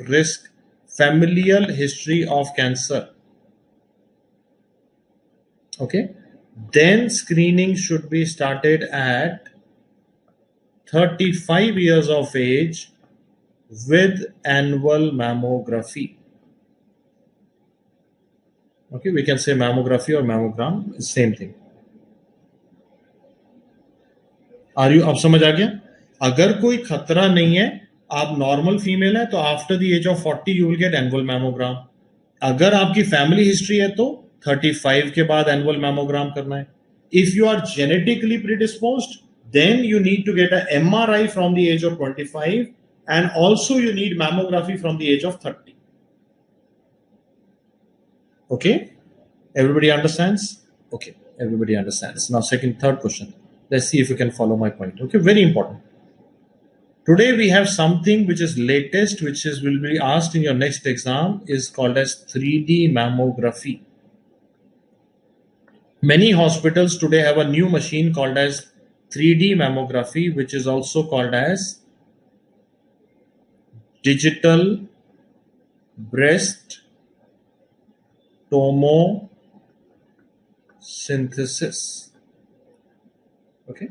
risk, familial history of cancer. Okay, then screening should be started at 35 years of age with annual mammography. Okay, we can say mammography or mammogram, same thing. Are you, अब समझ आ गया? अगर कोई खतरा नहीं है, आप normal female है, तो after the age of 40 you will get annual mammogram. अगर आपकी फैमिली हिस्ट्री है तो 35 के बाद एनुअल मैमोग्राम करना है. If you are genetically predisposed, then you need to get a MRI from the age of 25, and also you need mammography from the age of 30. Okay, everybody understands? Okay, everybody understands. Now third question. Let's see if you can follow my point. Okay, very important. Today we have something which is latest, which will be asked in your next exam, is called as 3D mammography. Many hospitals today have a new machine called as 3D mammography, which is also called as digital breast tomosynthesis. Okay.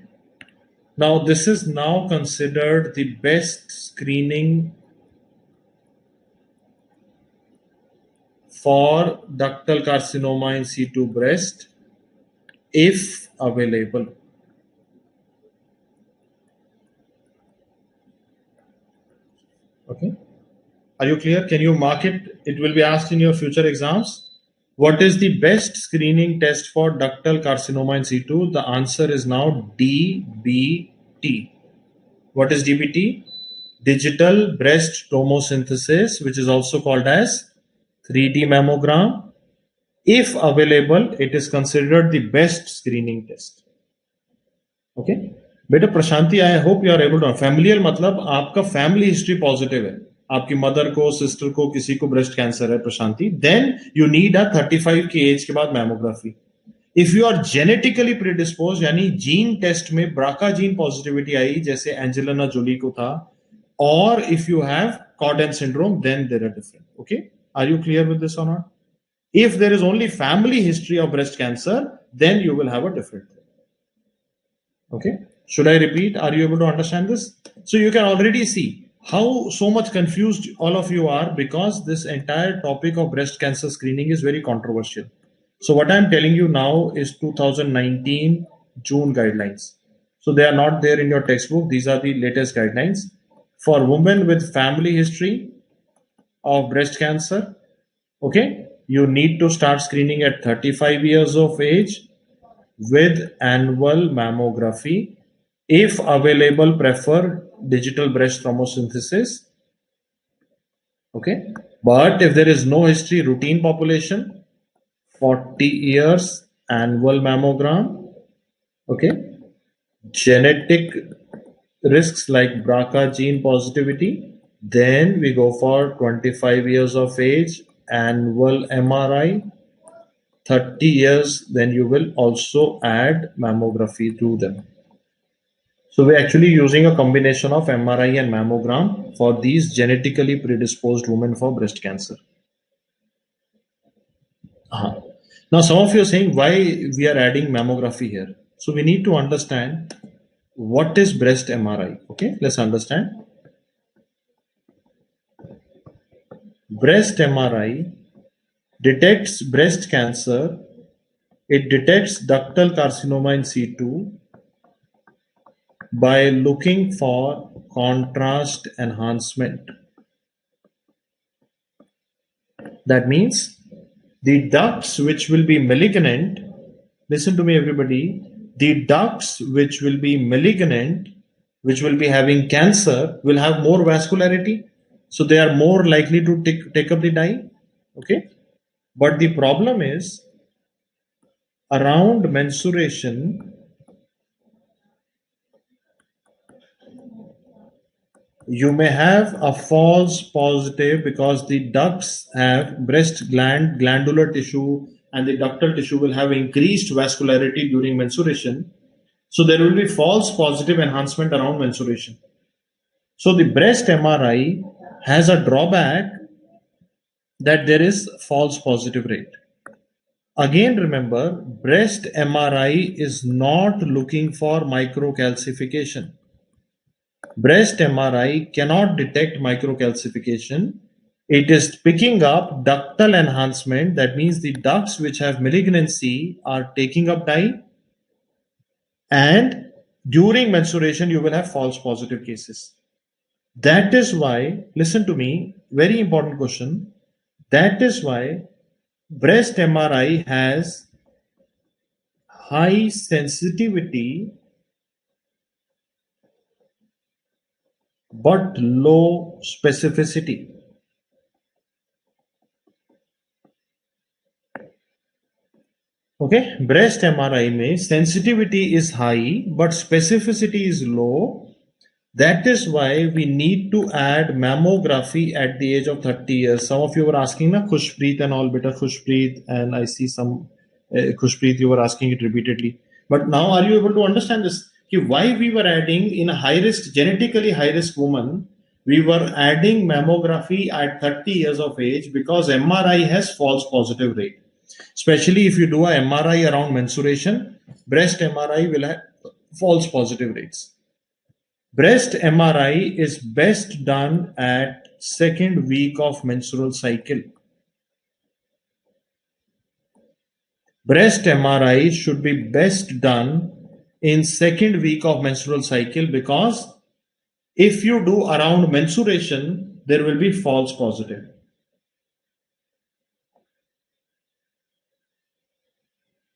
Now this is now considered the best screening for ductal carcinoma in situ breast if available. Okay, are you clear? Can you mark it? It will be asked in your future exams. What is the best screening test for ductal carcinoma in situ? The answer is now DBT. What is DBT? Digital breast tomosynthesis, which is also called as 3D mammogram. If available, it is considered the best screening test. Okay. बेटा Prashanti, I hope you are able to. Familial मतलब आपका family history positive है, आपकी mother को, sister को, किसी को breast cancer है Prashanti, then you need a 35 की एज के बाद mammography. If you are genetically predispose, यानी जीन टेस्ट में ब्राका जीन पॉजिटिविटी आई जैसे एंजेलिना जोली को था, और if you have Cowden syndrome, then there are different. Okay, are you clear with this or not? If there is only family history of breast cancer, then you will have a different thing. Okay, should I repeat? Are you able to understand this? So you can already see how so much confused all of you are, because this entire topic of breast cancer screening is very controversial. So what I'm telling you now is 2019 June guidelines. So they are not there in your textbook. These are the latest guidelines for women with family history of breast cancer. Okay, you need to start screening at 35 years of age with annual mammography. If available, prefer digital breast tomosynthesis. Okay, but if there is no history, routine population, 40 years, annual mammogram. Okay, genetic risks like BRCA gene positivity, then we go for 25 years of age, annual MRI. 30 years, then you will also add mammography to them. So we're actually using a combination of MRI and mammogram for these genetically predisposed women for breast cancer. Now some of you are saying why we are adding mammography here. So we need to understand what is breast MRI. Okay, let's understand. Breast MRI detects breast cancer. It detects ductal carcinoma in situ by looking for contrast enhancement. That means the ducts which will be malignant, listen to me everybody, the ducts which will be malignant, which will be having cancer, will have more vascularity. So they are more likely to take up the dye. Okay. But the problem is around menstruation, you may have a false positive because the ducts have breast glandular tissue, and the ductal tissue will have increased vascularity during menstruation. So there will be false positive enhancement around menstruation. So the breast MRI has a drawback that there is false positive rate. Again, remember, breast MRI is not looking for microcalcification. Breast MRI cannot detect microcalcification. It is picking up ductal enhancement. That means the ducts which have malignancy are taking up dye, and during menstruation you will have false positive cases. That is why, listen to me, very important question. That is why breast MRI has high sensitivity but low specificity. Okay, breast MRI में sensitivity is high but specificity is low. That is why we need to add mammography at the age of 30 years. Some of you were asking na Khushpreet and all, beta Khushpreet, and I see some Khushpreet, you were asking it repeatedly. But now are you able to understand this? Why we were adding in a high risk, genetically high risk woman, we were adding mammography at 30 years of age because MRI has false positive rate. Especially if you do a MRI around menstruation, breast MRI will have false positive rates. Breast MRI is best done at second week of menstrual cycle. Breast MRI should be best done in second week of menstrual cycle because if you do around menstruation, there will be false positive.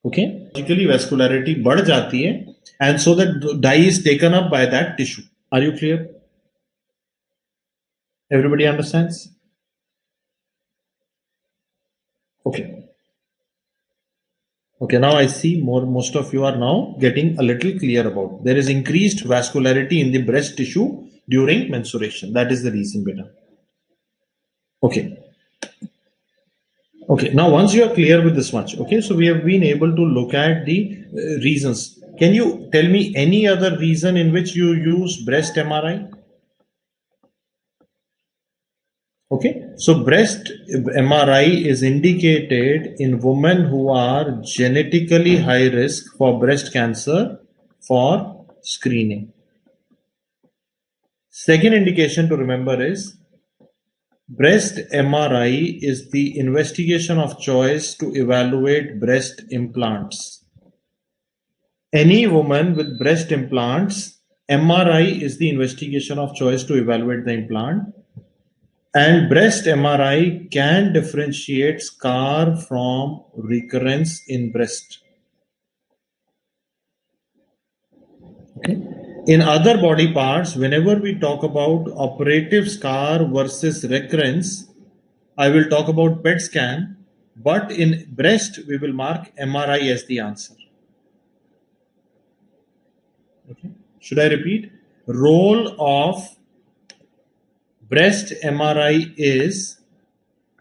Okay, logically vascularity बढ़ जाती है, and so that dye is taken up by that tissue. Are you clear? Everybody understands? Okay. Okay, now I see most of you are now getting a little clear about. There is increased vascularity in the breast tissue during menstruation. That is the reason, beta. Okay. Okay, now once you are clear with this much, okay, so we have been able to look at the reasons. Can you tell me any other reason in which you use breast MRI? Okay, so breast MRI is indicated in women who are genetically high risk for breast cancer for screening. Second indication to remember is breast MRI is the investigation of choice to evaluate breast implants. Any woman with breast implants, MRI is the investigation of choice to evaluate the implant. And breast MRI can differentiate scar from recurrence in breast. Okay. In other body parts, whenever we talk about operative scar versus recurrence, I will talk about PET scan, but in breast, we will mark MRI as the answer. Okay. Should I repeat? Role of breast MRI is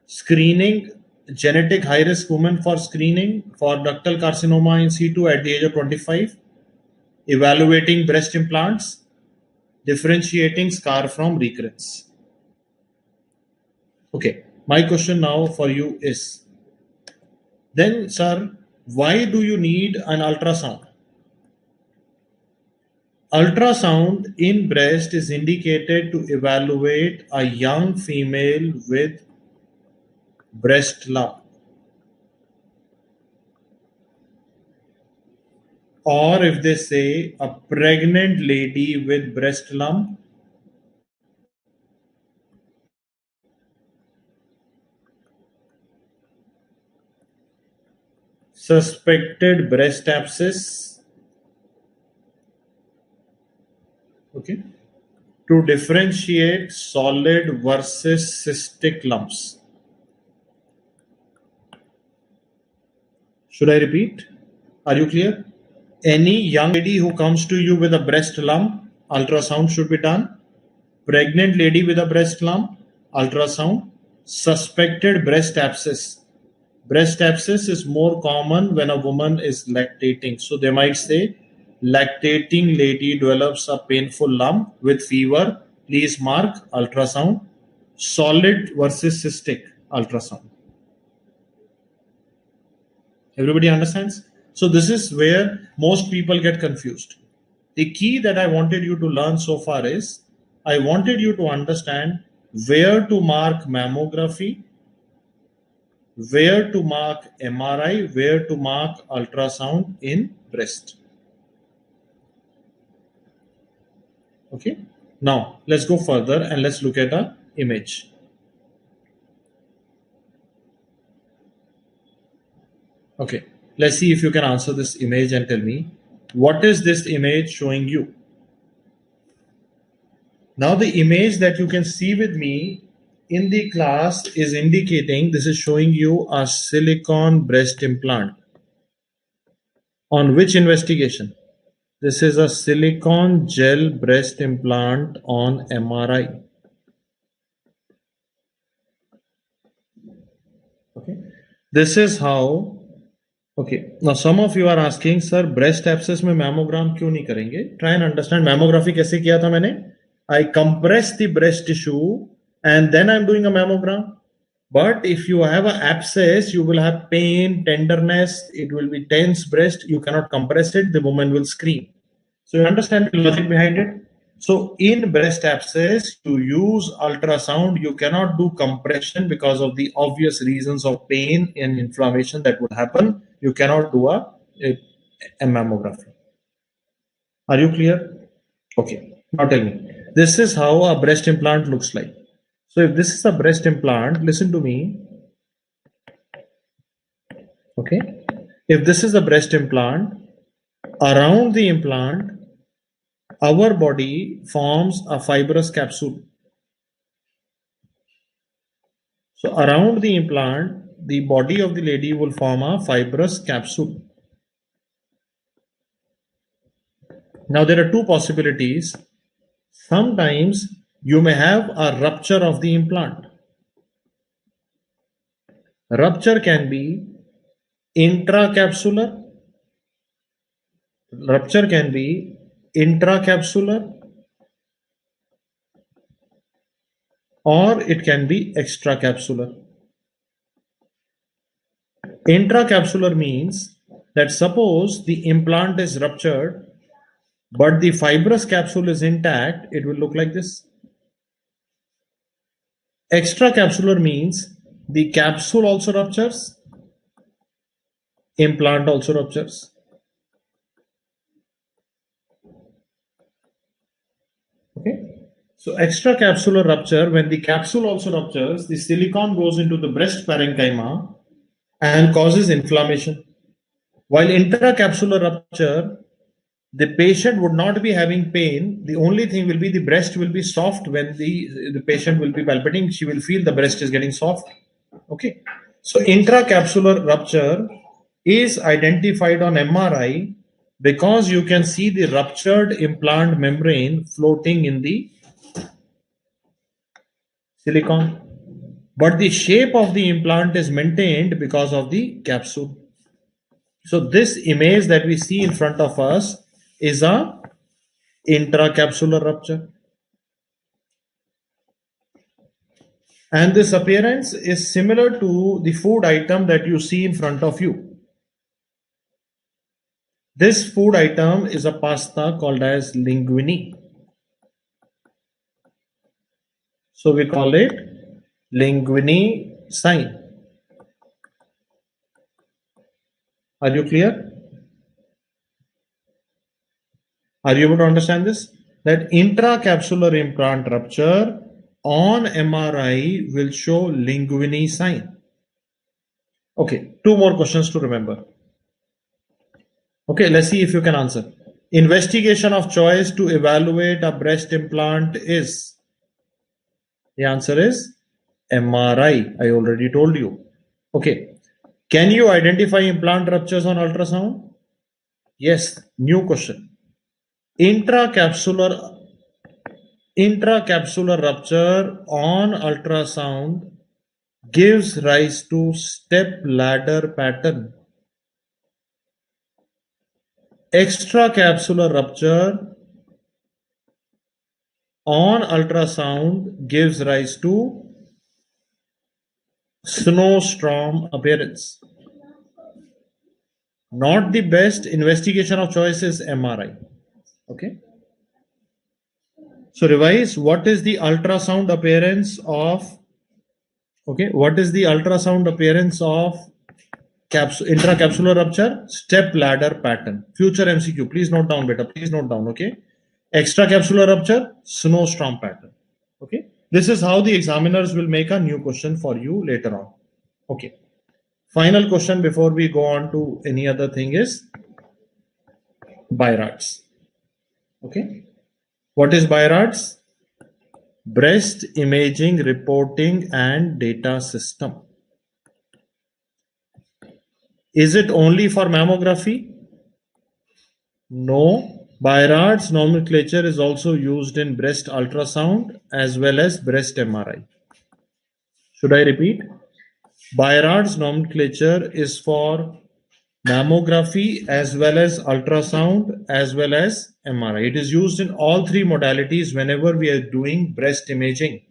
screening genetic high risk women for screening for ductal carcinoma in situ at the age of 25, evaluating breast implants, differentiating scar from recurrence. Okay, my question now for you is, then sir, why do you need an ultrasound? Ultrasound in breast is indicated to evaluate a young female with breast lump, or if they say a pregnant lady with breast lump, suspected breast abscess, okay, to differentiate solid versus cystic lumps. Should I repeat? Are you clear? Any young lady who comes to you with a breast lump, ultrasound should be done. Pregnant lady with a breast lump, ultrasound. Suspected breast abscess. Breast abscess is more common when a woman is lactating. So they might say, lactating lady develops a painful lump with fever. Please mark ultrasound. solid versus cystic ultrasound. Everybody understands? So this is where most people get confused. The key that I wanted you to learn so far is I wanted you to understand where to mark mammography, where to mark MRI, where to mark ultrasound in breast. Okay. Now let's go further and let's look at a image. Okay. Let's see if you can answer this image and tell me what is this image showing you. Now the image that you can see with me in the class is indicating this is showing you a silicone breast implant. On which investigation? This is a silicone gel breast implant on MRI. Okay. This is how. Okay. Now some of you are asking, sir, breast abscess में mammogram क्यों नहीं करेंगे? Try and understand mammography कैसे किया था मैंने? I compress the breast tissue and then I'm doing a mammogram. But if you have an abscess, you will have pain, tenderness, it will be tense breast, you cannot compress it, the woman will scream. So you understand the logic behind it? So in breast abscess, you use ultrasound, you cannot do compression because of the obvious reasons of pain and inflammation that would happen. You cannot do a mammography. Are you clear? Okay, now tell me. This is how a breast implant looks like. So if this is a breast implant, listen to me. Okay. If this is a breast implant, around the implant, our body forms a fibrous capsule. So around the implant, the body of the lady will form a fibrous capsule. Now there are two possibilities. Sometimes you may have a rupture of the implant. Rupture can be intracapsular. Rupture can be intracapsular or it can be extracapsular. Intracapsular means that suppose the implant is ruptured but the fibrous capsule is intact, it will look like this. Extracapsular means the capsule also ruptures, implant also ruptures. Okay. So extracapsular rupture, when the capsule also ruptures, the silicone goes into the breast parenchyma and causes inflammation. While intracapsular rupture, the patient would not be having pain. The only thing will be the breast will be soft when the patient will be palpating. She will feel the breast is getting soft. Okay. So intracapsular rupture is identified on MRI because you can see the ruptured implant membrane floating in the silicone. But the shape of the implant is maintained because of the capsule. So this image that we see in front of us is a intracapsular rupture. And this appearance is similar to the food item that you see in front of you. This food item is a pasta called as linguine. So we call it linguine sign. Are you clear? Are you able to understand this? That intracapsular implant rupture on MRI will show linguine sign. Okay, two more questions to remember. Okay, let's see if you can answer. Investigation of choice to evaluate a breast implant is? The answer is MRI. I already told you. Okay. Can you identify implant ruptures on ultrasound? Yes. New question. Intracapsular rupture on ultrasound gives rise to step ladder pattern. Extracapsular rupture on ultrasound gives rise to snowstorm appearance. Not the best investigation of choice is MRI. Okay. So revise, what is the ultrasound appearance of, okay, what is the ultrasound appearance of intracapsular rupture? Step ladder pattern. Future MCQ. Please note down, beta. Please note down. Okay. Extracapsular rupture, snowstorm pattern. Okay. This is how the examiners will make a new question for you later on. Okay. Final question before we go on to any other thing is BIRADS. Okay. What is BIRADS? Breast Imaging Reporting and Data System. Is it only for mammography? No. BIRADS nomenclature is also used in breast ultrasound as well as breast MRI. Should I repeat? BIRADS nomenclature is for mammography as well as ultrasound as well as MRI. It is used in all three modalities whenever we are doing breast imaging.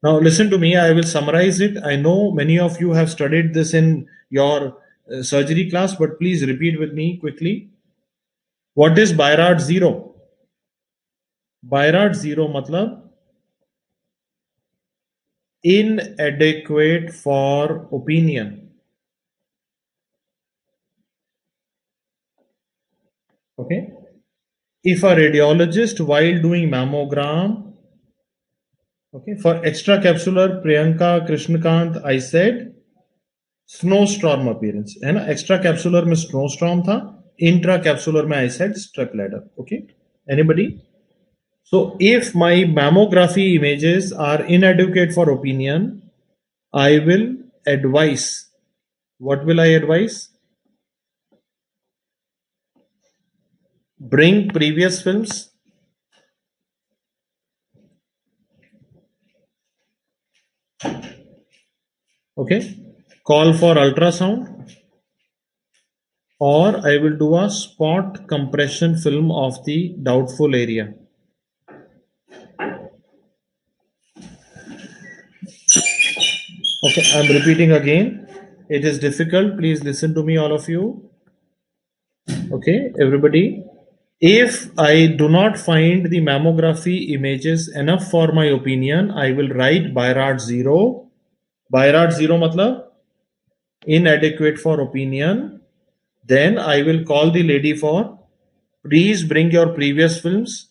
Now listen to me, I will summarize it. I know many of you have studied this in your surgery class, but please repeat with me quickly. What is BIRAD 0? BIRAD 0 matlab inadequate for opinion. Okay. If a radiologist while doing mammogram, okay, for extracapsular Priyanka Krishnakant, I said snowstorm appearance. है ना? Extracapsular में snowstorm था, intracapsular में I said step ladder. Okay. Anybody? So if my mammography images are inadequate for opinion, I will advise. What will I advise? Bring previous films. Okay. Call for ultrasound. Or I will do a spot compression film of the doubtful area. Okay, I'm repeating again. It is difficult. Please listen to me, all of you. Okay, everybody. If I do not find the mammography images enough for my opinion, I will write BIRAD 0. BIRAD 0 matlab inadequate for opinion. Then I will call the lady for, please bring your previous films,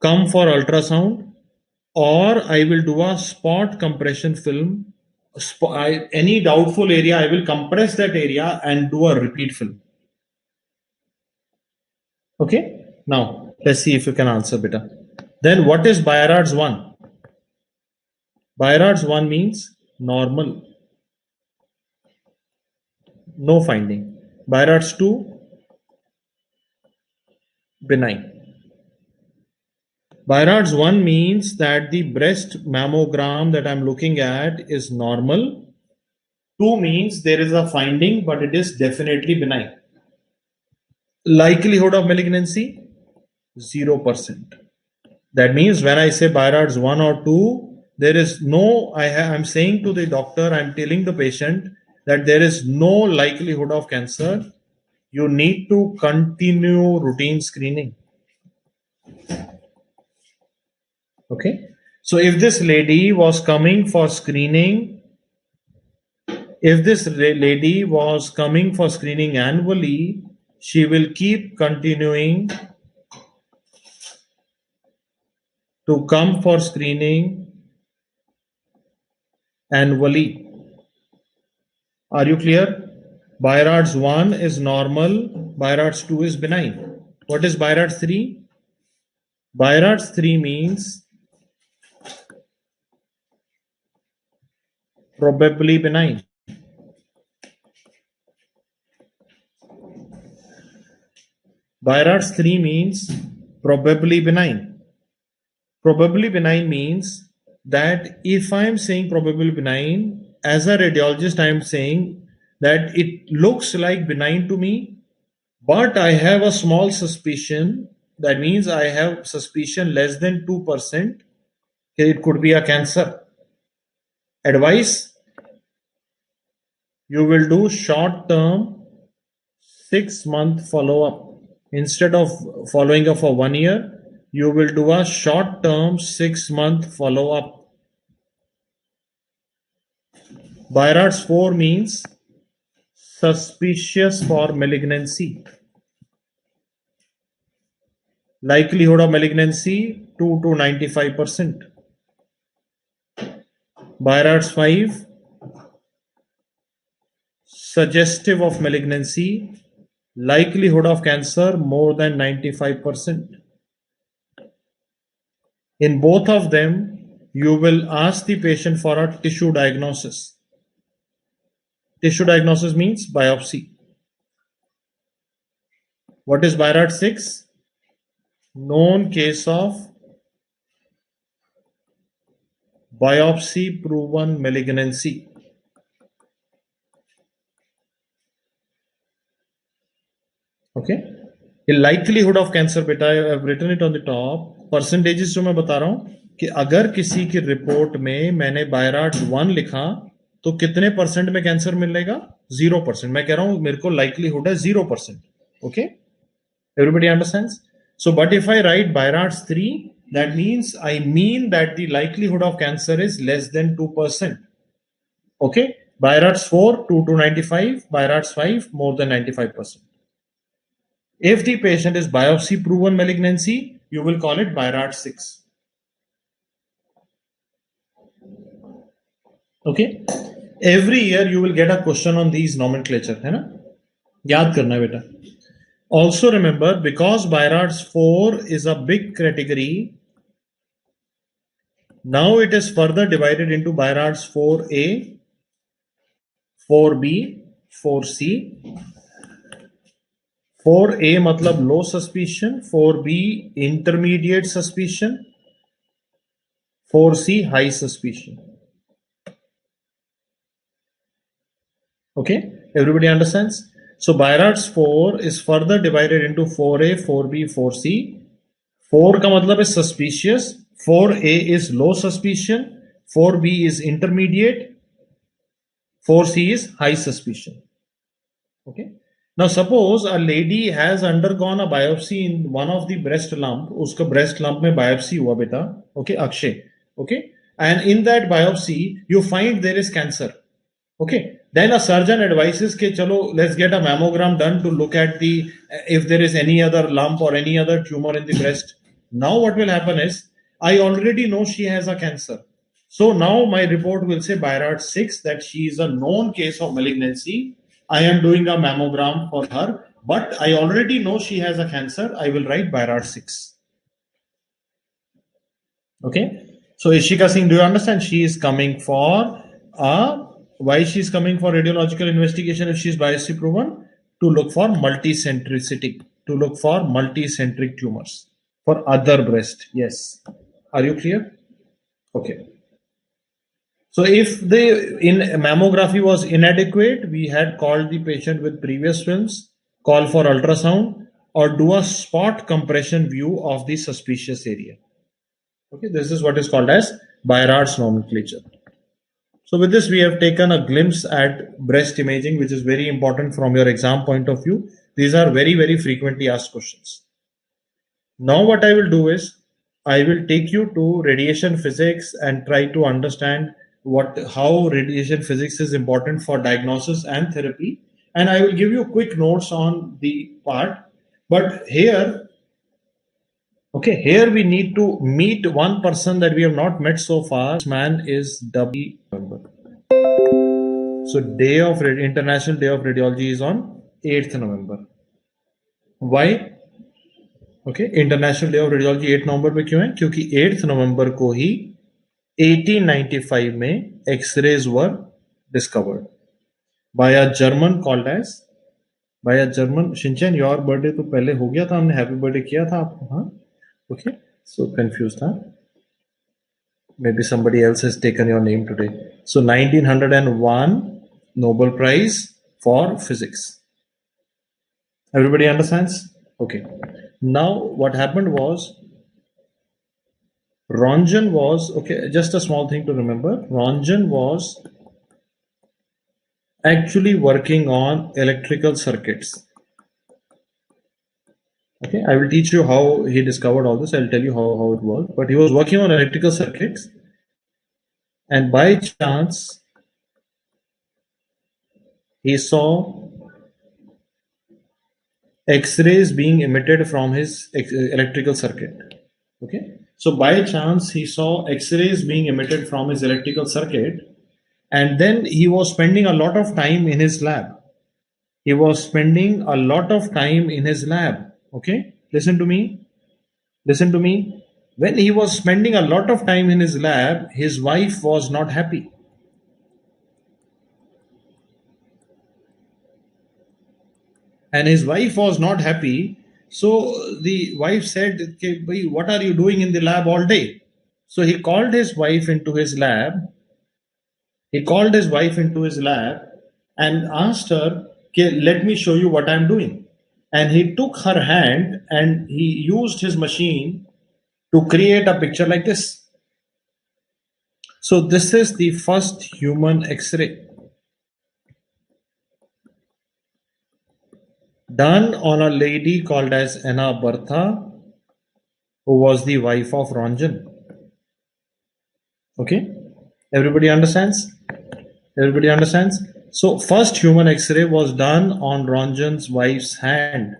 come for ultrasound, or I will do a spot compression film. Any doubtful area, I will compress that area and do a repeat film. Okay, now let's see if you can answer better. Then what is BIRADS 1? BIRADS 1 means normal, no finding. BIRADS 2, benign. BIRADS 1 means that the breast mammogram that I'm looking at is normal. 2 means there is a finding, but it is definitely benign. Likelihood of malignancy, 0%. That means when I say BIRADS 1 or 2, there is no, I'm saying to the doctor, I'm telling the patient that there is no likelihood of cancer. You need to continue routine screening. Okay. So if this lady was coming for screening, annually, she will keep continuing to come for screening annually. Are you clear? BIRADS 1 is normal, BIRADS 2 is benign. What is BIRADS 3? BIRADS 3 means probably benign. BIRADS 3 means probably benign. Probably benign means that if I am saying probably benign, as a radiologist, I am saying that it looks like benign to me, but I have a small suspicion. That means I have suspicion less than 2%. It could be a cancer. Advice: you will do short term 6-month follow up. Instead of following up for 1 year, you will do a short term 6-month follow up. Byrad's 4 means suspicious for malignancy. Likelihood of malignancy 2 to 95%. Byrad's 5 suggestive of malignancy. Likelihood of cancer more than 95%. In both of them, you will ask the patient for a tissue diagnosis. Tissue diagnosis means biopsy. What is Byrad 6? Known case of biopsy proven malignancy. Okay. The likelihood of cancer, beta, I have written it on the top. Percentages जो मैं बता रहा हूं कि अगर किसी की report में मैंने बायराड 1 लिखा तो कितने परसेंट में कैंसर मिलेगा? 0%. मैं कह रहा हूं मेरे को लाइकलीहुड है 0%. Okay, everybody understands? So, but if I write Byrad's 3, that means I mean that the likelihood of cancer is less than 2%. Okay, Byrad's 4, 2 to 95, Byrad's 5, more than 95%. If the patient is biopsy proven malignancy, you will call it Byrad 6. Okay, every year you will get a question on these nomenclature, है ना? याद करना है बेटा. Also remember, because Byrad's 4 is a big category, now it is further divided into Byrad's 4A, 4B, 4C. 4A मतलब low suspicion, 4B intermediate suspicion, 4C high suspicion. Okay, everybody understands? So Byrad's 4 is further divided into 4A, 4B, 4C. 4 का मतलब है suspicious, 4A is low suspicion, 4B is intermediate, 4C is high suspicion. Okay. Now suppose a lady has undergone a biopsy in one of the breast lump. उसका breast lump में biopsy हुआ बेटा. Okay, Akshay. Okay, and in that biopsy you find there is cancer. Okay, then a surgeon advises कि चलो let's get a mammogram done to look at the if there is any other lump or any other tumor in the breast. Now what will happen is I already know she has a cancer. So now my report will say Byrad 6 that she is a known case of malignancy. I am doing a mammogram for her, but I already know she has a cancer. I will write Byrad 6. Okay, so Ishika Singh, do you understand? She is coming for why she is coming for radiological investigation if she is biopsy proven? To look for multicentricity, to look for multicentric tumors for other breast. Yes, are you clear? Okay. So if the mammography was inadequate, we had called the patient with previous films, call for ultrasound, or do a spot compression view of the suspicious area. Okay, this is what is called as Byrad's nomenclature. So with this, we have taken a glimpse at breast imaging, which is very important from your exam point of view. These are very, very frequently asked questions. Now what I will do is, I will take you to radiation physics and try to understand how radiation physics is important for diagnosis and therapy. And I will give you quick notes on the part. But here, okay, here we need to meet one person that we have not met so far. This man is November. So International Day of Radiology is on 8th November. Why? Okay, International Day of Radiology 8 नवंबर पे क्यों है? क्योंकि 8th नवंबर को ही 1895 में X-rays were discovered by a German called as Shinchan. Your birthday तो पहले हो गया था, हमने हैप्पी बर्थडे किया था आपको. हाँ, okay, so confused था. Maybe somebody else has taken your name today. So 1901 Nobel Prize for Physics. Everybody understands? Okay. Now what happened was Ronjan was, okay, just a small thing to remember. Ronjan was actually working on electrical circuits. Okay, I will teach you how he discovered all this. I'll tell you how it worked. But he was working on electrical circuits, and by chance, he saw X-rays being emitted from his electrical circuit. Okay, so by chance, he saw X-rays being emitted from his electrical circuit, and then he was spending a lot of time in his lab. He was spending a lot of time in his lab. Okay, listen to me. Listen to me. When he was spending a lot of time in his lab, his wife was not happy. And his wife was not happy. So the wife said, "Okay, bhai, what are you doing in the lab all day?" So he called his wife into his lab. He called his wife into his lab and asked her, "Okay, let me show you what I'm doing." And he took her hand and he used his machine to create a picture like this. So this is the first human X-ray done on a lady called as Anna Bertha, who was the wife of Ronjan. Okay, everybody understands? Everybody understands? So first human X-ray was done on Ronjan's wife's hand.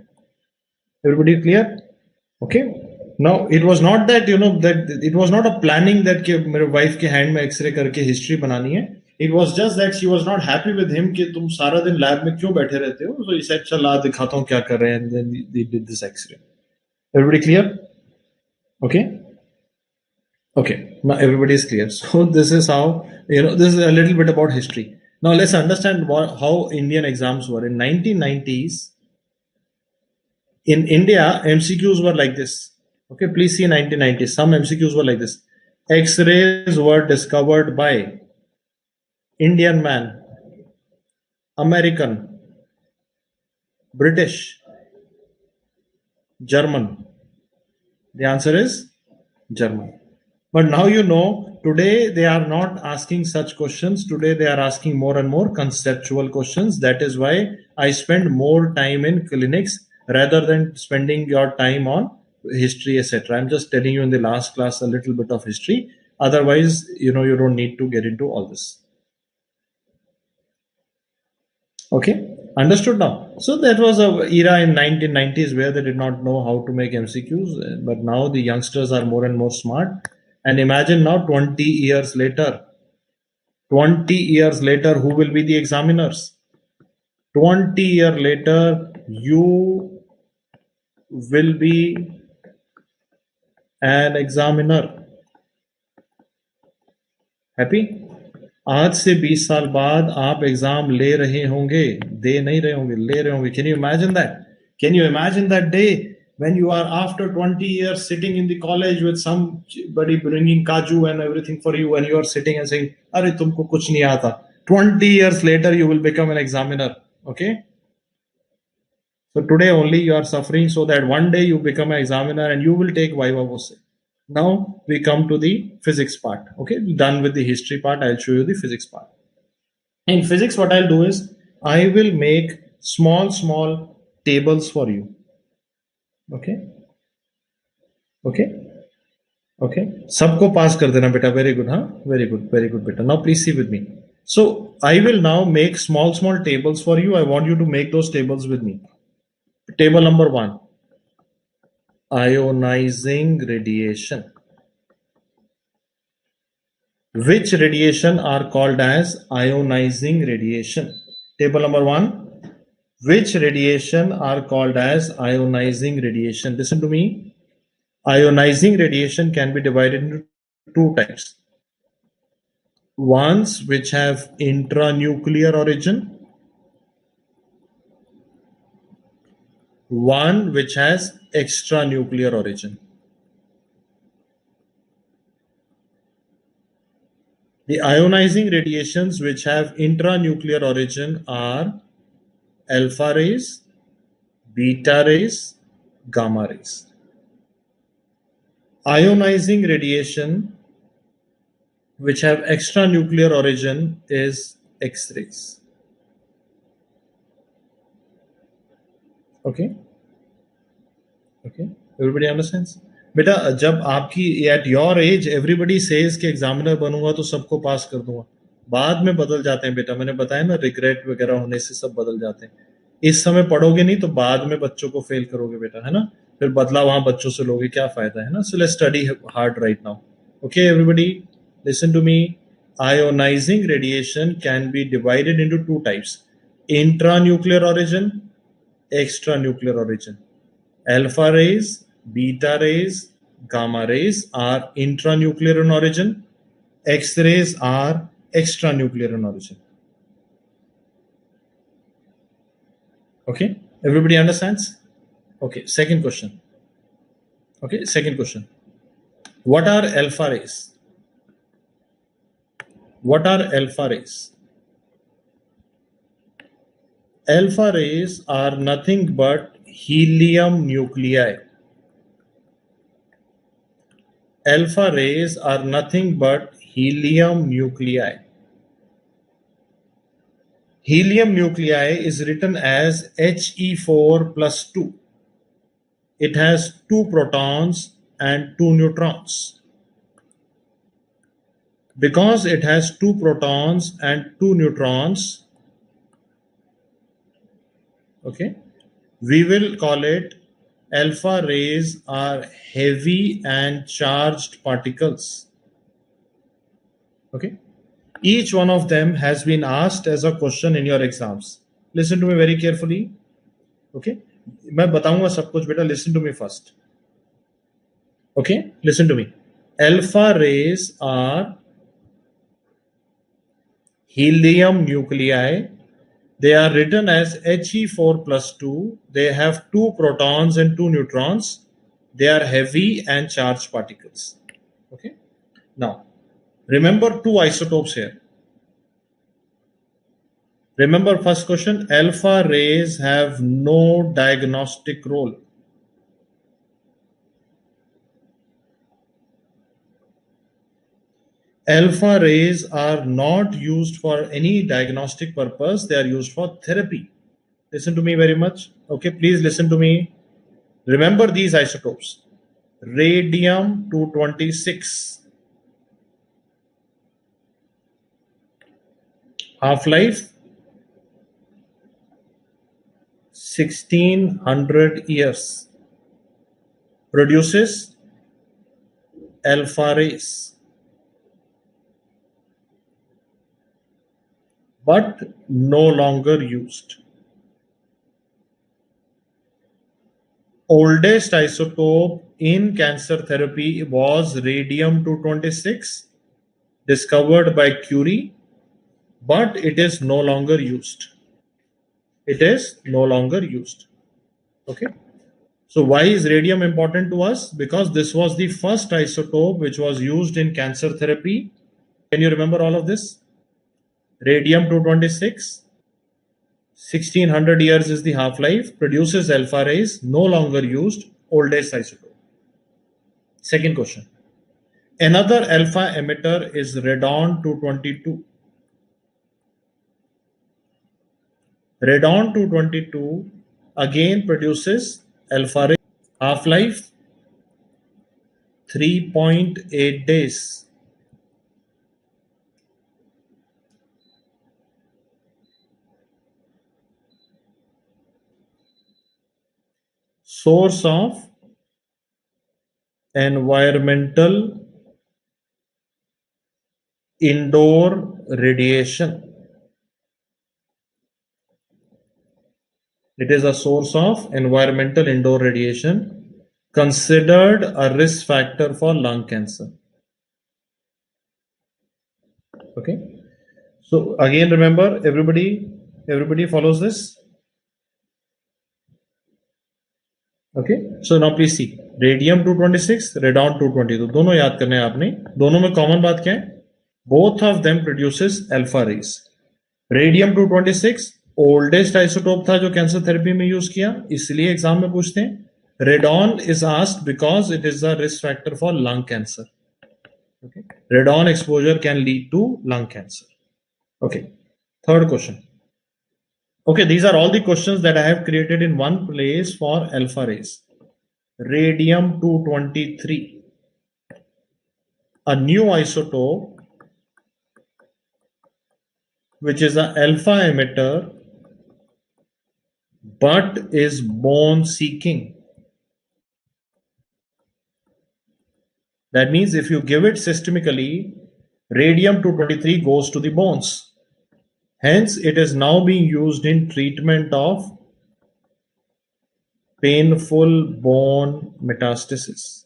Everybody clear? Okay. Now it was not that that it was not a planning that कि मेरे wife के hand में X-ray करके history बनानी है. It was just that she was not happy with him कि तुम सारा दिन lab में क्यों बैठे रहते हो. So he said चल आज दिखाता हूँ क्या कर रहे हैं, and then they did this X-ray. Everybody clear? Okay. Okay. Now everybody is clear. So this is how this is a little bit about history. Now let's understand how Indian exams were in 1990s. In India, MCQs were like this. Okay, please see 1990s. Some MCQs were like this. X-rays were discovered by Indian man, American, British, German. The answer is German. But now today they are not asking such questions. Today they are asking more and more conceptual questions. That is why I spend more time in clinics rather than spending your time on history, etc. I'm just telling you in the last class a little bit of history. Otherwise, you don't need to get into all this. Okay, understood now. So that was a era in 1990s where they did not know how to make MCQs, but now the youngsters are more and more smart. And imagine now 20 years later, 20 years later, who will be the examiners? 20 years later, you will be an examiner. Happy? आज से 20 साल बाद आप exam ले रहे होंगे, दे नहीं रहे होंगे, ले रहे होंगे. Can you imagine that? Can you imagine that day when you are after 20 years sitting in the college with somebody bringing kaju and everything for you, and you are sitting and saying, "Arey tumko kuch nahi aata." 20 years later, you will become an examiner. Okay? So today only you are suffering so that one day you become an examiner and you will take Viva Voce. Now we come to the physics part. Okay, done with the history part. I'll show you the physics part. In physics, what I'll do is I will make small tables for you. Okay. Okay. Okay. सबको pass कर देना बेटा. Very good, huh? Very good बेटा. Now please see with me. So I will now make small tables for you. I want you to make those tables with me. Table number 1. Ionizing radiation. Which radiation are called as ionizing radiation? Table number 1. Which radiation are called as ionizing radiation? Listen to me. Ionizing radiation can be divided into 2 types. Ones which have intranuclear origin. One which has extranuclear origin. The ionizing radiations which have intranuclear origin are alpha rays, beta rays, gamma rays. ionizing radiation which have extra nuclear origin is X-rays. Okay, everybody understands? बेटा जब आपकी at your age everybody says कि examiner बनूंगा तो सबको पास कर दूंगा, बाद में बदल जाते हैं बेटा, मैंने बताया ना, रिग्रेट वगैरह होने से सब बदल जाते हैं. इस समय पढ़ोगे नहीं तो बाद में बच्चों को फेल करोगे बेटा, है ना, फिर बदला वहां बच्चों से लोगे, क्या फायदा, है ना. So let's study hard right now. Okay everybody listen to me. Ionizing radiation can be divided into two types: intranuclear origin, extranuclear origin. Alpha rays, beta rays, gamma rays are intranuclear in origin. X-rays are extranuclear in origin. Okay, everybody understands? Okay, second question. What are alpha rays? What are alpha rays? Alpha rays are nothing but helium nuclei. Alpha rays are nothing but helium nuclei. Helium nuclei is written as He4 plus 2. It has 2 protons and 2 neutrons. Because it has 2 protons and 2 neutrons, okay, we will call it alpha rays are heavy and charged particles. Okay, each one of them has been asked as a question in your exams. Listen to me very carefully. Okay, मैं बताऊंगा सब कुछ बेटा, listen to me first. Okay, listen to me. Alpha rays are helium nuclei. They are written as He4 plus 2. They have 2 protons and 2 neutrons. They are heavy and charged particles. Okay. Now, remember 2 isotopes here. Remember first question, alpha rays have no diagnostic role. Alpha rays are not used for any diagnostic purpose. They are used for therapy. Listen to me very much. Okay, please listen to me. Remember these isotopes. Radium-226. Half-life 1600 years. Produces alpha rays. But no longer used. Oldest isotope in cancer therapy was radium-226, discovered by Curie, but it is no longer used. It is no longer used. Okay. So why is radium important to us? Because this was the first isotope which was used in cancer therapy. Can you remember all of this? Radium-226, 1600 years is the half-life, produces alpha rays, no longer used, oldest isotope. Second question. Another alpha emitter is radon-222. Radon-222 again produces alpha rays, half-life 3.8 days. Source of environmental indoor radiation. It is a source of environmental indoor radiation, considered a risk factor for lung cancer. Okay. So again, remember, everybody follows this. Okay, so now please see, radium-226, radon-222, दोनों याद करने हैं आपने. दोनों में common बात क्या है? Both of them produces alpha rays. Radium-226 oldest isotope था जो कैंसर थेरेपी में यूज किया, इसलिए एग्जाम में पूछते हैं. Radon is asked because it is a risk factor for lung cancer. Okay. Radon exposure can lead to lung cancer. Okay. Third question. Okay, these are all the questions that I have created in one place for alpha rays. Radium 223. A new isotope which is an alpha emitter but is bone seeking. That means if you give it systemically, radium 223 goes to the bones. Hence, it is now being used in treatment of painful bone metastasis.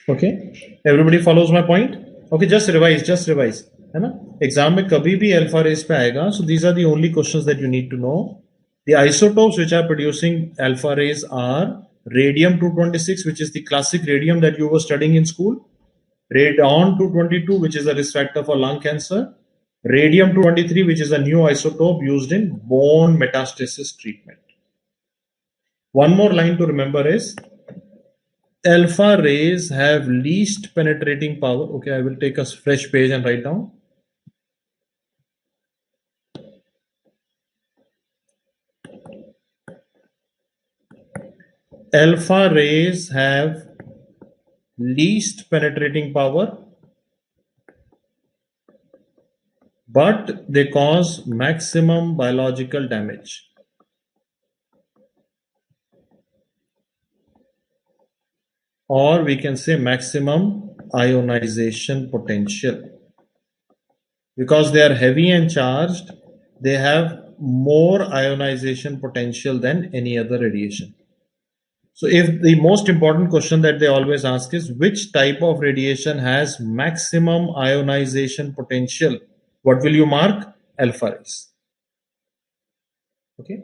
Okay, everybody follows my point? Okay, just revise. है ना? Exam में कभी भी alpha rays पे आएगा. So these are the only questions that you need to know. The isotopes which are producing alpha rays are radium 226, which is the classic radium that you were studying in school. Radon 222, which is a risk factor for lung cancer. Radium 223, which is a new isotope used in bone metastasis treatment. One more line to remember is alpha rays have least penetrating power. Okay, I will take a fresh page and write down. Alpha rays have least penetrating power, but they cause maximum biological damage. Or we can say maximum ionization potential. Because they are heavy and charged, they have more ionization potential than any other radiation. So if the most important question that they always ask is which type of radiation has maximum ionization potential, what will you mark? Alpha rays. Okay.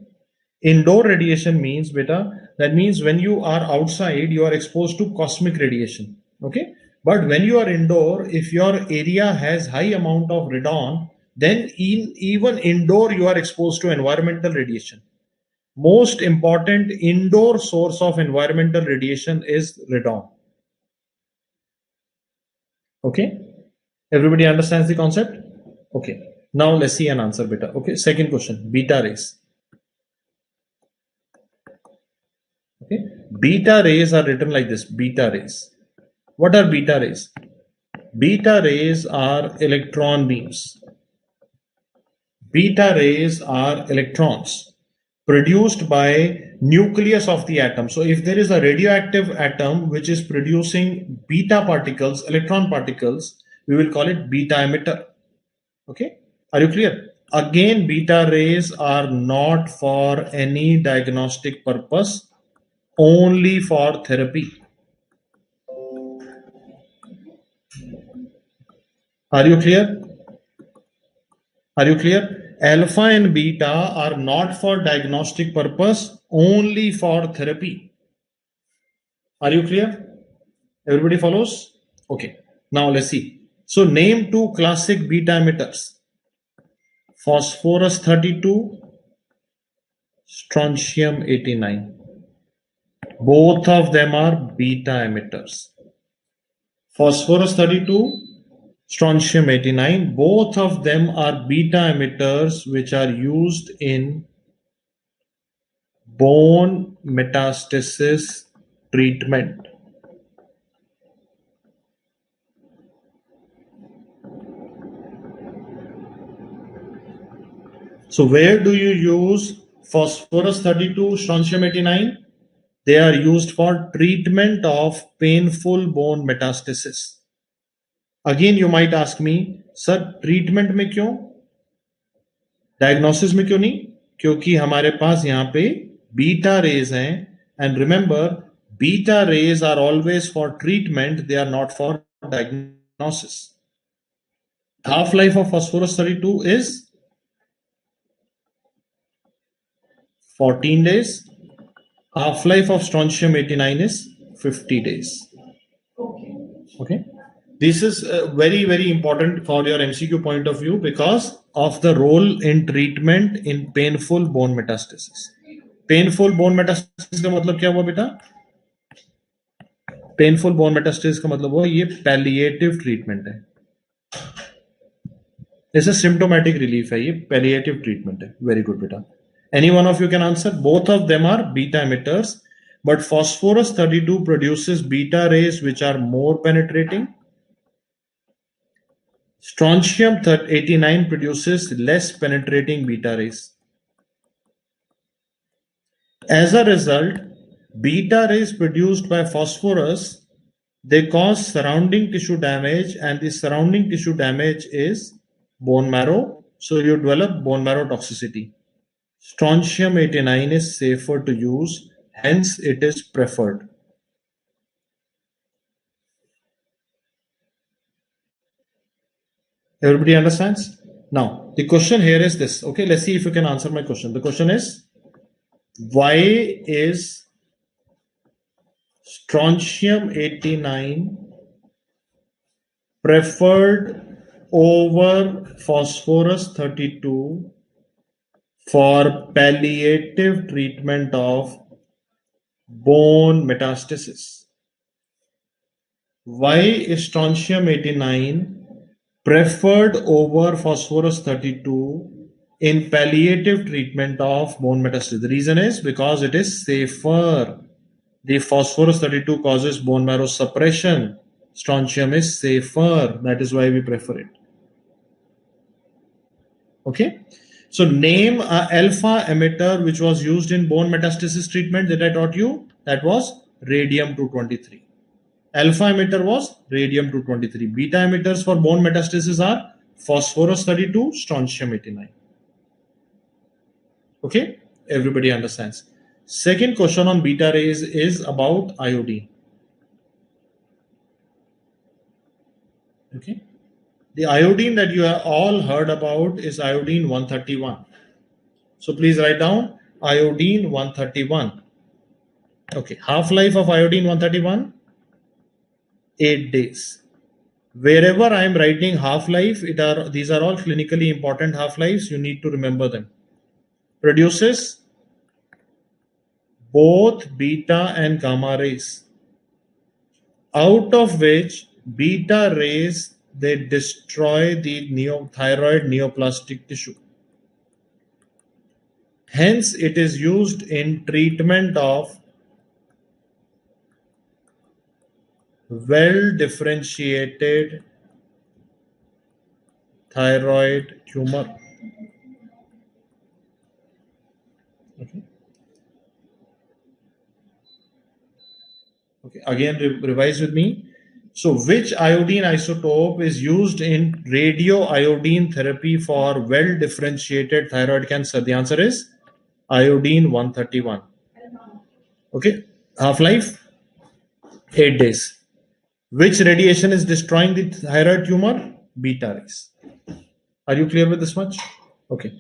Indoor radiation means, beta, that means when you are outside, you are exposed to cosmic radiation. Okay. But when you are indoor, if your area has high amount of radon, then even indoor you are exposed to environmental radiation. Most important indoor source of environmental radiation is radon. Okay. Everybody understands the concept? Okay. Now let's see an answer, beta. Okay. Second question, beta rays. Okay. Beta rays are written like this, beta rays. What are beta rays? Beta rays are electron beams. Beta rays are electrons produced by nucleus of the atom. So if there is a radioactive atom which is producing beta particles, electron particles, we will call it beta emitter. Okay, are you clear? Again, beta rays are not for any diagnostic purpose, only for therapy. Are you clear? Are you clear? Alpha and beta are not for diagnostic purpose, only for therapy. Are you clear? Everybody follows? Okay. Now let's see. So name two classic beta emitters. Phosphorus 32, strontium 89. Both of them are beta emitters. Phosphorus 32, strontium 89, both of them are beta emitters which are used in bone metastasis treatment. So where do you use phosphorus 32, strontium 89? They are used for treatment of painful bone metastasis. Again, you might ask me, sir, treatment में क्यों? Diagnosis में क्यों नहीं? क्योंकि हमारे पास यहाँ पे beta rays हैं, and remember, beta rays are always for treatment, they are not for diagnosis. Half-life of phosphorus 32 is 14 days. Half-life of strontium 89 is 50 days. Okay. This is very, very important for your MCQ point of view because of the role in treatment in painful bone metastasis. Painful bone metastasis का मतलब क्या हुआ बेटा? Painful bone metastasis का मतलब हुआ ये palliative treatment है. ऐसे symptomatic relief है, ये palliative treatment है. Very good बेटा. Any one of you can answer? Both of them are beta emitters, but phosphorus 32 produces beta rays which are more penetrating. Strontium 89 produces less penetrating beta rays. As a result, beta rays produced by phosphorus, they cause surrounding tissue damage, and the surrounding tissue damage is bone marrow. So you develop bone marrow toxicity. Strontium 89 is safer to use, hence it is preferred. Everybody understands? Now, the question here is this. Okay, let's see if you can answer my question. The question is, why is strontium 89 preferred over phosphorus 32 for palliative treatment of bone metastasis? Why is strontium 89 preferred over phosphorus 32 in palliative treatment of bone metastasis? The reason is because it is safer. The phosphorus 32 causes bone marrow suppression. Strontium is safer. That is why we prefer it. Okay. So name a alpha emitter which was used in bone metastasis treatment that I taught you. That was radium 223. Alpha emitter was radium 223. Beta emitters for bone metastasis are phosphorus 32, strontium 89. Okay, everybody understands. Second question on beta rays is about iodine. Okay, the iodine that you have all heard about is iodine 131. So please write down iodine 131. Okay, half-life of iodine 131, 8 days. Wherever I am writing half-life, these are all clinically important half-lives. You need to remember them. Produces both beta and gamma rays, out of which beta rays, they destroy the thyroid neoplastic tissue. Hence, it is used in treatment of well-differentiated thyroid tumor. Okay. Okay. Again, revise with me. So, which iodine isotope is used in radioiodine therapy for well-differentiated thyroid cancer? The answer is iodine 131. Okay. Half-life 8 days. Which radiation is destroying the thyroid tumor? Beta rays. Are you clear with this much? Okay.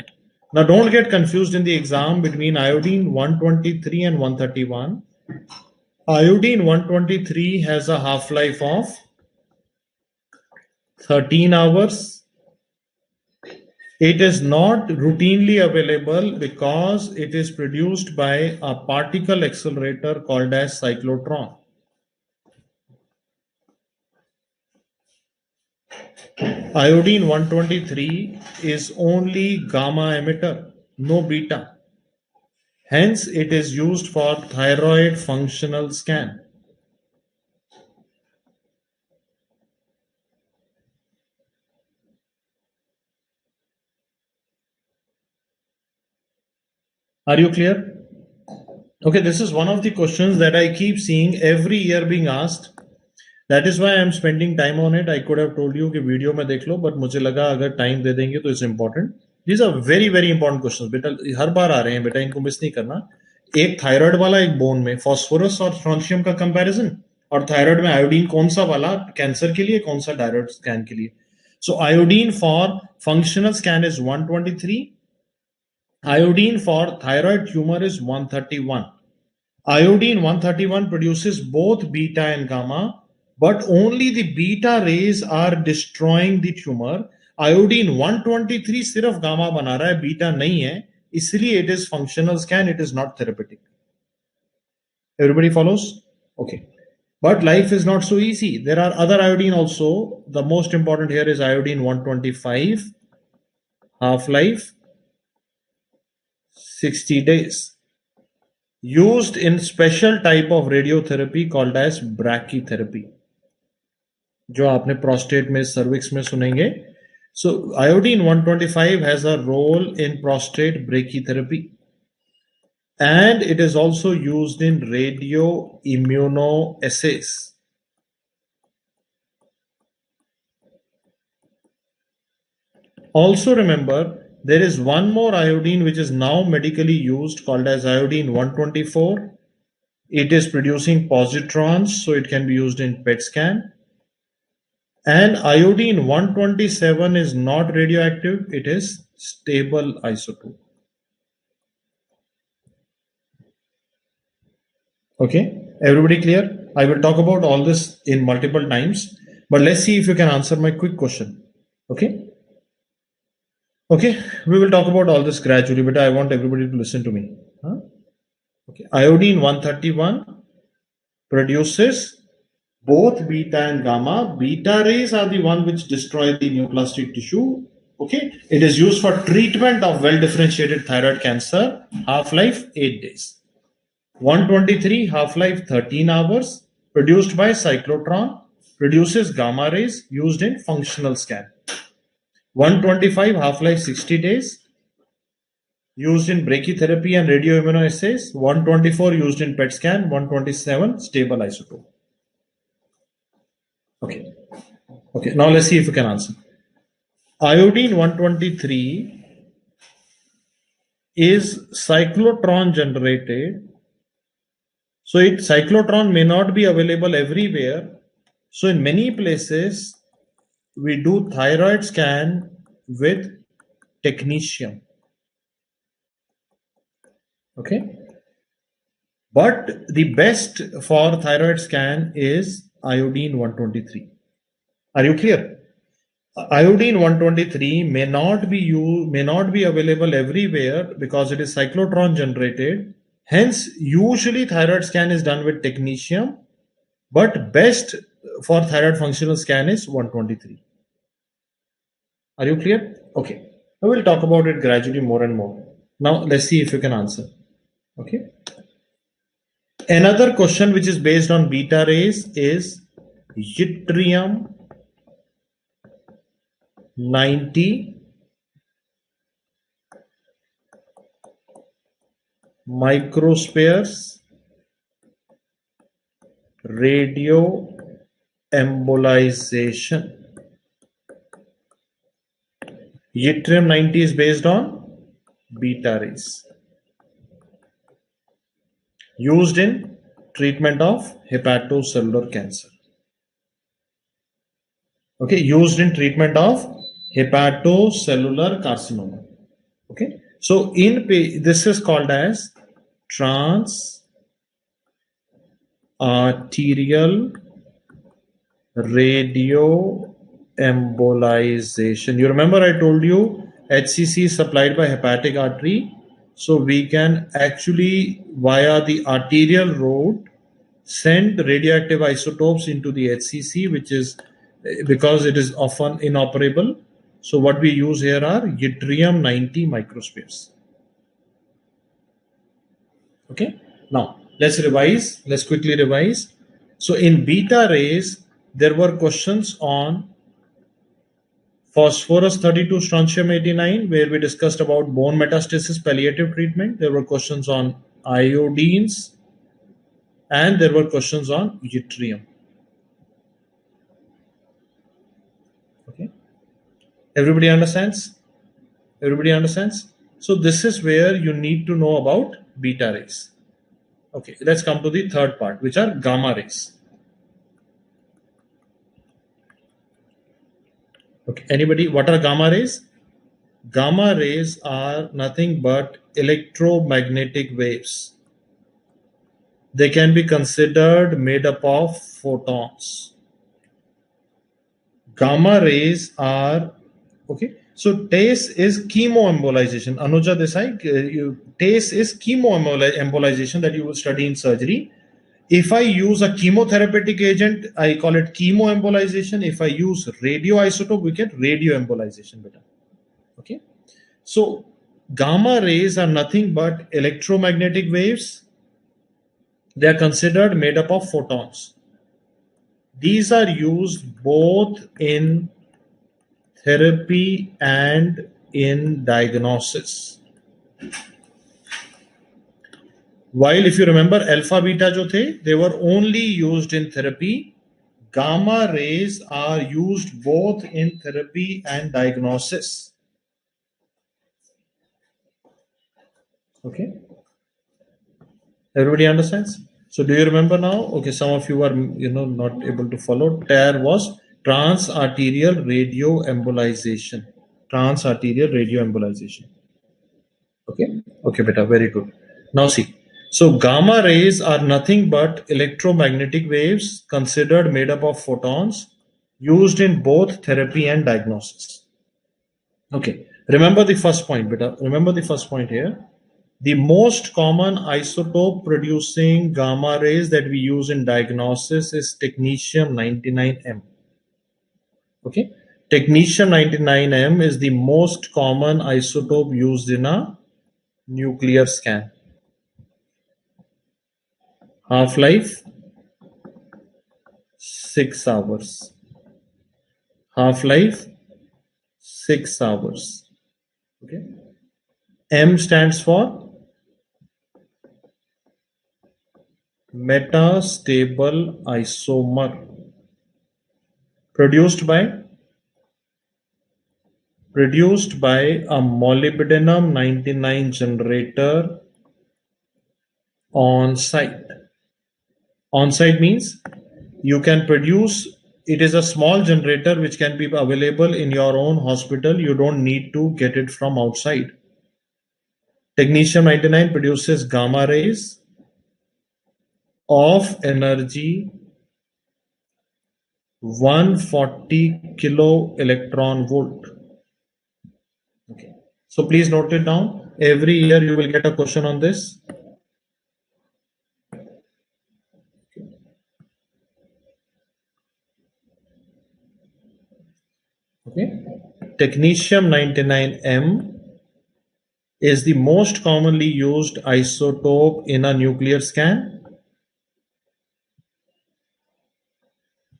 Now don't get confused in the exam between iodine 123 and 131. Iodine 123 has a half-life of 13 hours. It is not routinely available because it is produced by a particle accelerator called as cyclotron. Iodine 123 is only gamma emitter, no beta. Hence, it is used for thyroid functional scan. Are you clear? Okay, this is one of the questions that I keep seeing every year being asked. That is why I am spending time on it. I could have told you कि video में देख लो, but मुझे लगा अगर time दे देंगे तो it's important. These are very very important questions. बेटा हर बार आ रहे हैं बेटा, इनको मिस नहीं करना. एक थायराइड वाला, एक बोन में फॉस्फोरस और स्ट्रोंशियम का कंपैरिजन, और थायराइड में आयोडीन कौन सा वाला कैंसर के लिए, कौन सा थायराइड स्कैन के लिए. So iodine for functional scan is 123. Iodine for thyroid tumor is 131. Iodine 131 produces both beta and gamma. but only the beta rays are destroying the tumor. Iodine 123 सिर्फ गामा बना रहा है, बीटा नहीं है, इसलिए it is functional scan, it is not therapeutic. Everybody follows? Okay. But life is not so easy. There are other iodine also. The most important here is iodine 125, half-life 60 days. Used in special type of radiotherapy called as brachytherapy, जो आपने prostate में, cervix में सुनेंगे. So iodine 125 has a role in prostate brachytherapy, and it is also used in radioimmunoassays. Also remember, there is one more iodine which is now medically used called as iodine 124. It is producing positrons, so it can be used in PET scan. And iodine 127 is not radioactive, it is stable isotope. Okay, everybody clear? I will talk about all this in multiple times, but let's see if you can answer my quick question. Okay? Okay, we will talk about all this gradually, but I want everybody to listen to me. Huh? Okay, iodine 131 produces both beta and gamma. Beta rays are the one which destroy the neoplastic tissue. Okay, it is used for treatment of well-differentiated thyroid cancer. Half-life 8 days. 123 half-life 13 hours. Produced by cyclotron. Produces gamma rays used in functional scan. 125 half-life 60 days. Used in brachytherapy and radioimmunoassays. 124 used in PET scan. 127 stable isotope. Okay. Okay. Now let's see if you can answer. Iodine 123 is cyclotron generated. So cyclotron may not be available everywhere. So in many places, we do thyroid scan with technetium. Okay. But the best for thyroid scan is iodine 123. Are you clear? Iodine 123 may not be available everywhere because it is cyclotron generated. Hence, usually thyroid scan is done with technetium, but best for thyroid functional scan is 123. Are you clear? Okay. I will talk about it gradually more and more. Now, let's see if you can answer. Okay. Another question which is based on beta rays is yttrium 90 microspheres radio embolization. Yttrium 90 is based on beta rays used in treatment of hepatocellular cancer. Okay, used in treatment of hepatocellular carcinoma. Okay, so this is called as trans-arterial radioembolization. You remember I told you HCC is supplied by hepatic artery. So we can actually, via the arterial route, send radioactive isotopes into the HCC, which is because it is often inoperable. So what we use here are yttrium 90 microspheres. Okay. Now let's revise. Let's quickly revise. So in beta rays, there were questions on phosphorus 32, strontium 89, where we discussed about bone metastasis palliative treatment. There were questions on iodines, and there were questions on yttrium. Okay. Everybody understands? Everybody understands? So this is where you need to know about beta rays. Okay, let's come to the third part, which are gamma rays. Okay, anybody, what are gamma rays? Gamma rays are nothing but electromagnetic waves. They can be considered made up of photons. Gamma rays are, okay. So TACE is chemoembolization. Anuja Desai, TACE is chemoembolization that you will study in surgery. If I use a chemotherapeutic agent, I call it chemoembolization. If I use radioisotope, we get radioembolization. Okay. So gamma rays are nothing but electromagnetic waves. They are considered made up of photons. These are used both in therapy and in diagnosis. While if you remember alpha beta jo the, they were only used in therapy. Gamma rays are used both in therapy and diagnosis. Okay. Everybody understands? So do you remember now? Okay, some of you are not able to follow. TAR was transarterial radioembolization. Transarterial radioembolization. Okay. Okay, beta, very good. Now see. So gamma rays are nothing but electromagnetic waves considered made up of photons used in both therapy and diagnosis. Okay. Remember the first point, beta. Remember the first point here. The most common isotope producing gamma rays that we use in diagnosis is technetium-99m. Okay, technetium-99m is the most common isotope used in a nuclear scan. Half-life 6 hours. Half-life 6 hours. Okay. M stands for metastable isomer, produced by a molybdenum 99 generator on site. On site means you can produce, it is a small generator which can be available in your own hospital. You don't need to get it from outside. Technetium 99 produces gamma rays of energy 140 kilo electron volt. Okay. So please note it down. Every year you will get a question on this. Okay. Technetium 99m is the most commonly used isotope in a nuclear scan.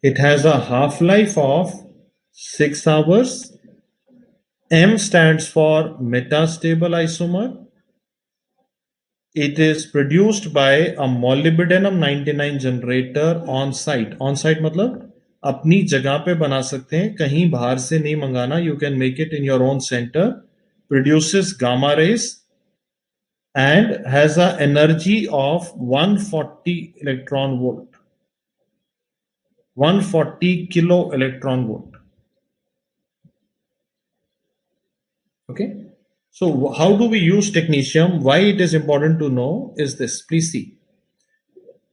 It has a half-life of 6 hours. M stands for metastable isomer. It is produced by a molybdenum 99 generator on site. On site मतलब अपनी जगह पे बना सकते हैं, कहीं बाहर से नहीं मंगाना. You can make it in your own center. Produces gamma rays and has an energy of 140 electron volt. 140 kilo electron volt. Okay. So how do we use technetium? Why it is important to know is this. Please see.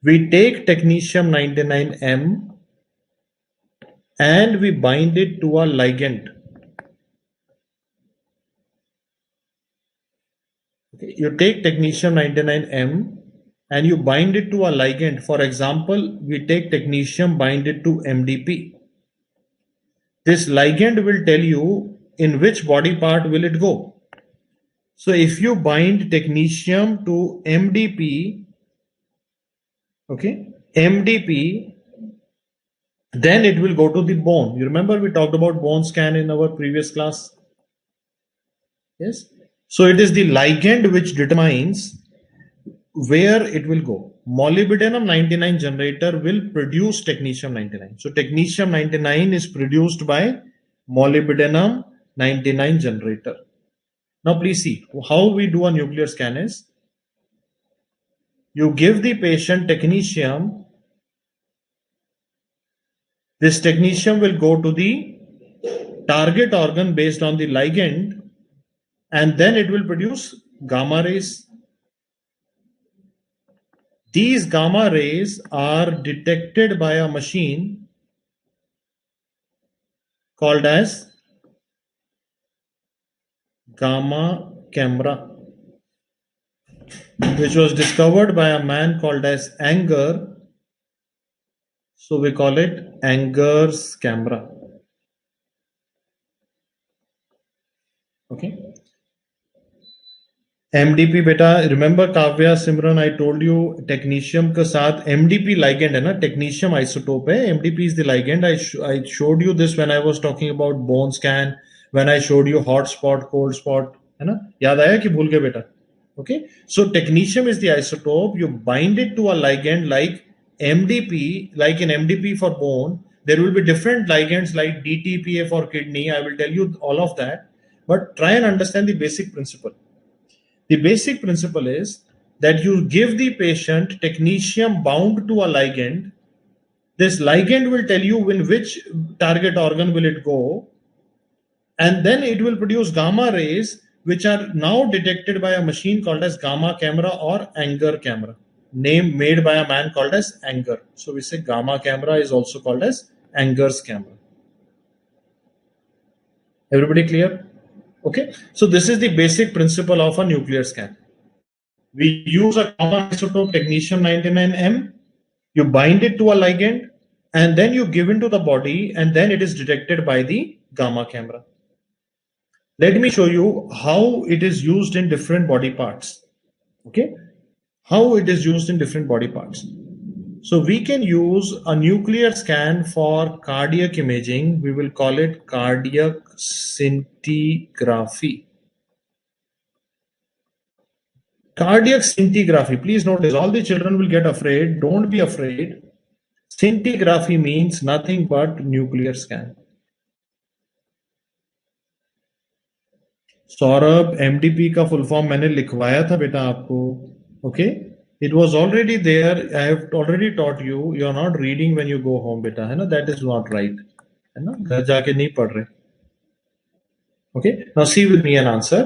We take technetium 99m and we bind it to a ligand. Okay. You take technetium 99m and you bind it to a ligand. For example, we take technetium, bind it to MDP. This ligand will tell you in which body part will it go. So if you bind technetium to MDP, okay, MDP, then it will go to the bone. You remember we talked about bone scan in our previous class? Yes. So it is the ligand which determines where it will go. Molybdenum 99 generator will produce technetium 99. So technetium 99 is produced by molybdenum 99 generator. Now please see how we do a nuclear scan is you give the patient technetium. This technetium will go to the target organ based on the ligand and then it will produce gamma rays. These gamma rays are detected by a machine called as gamma camera, which was discovered by a man called as Anger. So we call it Anger's camera. Okay. MDP beta, remember Kavya Simran, I told you technetium के साथ MDP ligand है ना, technetium isotope है, MDP is the ligand. I showed you this when I was talking about bone scan, when I showed you hot spot, cold spot, है ना, याद आया कि भूल गए बेटा? Okay, so technetium is the isotope. You bind it to a ligand like MDP, like in MDP for bone. There will be different ligands like DTPA for kidney. I will tell you all of that, but try and understand the basic principle. The basic principle is that you give the patient technetium bound to a ligand. This ligand will tell you in which target organ will it go, and then it will produce gamma rays, which are now detected by a machine called as gamma camera or Anger camera, name made by a man called as Anger. So we say gamma camera is also called as Anger's camera. Everybody clear? Okay, so this is the basic principle of a nuclear scan. We use a common isotope technetium 99M, you bind it to a ligand, and then you give into the body, and then it is detected by the gamma camera. Let me show you how it is used in different body parts. Okay, how it is used in different body parts. So we can use a nuclear scan for cardiac imaging. We will call it cardiac scintigraphy. Cardiac scintigraphy, please notice, all the children will get afraid. Don't be afraid. Scintigraphy means nothing but nuclear scan. Saurabh MDP का full form मैंने लिखवाया था बेटा आपको. Okay, it was already there. I have already taught you. You are not reading when you go home बेटा, है ना. That is not right, है ना. घर जाके नहीं पढ़ रहे. Okay, now see with me an answer.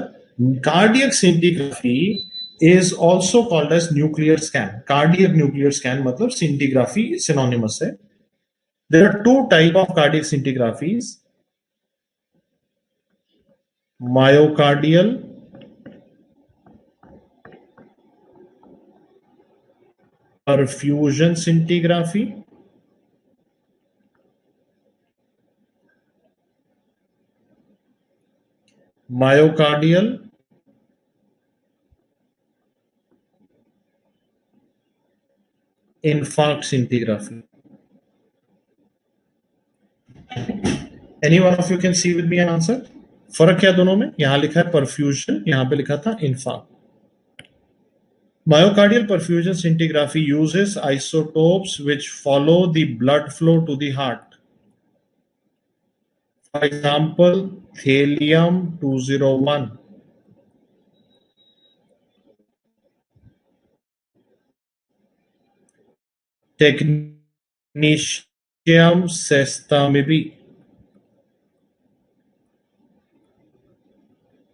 Cardiac scintigraphy is also called as nuclear scan. Cardiac nuclear scan मतलब scintigraphy synonymous है. There are two type of cardiac scintigraphies. Myocardial perfusion scintigraphy myocardial infarct scintigraphy. Any one of you can see with me an answer? फर्क क्या दोनों में? यहां लिखा है perfusion, यहां पे लिखा था infarct. Myocardial perfusion scintigraphy uses isotopes which follow the blood flow to the heart. For example, thallium-201, technetium-sestamib,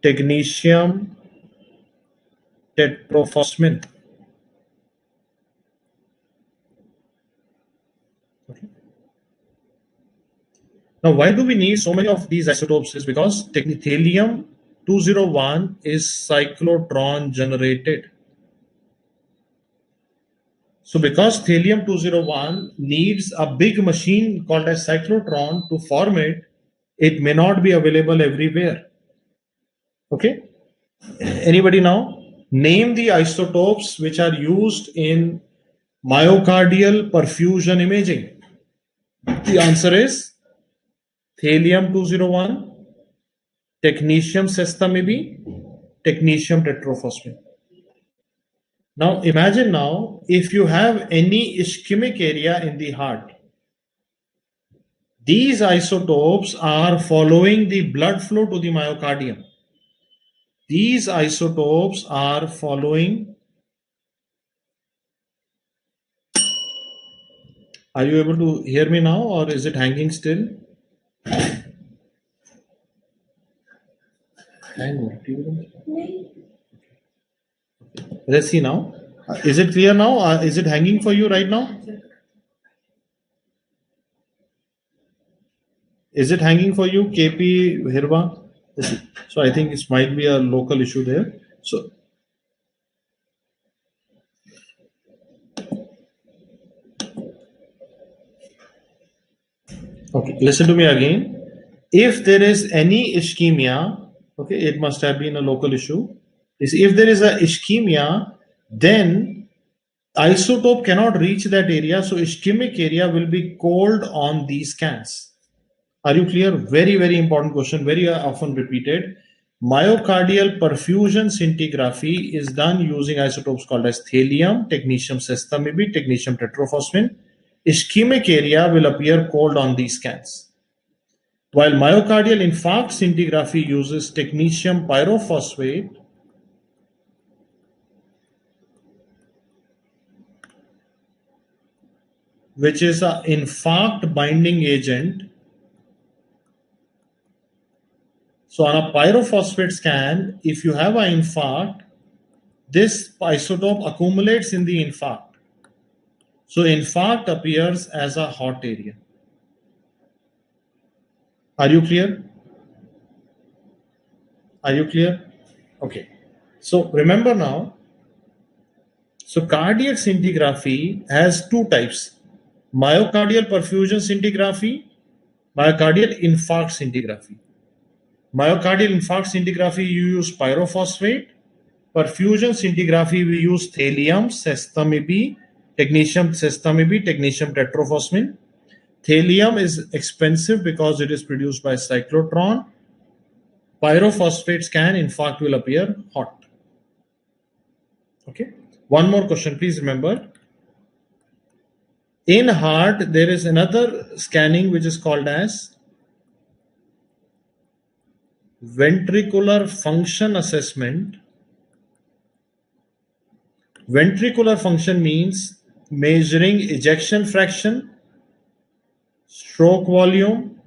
technetium-tetrophosphine. Okay. Now, why do we need so many of these isotopes? Is because thallium-201 is cyclotron generated. So because thallium-201 needs a big machine called as cyclotron to form it, it may not be available everywhere. Okay. Anybody now? Name the isotopes which are used in myocardial perfusion imaging. The answer is thallium-201, technetium-sestamib, technetium-tetrophosphine. Now imagine now if you have any ischemic area in the heart. These isotopes are following the blood flow to the myocardium. These isotopes are following. Are you able to hear me now, or is it hanging still? Let's see now. Is it clear now? Is it hanging for you right now? Is it hanging for you, KP Hirva? So I think it might be a local issue there. So okay, listen to me again. If there is any ischemia, okay, it must have been a local issue. Is if there is a ischemia, then isotope cannot reach that area, so ischemic area will be cold on these scans. Are you clear? Very, very important question, very often repeated. Myocardial perfusion scintigraphy is done using isotopes called as thallium, technetium sestamide, technetium tetrophosphine. Ischemic area will appear cold on these scans. While myocardial infarct scintigraphy uses technetium pyrophosphate, which is an infarct binding agent. So on a pyrophosphate scan, if you have an infarct, this isotope accumulates in the infarct. So infarct appears as a hot area. Are you clear? Are you clear? Okay. So remember now, so cardiac scintigraphy has two types: myocardial perfusion scintigraphy, myocardial infarct scintigraphy. Myocardial infarct scintigraphy, you use pyrophosphate. Perfusion scintigraphy, we use thallium, sestamide, technetium sestamide, technetium tetrophosphine. Thallium is expensive because it is produced by cyclotron. Pyrophosphate scan, infarct will appear hot. Okay. One more question, please remember. In heart, there is another scanning which is called as ventricular function assessment. Ventricular function means measuring ejection fraction, stroke volume,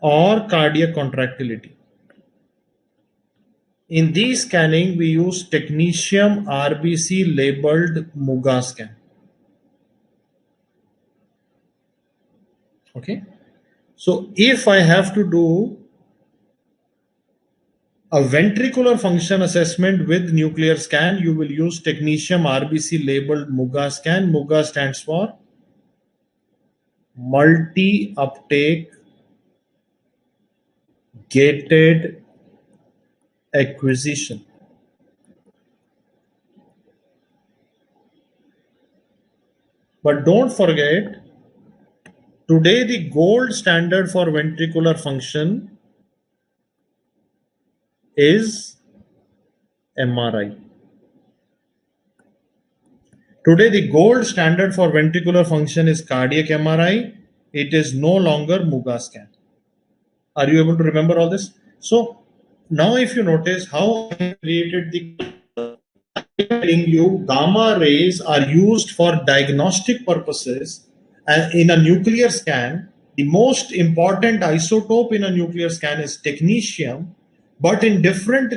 or cardiac contractility. In these scanning, we use technetium RBC labeled Mbbs scan. Okay. So if I have to do a ventricular function assessment with nuclear scan, you will use technetium RBC labeled Mbbs scan. Mbbs stands for multi-uptake gated acquisition. But don't forget, today the gold standard for ventricular function is MRI. Today the gold standard for ventricular function is cardiac MRI. It is no longer Mbbs scan. Are you able to remember all this? So now if you notice how I created the telling you gamma rays are used for diagnostic purposes, and in a nuclear scan the most important isotope in a nuclear scan is technetium, but in different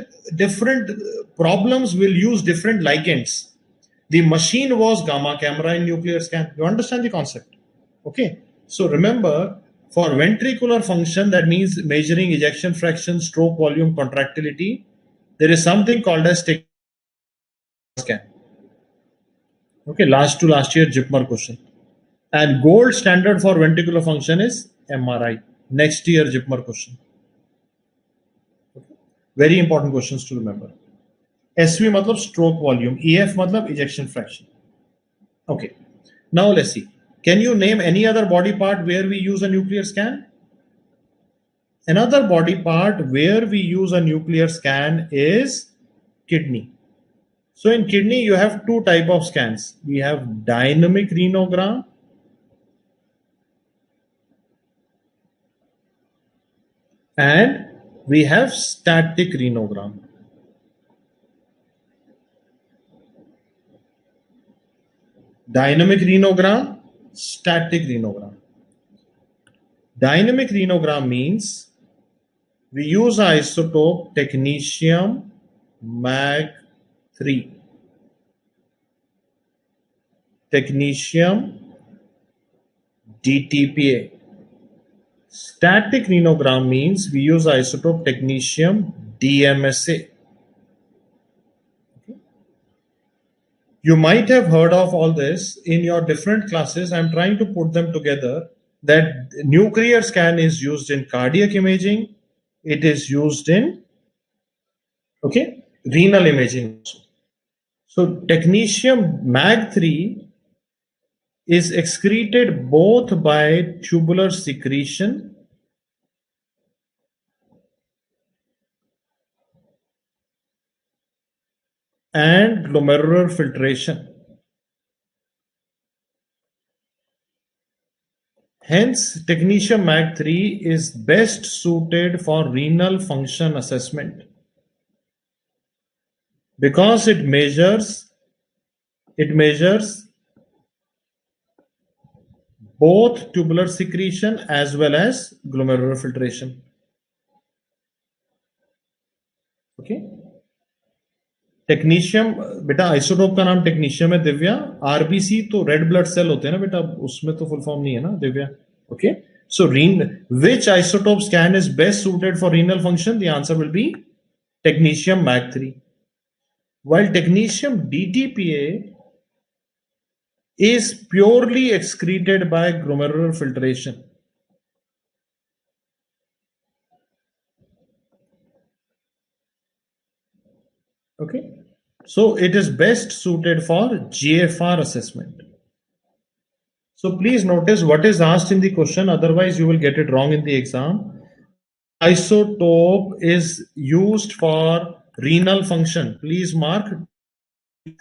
problems will use different ligands. The machine was gamma camera in nuclear scan. You understand the concept? Okay. So remember, for ventricular function, that means measuring ejection fraction, stroke volume, contractility, there is something called as scan. Okay, last year JIPMER question. And gold standard for ventricular function is MRI. Next year JIPMER question. Okay. Very important questions to remember. SV matlab stroke volume, EF matlab ejection fraction. Okay. Now let's see. Can you name any other body part where we use a nuclear scan? Another body part where we use a nuclear scan is kidney. So in kidney, you have two type of scans. We have dynamic renogram and we have static renogram. Dynamic renogram, static renogram. Dynamic renogram means we use isotope technetium Mag3, technetium DTPA. Static renogram means we use isotope technetium DMSA. You might have heard of all this in your different classes. I'm trying to put them together. That nuclear scan is used in cardiac imaging. It is used in renal imaging. So technetium Mag3 is excreted both by tubular secretion and glomerular filtration. Hence, technetium Mag3 is best suited for renal function assessment because it measures both tubular secretion as well as glomerular filtration. Okay. Technetium बेटा isotope का नाम technetium है Divya. RBC तो red blood cell होते हैं ना बेटा, उसमें तो फुल फॉर्म नहीं है ना Divya. Okay, so which isotope scan is best suited for renal function? The answer will be technetium Mag3. While technetium DTPA is purely excreted by glomerular filtration. Okay, so it is best suited for GFR assessment. So please notice what is asked in the question, otherwise you will get it wrong in the exam. Isotope is used for renal function. Please mark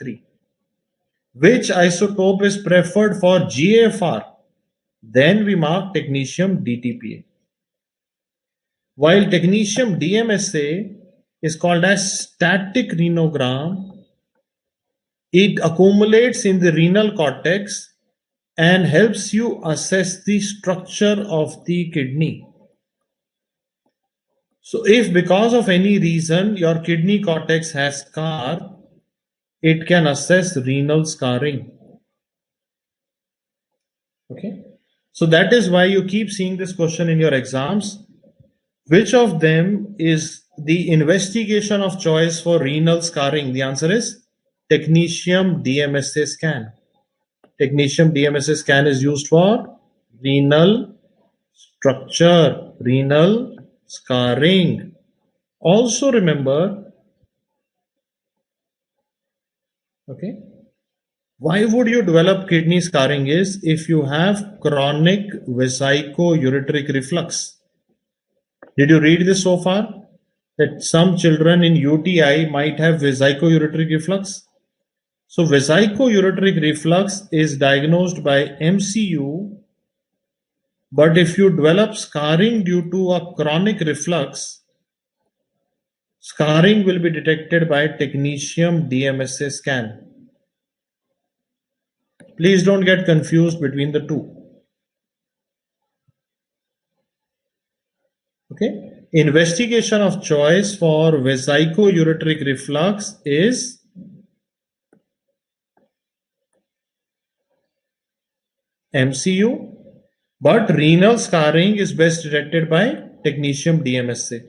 3. Which isotope is preferred for GFR? Then we mark technetium DTPA. While technetium DMSA is called as static renogram, it accumulates in the renal cortex and helps you assess the structure of the kidney. So if because of any reason your kidney cortex has scar, it can assess renal scarring. Okay, so that is why you keep seeing this question in your exams. Which of them is the investigation of choice for renal scarring? The answer is technetium DMSA scan. Technetium DMSA scan is used for renal structure, renal scarring. Also remember, okay, why would you develop kidney scarring is if you have chronic vesico-ureteric reflux. Did you read this so far? That some children in UTI might have vesico-ureteric reflux. So vesico-ureteric reflux is diagnosed by MCU, but if you develop scarring due to a chronic reflux, scarring will be detected by technetium DMSA scan. Please don't get confused between the two. Okay, investigation of choice for vesico-ureteric reflux is MCU, but renal scarring is best detected by technetium DMSA.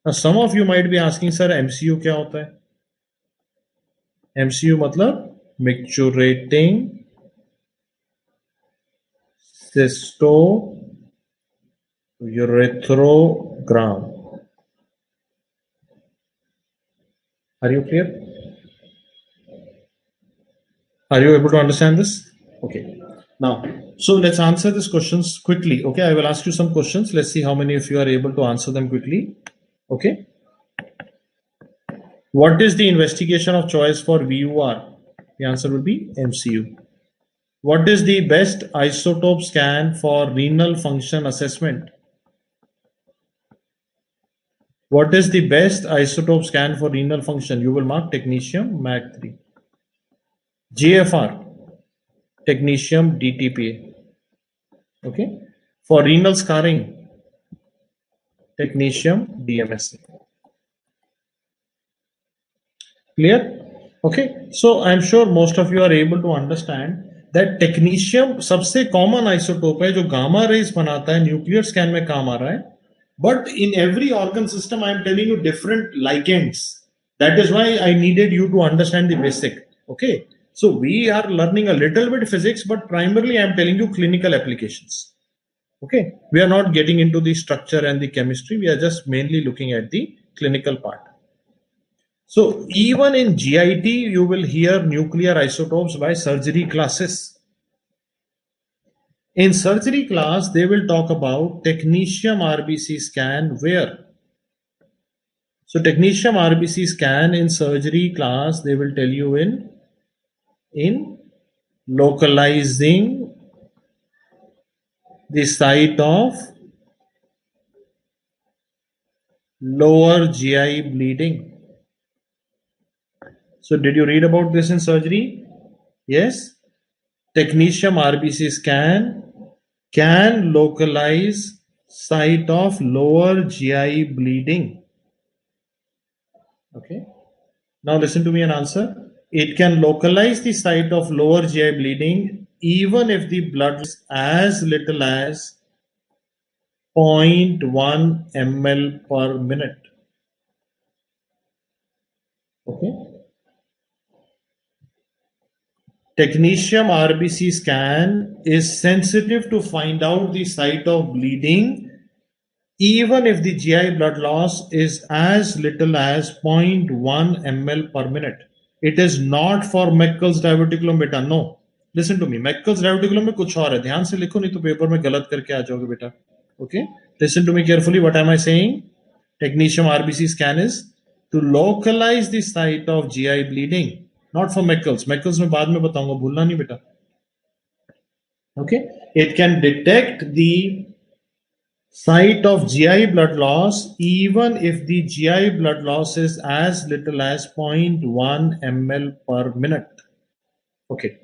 Now some of you might be asking, sir, MCU क्या होता है? MCU मतलब micturating cystourethrogram. Are you clear? Are you able to understand this? Okay. Now, so let's answer these questions quickly. Okay, I will ask you some questions. Let's see how many of you are able to answer them quickly. Okay. What is the investigation of choice for VUR? The answer will be MCU. What is the best isotope scan for renal function assessment? What is the best isotope scan for renal function? You will mark technetium Mag3. GFR, technetium DTPA. Okay. For renal scarring, technetium DMSA. Clear? Okay. So I'm sure most of you are able to understand. That technetium सबसे common isotope है जो gamma rays बनाता है, nuclear scan में काम आ रहा है. But in every organ system, I am telling you different ligands. That is why I needed you to understand the basic. Okay. So we are learning a little bit physics, but primarily I am telling you clinical applications. Okay. We are not getting into the structure and the chemistry. We are just mainly looking at the clinical part. So even in GIT, you will hear nuclear isotopes by surgery classes. In surgery class, they will talk about technetium RBC scan where. So technetium RBC scan in surgery class, they will tell you in localizing the site of lower GI bleeding. So did you read about this in surgery? Yes. Technetium RBC scan can localize site of lower GI bleeding. Okay. Now listen to me and answer. It can localize the site of lower GI bleeding even if the blood is as little as 0.1 ml per minute. Okay. Technetium RBC scan is sensitive to find out the site of bleeding even if the GI blood loss is as little as 0.1 ml per minute. It is not for Meckel's diverticulum beta. No. Listen to me. Meckel's diverticulum में कुछ और है. ध्यान से लिखो नहीं तो paper में गलत करके आ जाओगे बेटा. Okay. Listen to me carefully. What am I saying? Technetium RBC scan is to localize the site of GI bleeding. Not for Meckel's. Meckel's में बाद में बताऊंगा. भूलना नहीं बेटा. Okay. It can detect the site of GI blood loss even if the GI blood loss is as little as 0.1 ml per minute. Okay.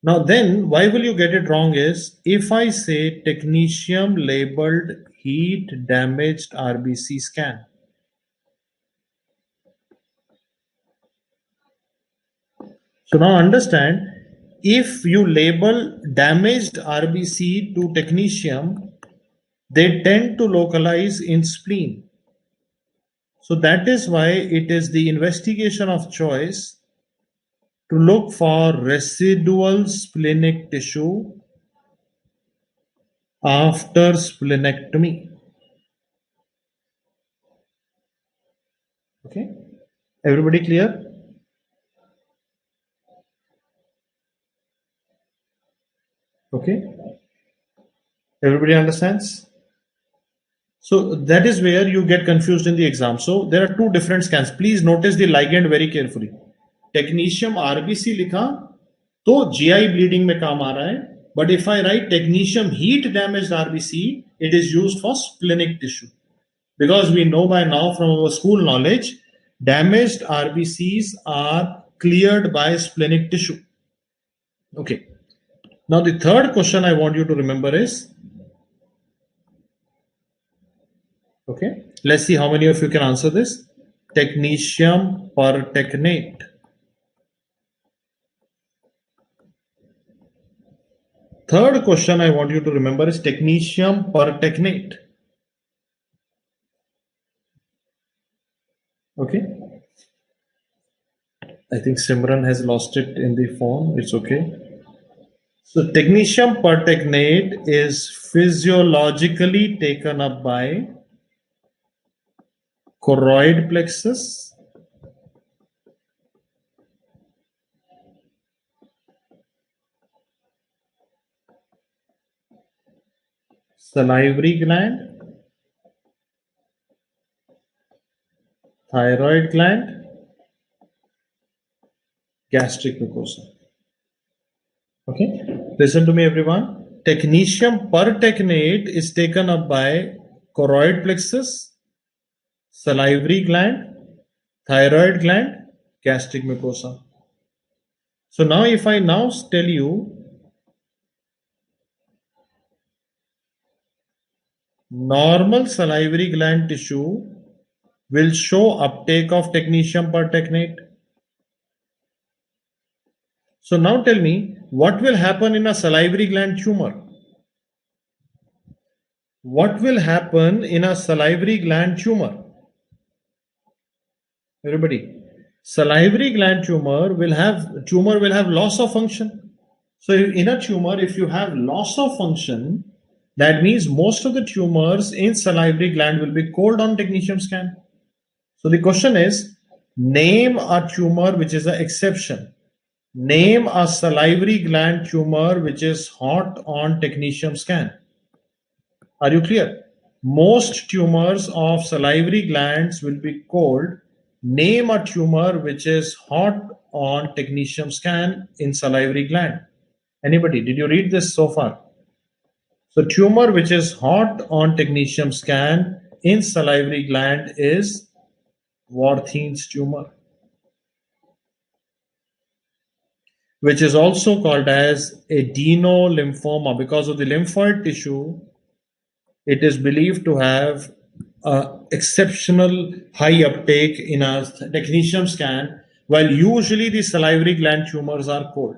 Now then, why will you get it wrong is if I say technetium labeled heat damaged RBC scan. So now understand, if you label damaged RBC to technetium, they tend to localize in spleen. So that is why it is the investigation of choice to look for residual splenic tissue after splenectomy. Okay, everybody clear? Okay, everybody understands? So that is where you get confused in the exam. So there are two different scans. Please notice the ligand very carefully. Technetium RBC लिखा तो GI bleeding में काम आ रहा है. But if I write technetium heat damaged RBC, it is used for splenic tissue. Because we know by now from our school knowledge, damaged RBCs are cleared by splenic tissue. Okay. Now the third question I want you to remember is, okay, let's see how many of you can answer this. Technetium pertechnate. Third question I want you to remember is technetium pertechnate. Okay. I think Simran has lost it in the phone. It's okay. So technetium pertechnate is physiologically taken up by choroid plexus, salivary gland, thyroid gland, gastric mucosa. Okay, listen to me everyone. Technetium pertechnate is taken up by choroid plexus, salivary gland, thyroid gland, gastric mucosa. So now if I now tell you normal salivary gland tissue will show uptake of technetium pertechnate. So now tell me, what will happen in a salivary gland tumor? What will happen in a salivary gland tumor? Everybody, salivary gland tumor will have loss of function. So in a tumor, if you have loss of function, that means most of the tumors in salivary gland will be cold on technetium scan. So the question is, name a tumor which is an exception. Name a salivary gland tumor which is hot on technetium scan. Are you clear? Most tumors of salivary glands will be cold. Name a tumor which is hot on technetium scan in salivary gland. Anybody? Did you read this so far? So tumor which is hot on technetium scan in salivary gland is Warthin's tumor, which is also called as adenolymphoma. Because of the lymphoid tissue, it is believed to have exceptional high uptake in a technetium scan, while usually the salivary gland tumors are cold.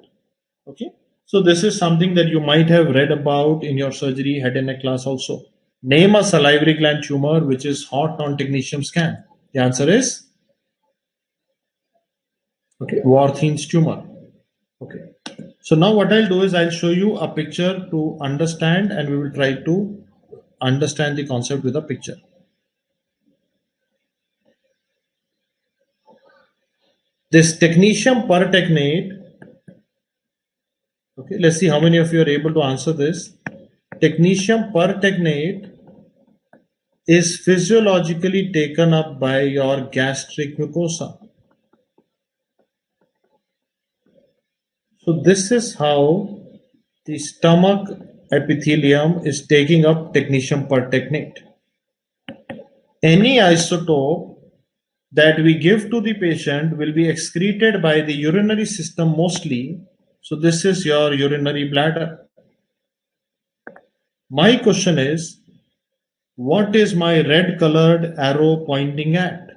Okay, so this is something that you might have read about in your surgery head and neck class also. Name a salivary gland tumor which is hot on technetium scan. The answer is Warthin's tumor. Okay. So now what I'll do is I'll show you a picture to understand, and we will try to understand the concept with a picture. This technetium pertechnate. Okay, let's see how many of you are able to answer this. Technetium pertechnate is physiologically taken up by your gastric mucosa. So this is how the stomach epithelium is taking up technetium pertechnate. Any isotope that we give to the patient will be excreted by the urinary system mostly. So this is your urinary bladder. My question is, what is my red colored arrow pointing at?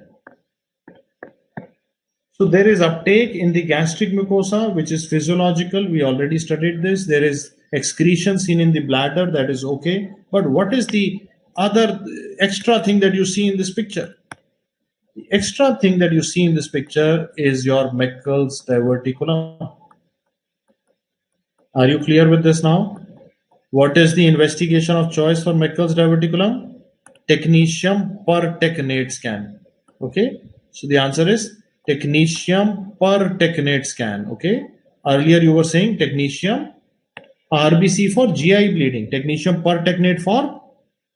So there is uptake in the gastric mucosa, which is physiological. We already studied this. There is excretion seen in the bladder. That is okay. But what is the other extra thing that you see in this picture? The extra thing that you see in this picture is your Meckel's diverticulum. Are you clear with this now? What is the investigation of choice for Meckel's diverticulum? Technetium pertechnate scan. Okay. So the answer is technetium pertechnate scan. Okay. Earlier you were saying technetium RBC for GI bleeding. Technetium pertechnate for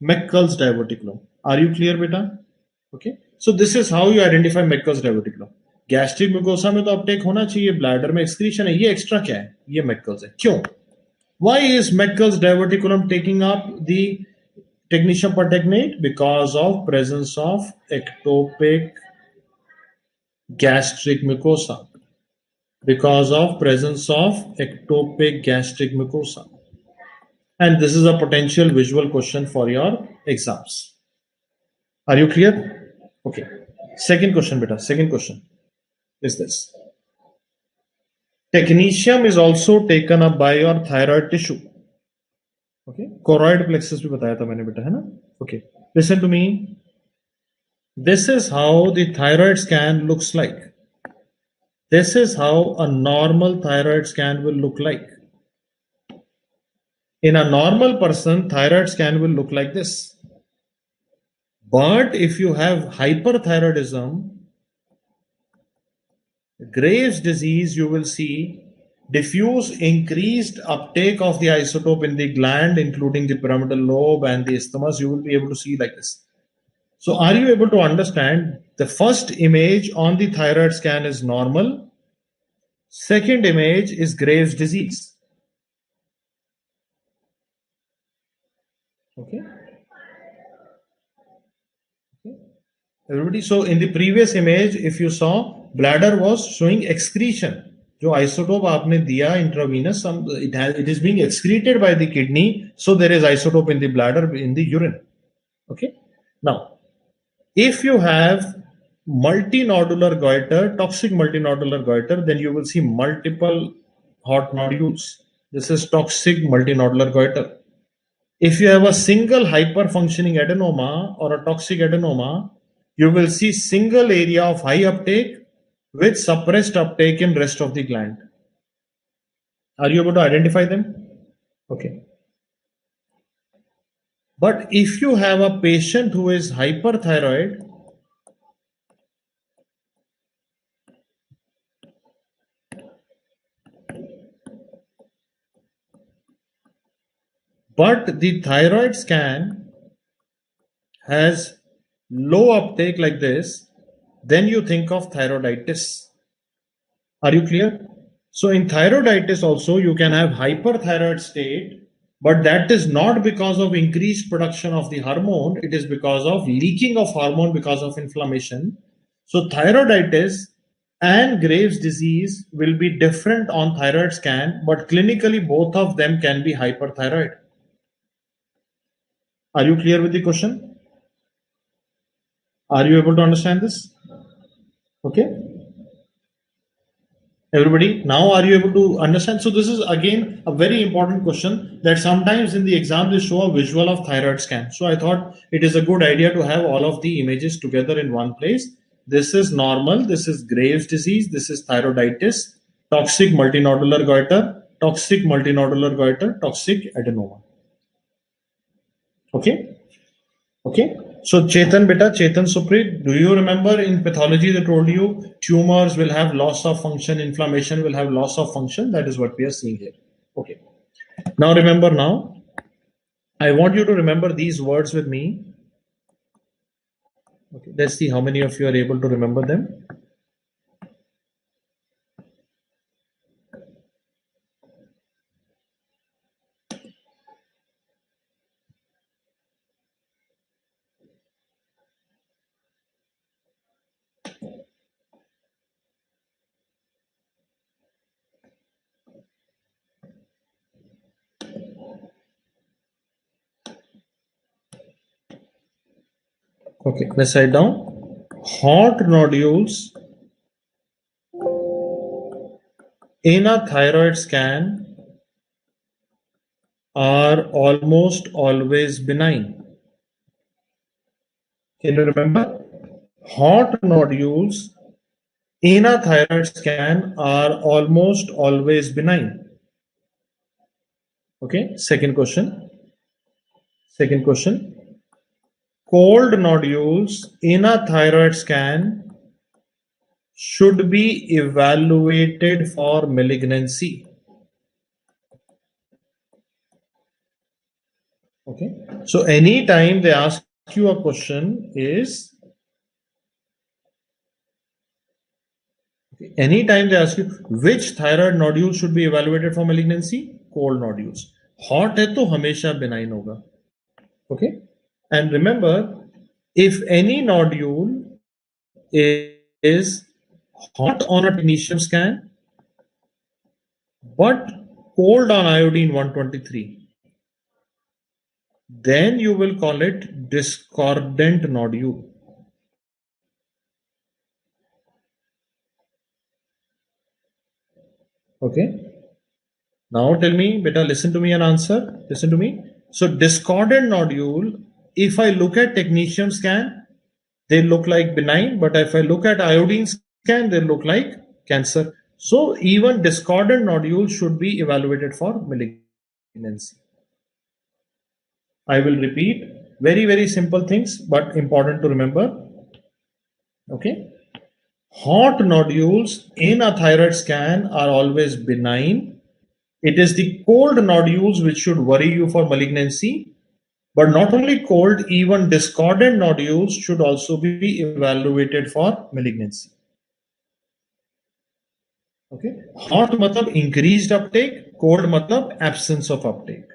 Meckel's diverticulum. Are you clear, beta? Okay. So this is how you identify Meckel's diverticulum. Gastric mucosa में तो Uptake होना चाहिए, bladder में excretion है, ये extra क्या है? ये Meckel's है. क्यों? Why is Meckel's diverticulum taking up the technetium pertechnate? Because of presence of ectopic gastric mucosa. Because of presence of ectopic gastric mucosa. And this is a potential visual question for your exams. Are you clear? Okay. Second question, beta. Second question is this. Technetium is also taken up by your thyroid tissue. Okay. Choroid plexus भी बताया था मैंने बेटा, है ना? Okay. Listen to me. This is how the thyroid scan looks like. This is how a normal thyroid scan will look like. In a normal person, thyroid scan will look like this. But if you have hyperthyroidism, Graves' disease, you will see diffuse increased uptake of the isotope in the gland, including the pyramidal lobe and the isthmus. You will be able to see like this. So are you able to understand? The first image on the thyroid scan is normal. Second image is Graves' disease. Okay. Everybody, so in the previous image, if you saw, bladder was showing excretion. जो isotope आपने दिया intravenous, it is being excreted by the kidney, so there is isotope in the bladder, in the urine. Okay. Now, if you have multinodular goiter, toxic multinodular goiter, then you will see multiple hot nodules. This is toxic multinodular goiter. If you have a single hyperfunctioning adenoma or a toxic adenoma, you will see single area of high uptake with suppressed uptake in rest of the gland. Are you able to identify them? Okay. But if you have a patient who is hyperthyroid, but the thyroid scan has low uptake like this, then you think of thyroiditis. Are you clear? So in thyroiditis also you can have hyperthyroid state, but that is not because of increased production of the hormone, it is because of leaking of hormone because of inflammation. So thyroiditis and Graves' disease will be different on thyroid scan, but clinically both of them can be hyperthyroid. Are you clear with the question? Are you able to understand this? Okay. Everybody, now are you able to understand? So this is again a very important question that sometimes in the exam they show a visual of thyroid scan. So I thought it is a good idea to have all of the images together in one place. This is normal, this is Graves' disease, this is thyroiditis, toxic multinodular goiter, toxic multinodular goiter, toxic adenoma. Okay. Okay. So Chetan beta, Chetan Suprit, do you remember in pathology they told you tumors will have loss of function, inflammation will have loss of function? That is what we are seeing here. Okay. Now remember now, I want you to remember these words with me. Okay. Let's see how many of you are able to remember them. Okay, let's write down. Hot nodules in a thyroid scan are almost always benign. Can you remember? Hot nodules in a thyroid scan are almost always benign. Okay, second question. Second question. Cold nodules in a thyroid scan should be evaluated for malignancy. Okay, so anytime they ask you a question is, anytime they ask you which thyroid nodule should be evaluated for malignancy, cold nodules. Hot है तो हमेशा benign होगा. Okay, and remember, if any nodule is hot on a technetium scan but cold on iodine 123, then you will call it discordant nodule. Okay. Now tell me, beta, listen to me and answer. Listen to me. So discordant nodule, if I look at technetium scan, they look like benign, but if I look at iodine scan, they look like cancer. So even discordant nodules should be evaluated for malignancy. I will repeat very, very simple things, but important to remember. Okay. Hot nodules in a thyroid scan are always benign. It is the cold nodules which should worry you for malignancy. But not only cold, even discordant nodules should also be evaluated for malignancy. Okay. Hot matlab increased uptake, cold matlab absence of uptake.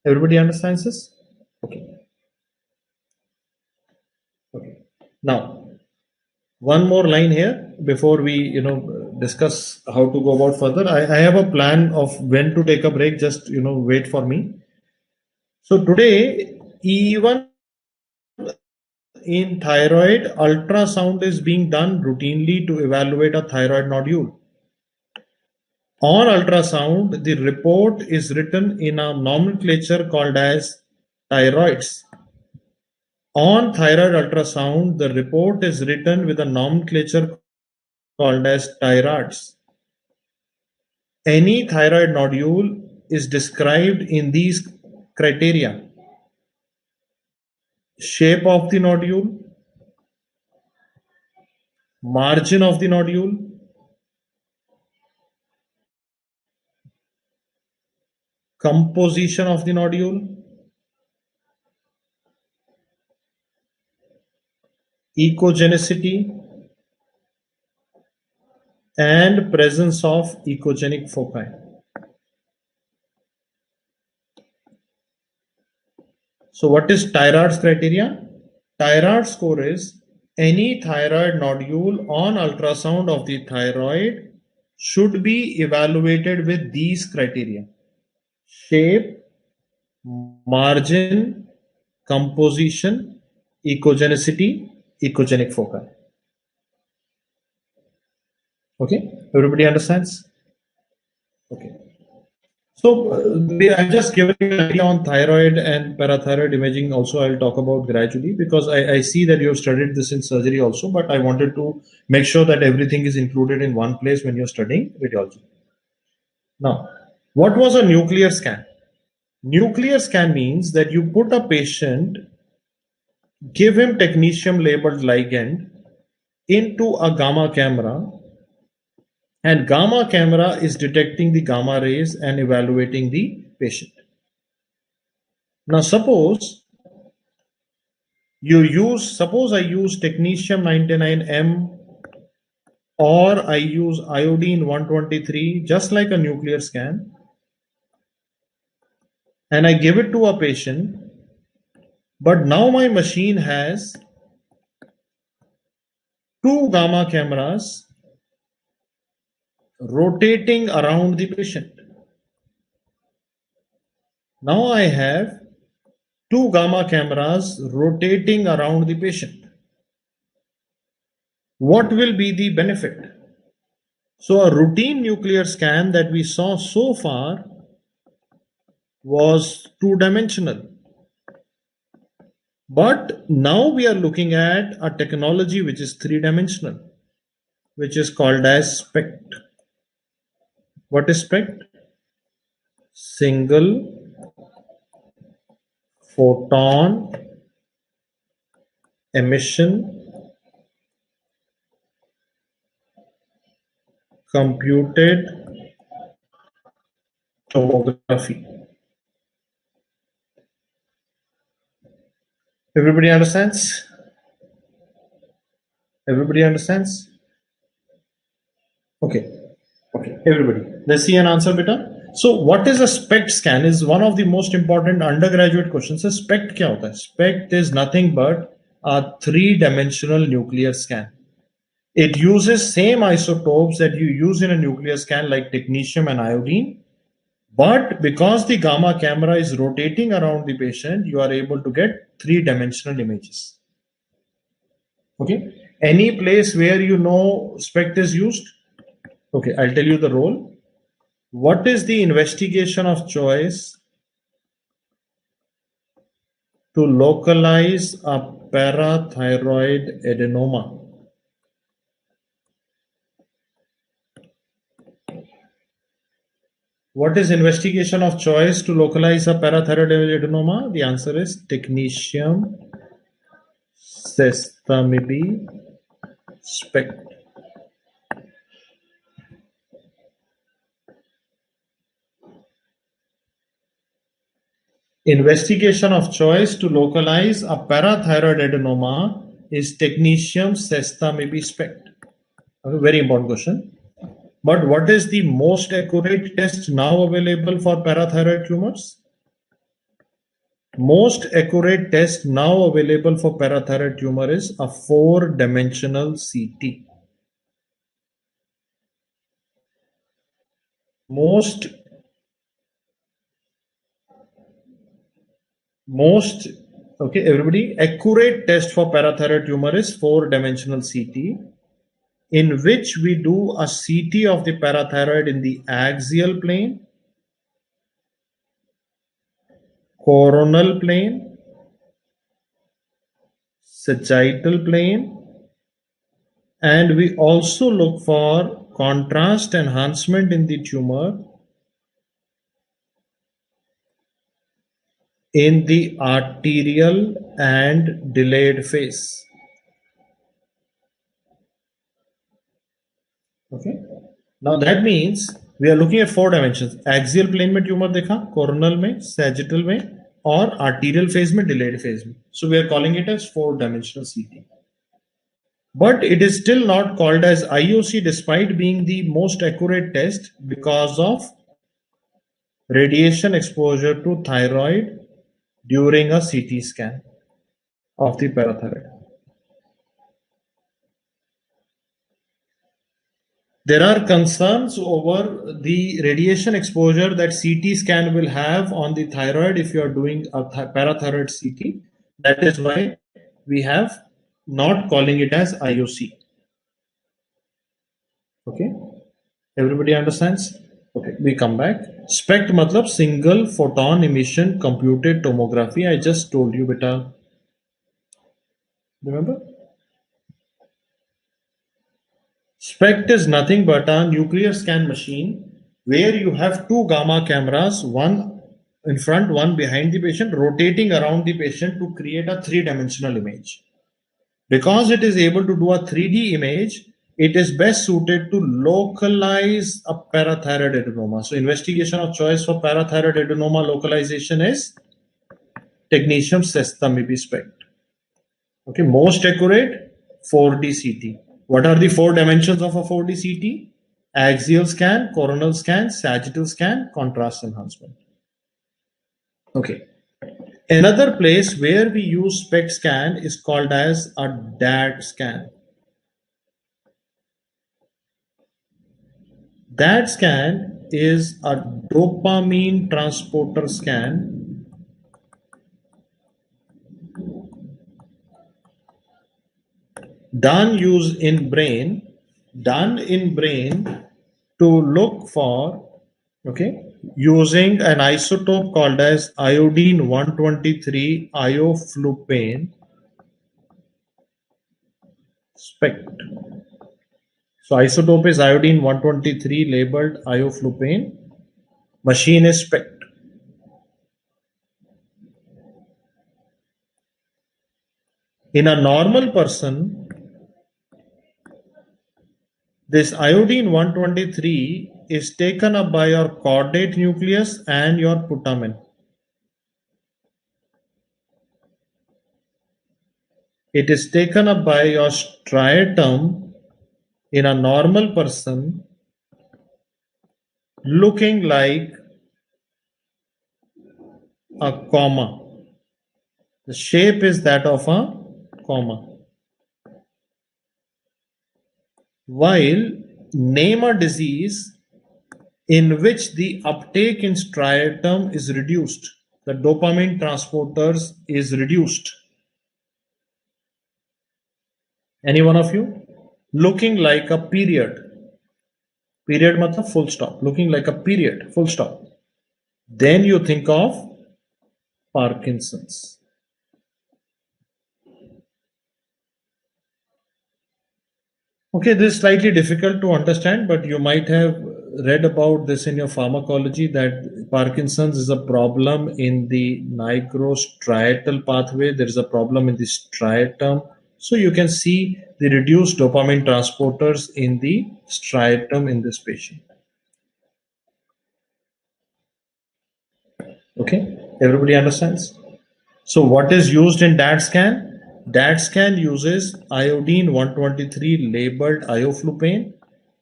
Everybody understands this? Okay. Okay. Now, one more line here before we discuss how to go about further. I have a plan of when to take a break. Just wait for me. So today, even in thyroid, ultrasound is being done routinely to evaluate a thyroid nodule. On ultrasound, the report is written in a nomenclature called as thyroids. On thyroid ultrasound, the report is written with a nomenclature called as thyroids. Any thyroid nodule is described in these criteria: shape of the nodule, margin of the nodule, composition of the nodule, echogenicity, and presence of echogenic foci. So what is thyroid's criteria? Thyroid score is any thyroid nodule on ultrasound of the thyroid should be evaluated with these criteria: shape, margin, composition, echogenicity, echogenic foci. Okay, everybody understands? Okay. So I've just given you an idea on thyroid and parathyroid imaging. Also, I'll talk about gradually because I see that you've studied this in surgery also, but I wanted to make sure that everything is included in one place when you're studying radiology. Now, what was a nuclear scan? Nuclear scan means that you put a patient, give him technetium labeled ligand into a gamma camera, and gamma camera is detecting the gamma rays and evaluating the patient. Now suppose I use technetium 99M or I use iodine 123, just like a nuclear scan, and I give it to a patient, but now my machine has two gamma cameras rotating around the patient. Now I have two gamma cameras rotating around the patient. What will be the benefit? So a routine nuclear scan that we saw so far was two-dimensional. But now we are looking at a technology which is three-dimensional, which is called as SPECT. What is SPECT? Single photon emission computed tomography. Everybody understands? Everybody understands? Okay. Okay, everybody. Let's see an answer, beta. So, what is a SPECT scan? Is one of the most important undergraduate questions. So, SPECT क्या होता है? SPECT is nothing but a three-dimensional nuclear scan. It uses same isotopes that you use in a nuclear scan, like technetium and iodine. But because the gamma camera is rotating around the patient, you are able to get three-dimensional images. Okay. Any place where you know SPECT is used? Okay, I'll tell you the role. What is the investigation of choice to localize a parathyroid adenoma? What is investigation of choice to localize a parathyroid adenoma? The answer is technetium sestamide SPECT. Investigation of choice to localize a parathyroid adenoma is technetium sestamide SPECT. Okay, very important question. But what is the most accurate test now available for parathyroid tumors? Most accurate test now available for parathyroid tumor is a four-dimensional CT. Most okay, everybody, accurate test for parathyroid tumor is four-dimensional CT. in which we do a CT of the parathyroid in the axial plane, coronal plane, sagittal plane, and we also look for contrast enhancement in the tumor in the arterial and delayed phase. Okay. Now that means we are looking at 4 dimensions. Axial plane में tumor देखा, coronal में, sagittal में, और arterial phase में, delayed phase में. So we are calling it as 4-dimensional CT. But it is still not called as IOC despite being the most accurate test because of radiation exposure to thyroid during a CT scan of the parathyroid. There are concerns over the radiation exposure that CT scan will have on the thyroid if you are doing a parathyroid CT. That is why we have not calling it as IOC. Okay, everybody understands? Okay, we come back. SPECT matlab single photon emission computed tomography. I just told you, beta. Remember? SPECT is nothing but a nuclear scan machine where you have 2 gamma cameras, one in front, one behind the patient, rotating around the patient to create a 3-dimensional image. Because it is able to do a 3D image, it is best suited to localize a parathyroid adenoma. So investigation of choice for parathyroid adenoma localization is technetium sexta Mbbs SPECT. Okay, most accurate 4D CT. What are the 4 dimensions of a 4D CT? Axial scan, coronal scan, sagittal scan, contrast enhancement. Okay. Another place where we use SPECT scan is called as a DAT scan. DAT scan is a dopamine transporter scan done in brain to look for, okay, using an isotope called as iodine 123 ioflupane SPECT. So isotope is iodine 123 labeled ioflupane. Machine is SPECT. In a normal person, this iodine 123 is taken up by your caudate nucleus and your putamen. It is taken up by your striatum in a normal person, looking like a comma. The shape is that of a comma. While name a disease in which the uptake in striatum is reduced, the dopamine transporters is reduced. Any one of you? Looking like a period. Period matlab full stop. Looking like a period, full stop. Then you think of Parkinson's. Okay, this is slightly difficult to understand, but you might have read about this in your pharmacology that Parkinson's is a problem in the nigrostriatal pathway. There is a problem in the striatum. So you can see the reduced dopamine transporters in the striatum in this patient. Okay, everybody understands? So what is used in DAT scan? DAT scan uses iodine 123 labeled ioflupane.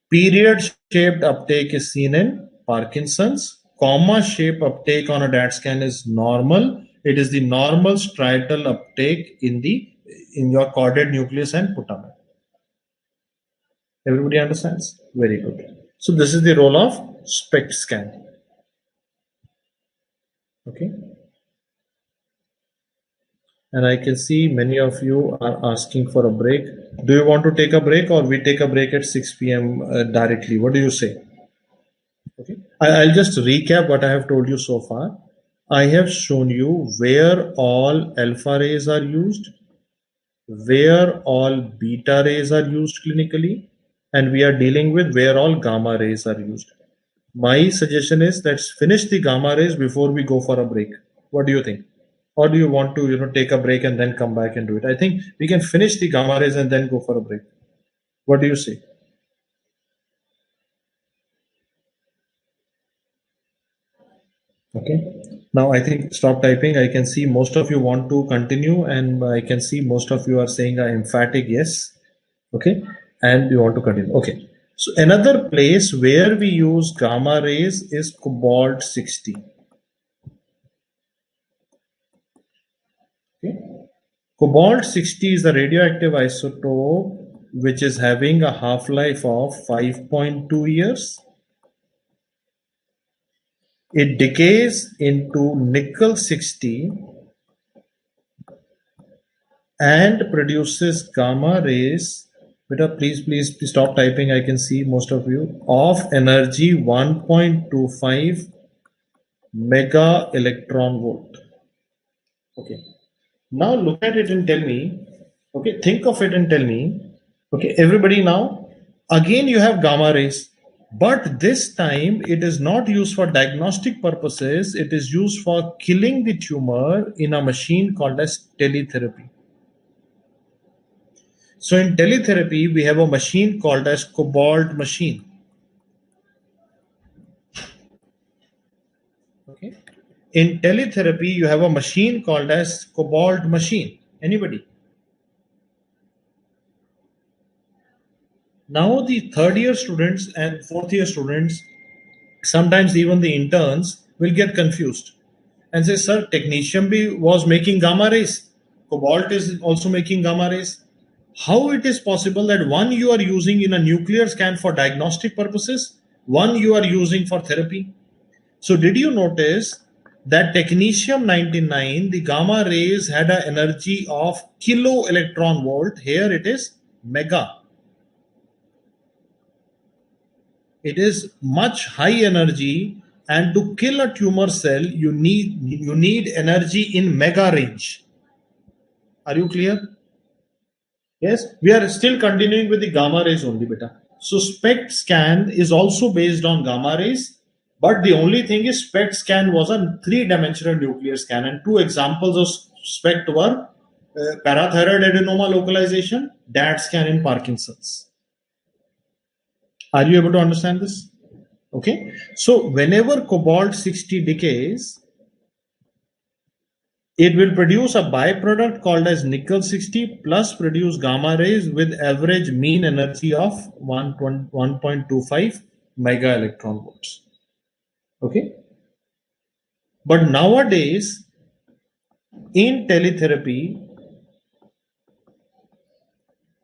Period shaped uptake is seen in Parkinson's. Comma shape uptake on a DAT scan is normal. It is the normal striatal uptake in your caudate nucleus and putamen. Everybody understands? Very good. So this is the role of SPECT scan. Okay. And I can see many of you are asking for a break. Do you want to take a break, or we take a break at 6 p.m. Directly? What do you say? Okay. I'll just recap what I have told you so far. I have shown you where all alpha rays are used, where all beta rays are used clinically, and we are dealing with where all gamma rays are used. My suggestion is, let's finish the gamma rays before we go for a break. What do you think? Or do you want to, take a break and then come back and do it? I think we can finish the gamma rays and then go for a break. What do you say? Okay. Now I think stop typing. I can see most of you want to continue, and I can see most of you are saying an emphatic yes. Okay. And you want to continue. Okay. So another place where we use gamma rays is cobalt 60. Okay. Cobalt 60 is a radioactive isotope which is having a half-life of 5.2 years. It decays into nickel 60 and produces gamma rays. Beta, please stop typing. I can see most of you. Of energy 1.25 mega electron volt. Okay. Now look at it and tell me. Okay, think of it and tell me. Okay, everybody now. Again, you have gamma rays. But this time it is not used for diagnostic purposes. It is used for killing the tumor in a machine called as teletherapy. So in teletherapy, we have a machine called as cobalt machine. Okay. In teletherapy, you have a machine called as cobalt machine. Anybody? Now the third year students and fourth year students, sometimes even the interns, will get confused and say, sir, technetium B was making gamma rays. Cobalt is also making gamma rays. How it is possible that one you are using in a nuclear scan for diagnostic purposes, one you are using for therapy? So did you notice that technetium 99, the gamma rays had an energy of kilo electron volt. Here it is mega. It is much high energy, and to kill a tumor cell, you need energy in mega range. Are you clear? Yes, we are still continuing with the gamma rays only, beta. So SPECT scan is also based on gamma rays, but the only thing is SPECT scan was a three-dimensional nuclear scan, and two examples of SPECT were parathyroid adenoma localization, DAT scan in Parkinson's. Are you able to understand this? Okay. So whenever cobalt 60 decays, it will produce a byproduct called as nickel 60 plus produce gamma rays with average mean energy of 1.25 mega electron volts. Okay. But nowadays in teletherapy,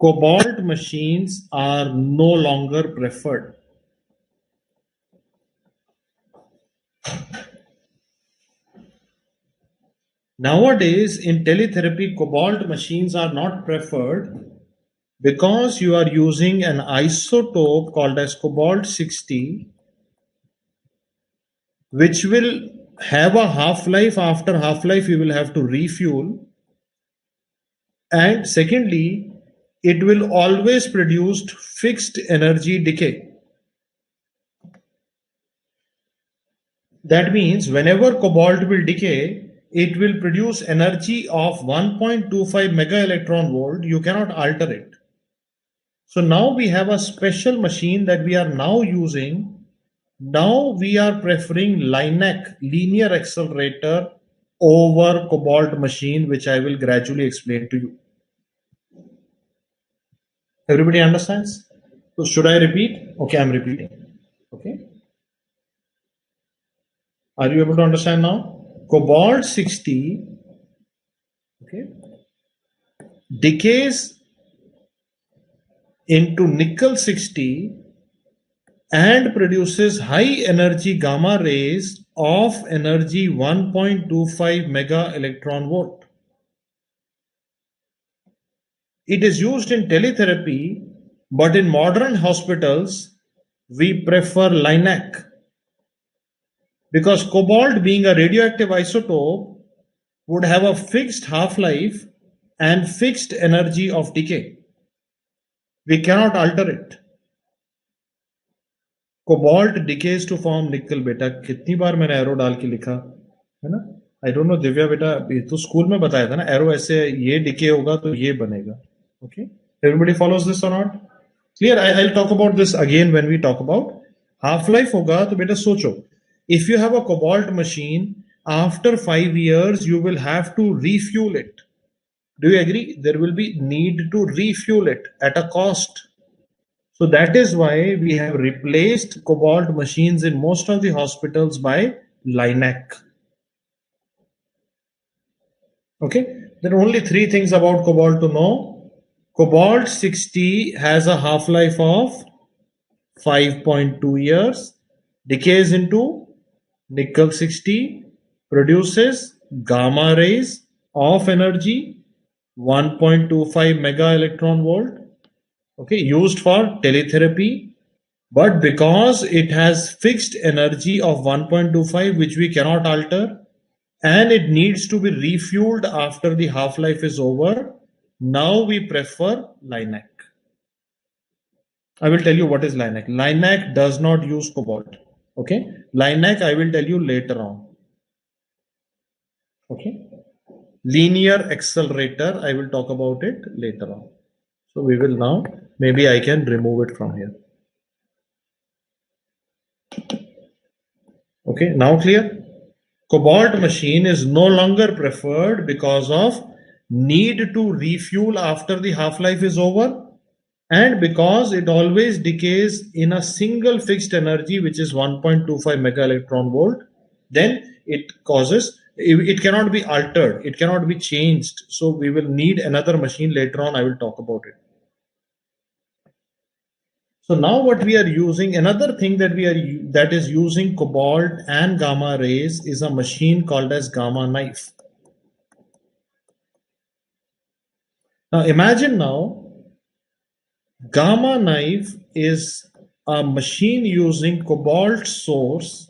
cobalt machines are no longer preferred. Nowadays in teletherapy, cobalt machines are not preferred because you are using an isotope called as cobalt 60, which will have a half-life. After half-life, you will have to refuel. And secondly, it will always produce fixed energy decay. That means whenever cobalt will decay, it will produce energy of 1.25 mega electron volt. You cannot alter it. So now we have a special machine that we are now using. Now we are preferring LINAC, linear accelerator, over cobalt machine, which I will gradually explain to you. Everybody understands? So should I repeat? Okay, I'm repeating. Okay. Are you able to understand now? Cobalt 60, okay, decays into nickel 60 and produces high energy gamma rays of energy 1.25 mega electron volt. It is used in teletherapy, but in modern hospitals, we prefer LINAC because cobalt, being a radioactive isotope, would have a fixed half-life and fixed energy of decay. We cannot alter it. Cobalt decays to form nickel. बेटा कितनी बार मैंने arrow डाल के लिखा है ना? I don't know Divya बेटा, ये तो स्कूल में बताया था ना, एरो ऐसे ये डिके होगा तो ये बनेगा. Okay, everybody follows this or not? Clear? I will talk about this again when we talk about half life होगा. तो बेटा सोचो, if you have a cobalt machine, after 5 years you will have to refuel it. Do you agree? There will be need to refuel it at a cost. So that is why we have replaced cobalt machines in most of the hospitals by LINAC. Okay, there are only 3 things about cobalt to know. Cobalt 60 has a half-life of 5.2 years, decays into nickel 60, produces gamma rays of energy 1.25 mega electron volt, okay, used for teletherapy. But because it has fixed energy of 1.25, which we cannot alter, and it needs to be refueled after the half-life is over, now we prefer LINAC. I will tell you what is LINAC. LINAC does not use cobalt. Okay, LINAC I will tell you later on. Okay, linear accelerator, I will talk about it later on. So we will now, maybe I can remove it from here. Okay, now clear? Cobalt machine is no longer preferred because of need to refuel after the half-life is over, and because it always decays in a single fixed energy, which is 1.25 mega electron volt. Then it causes, it cannot be altered, it cannot be changed. So we will need another machine later on. I will talk about it. So now what we are using, another thing that is using cobalt and gamma rays is a machine called as gamma knife. Now imagine now, gamma knife is a machine using cobalt source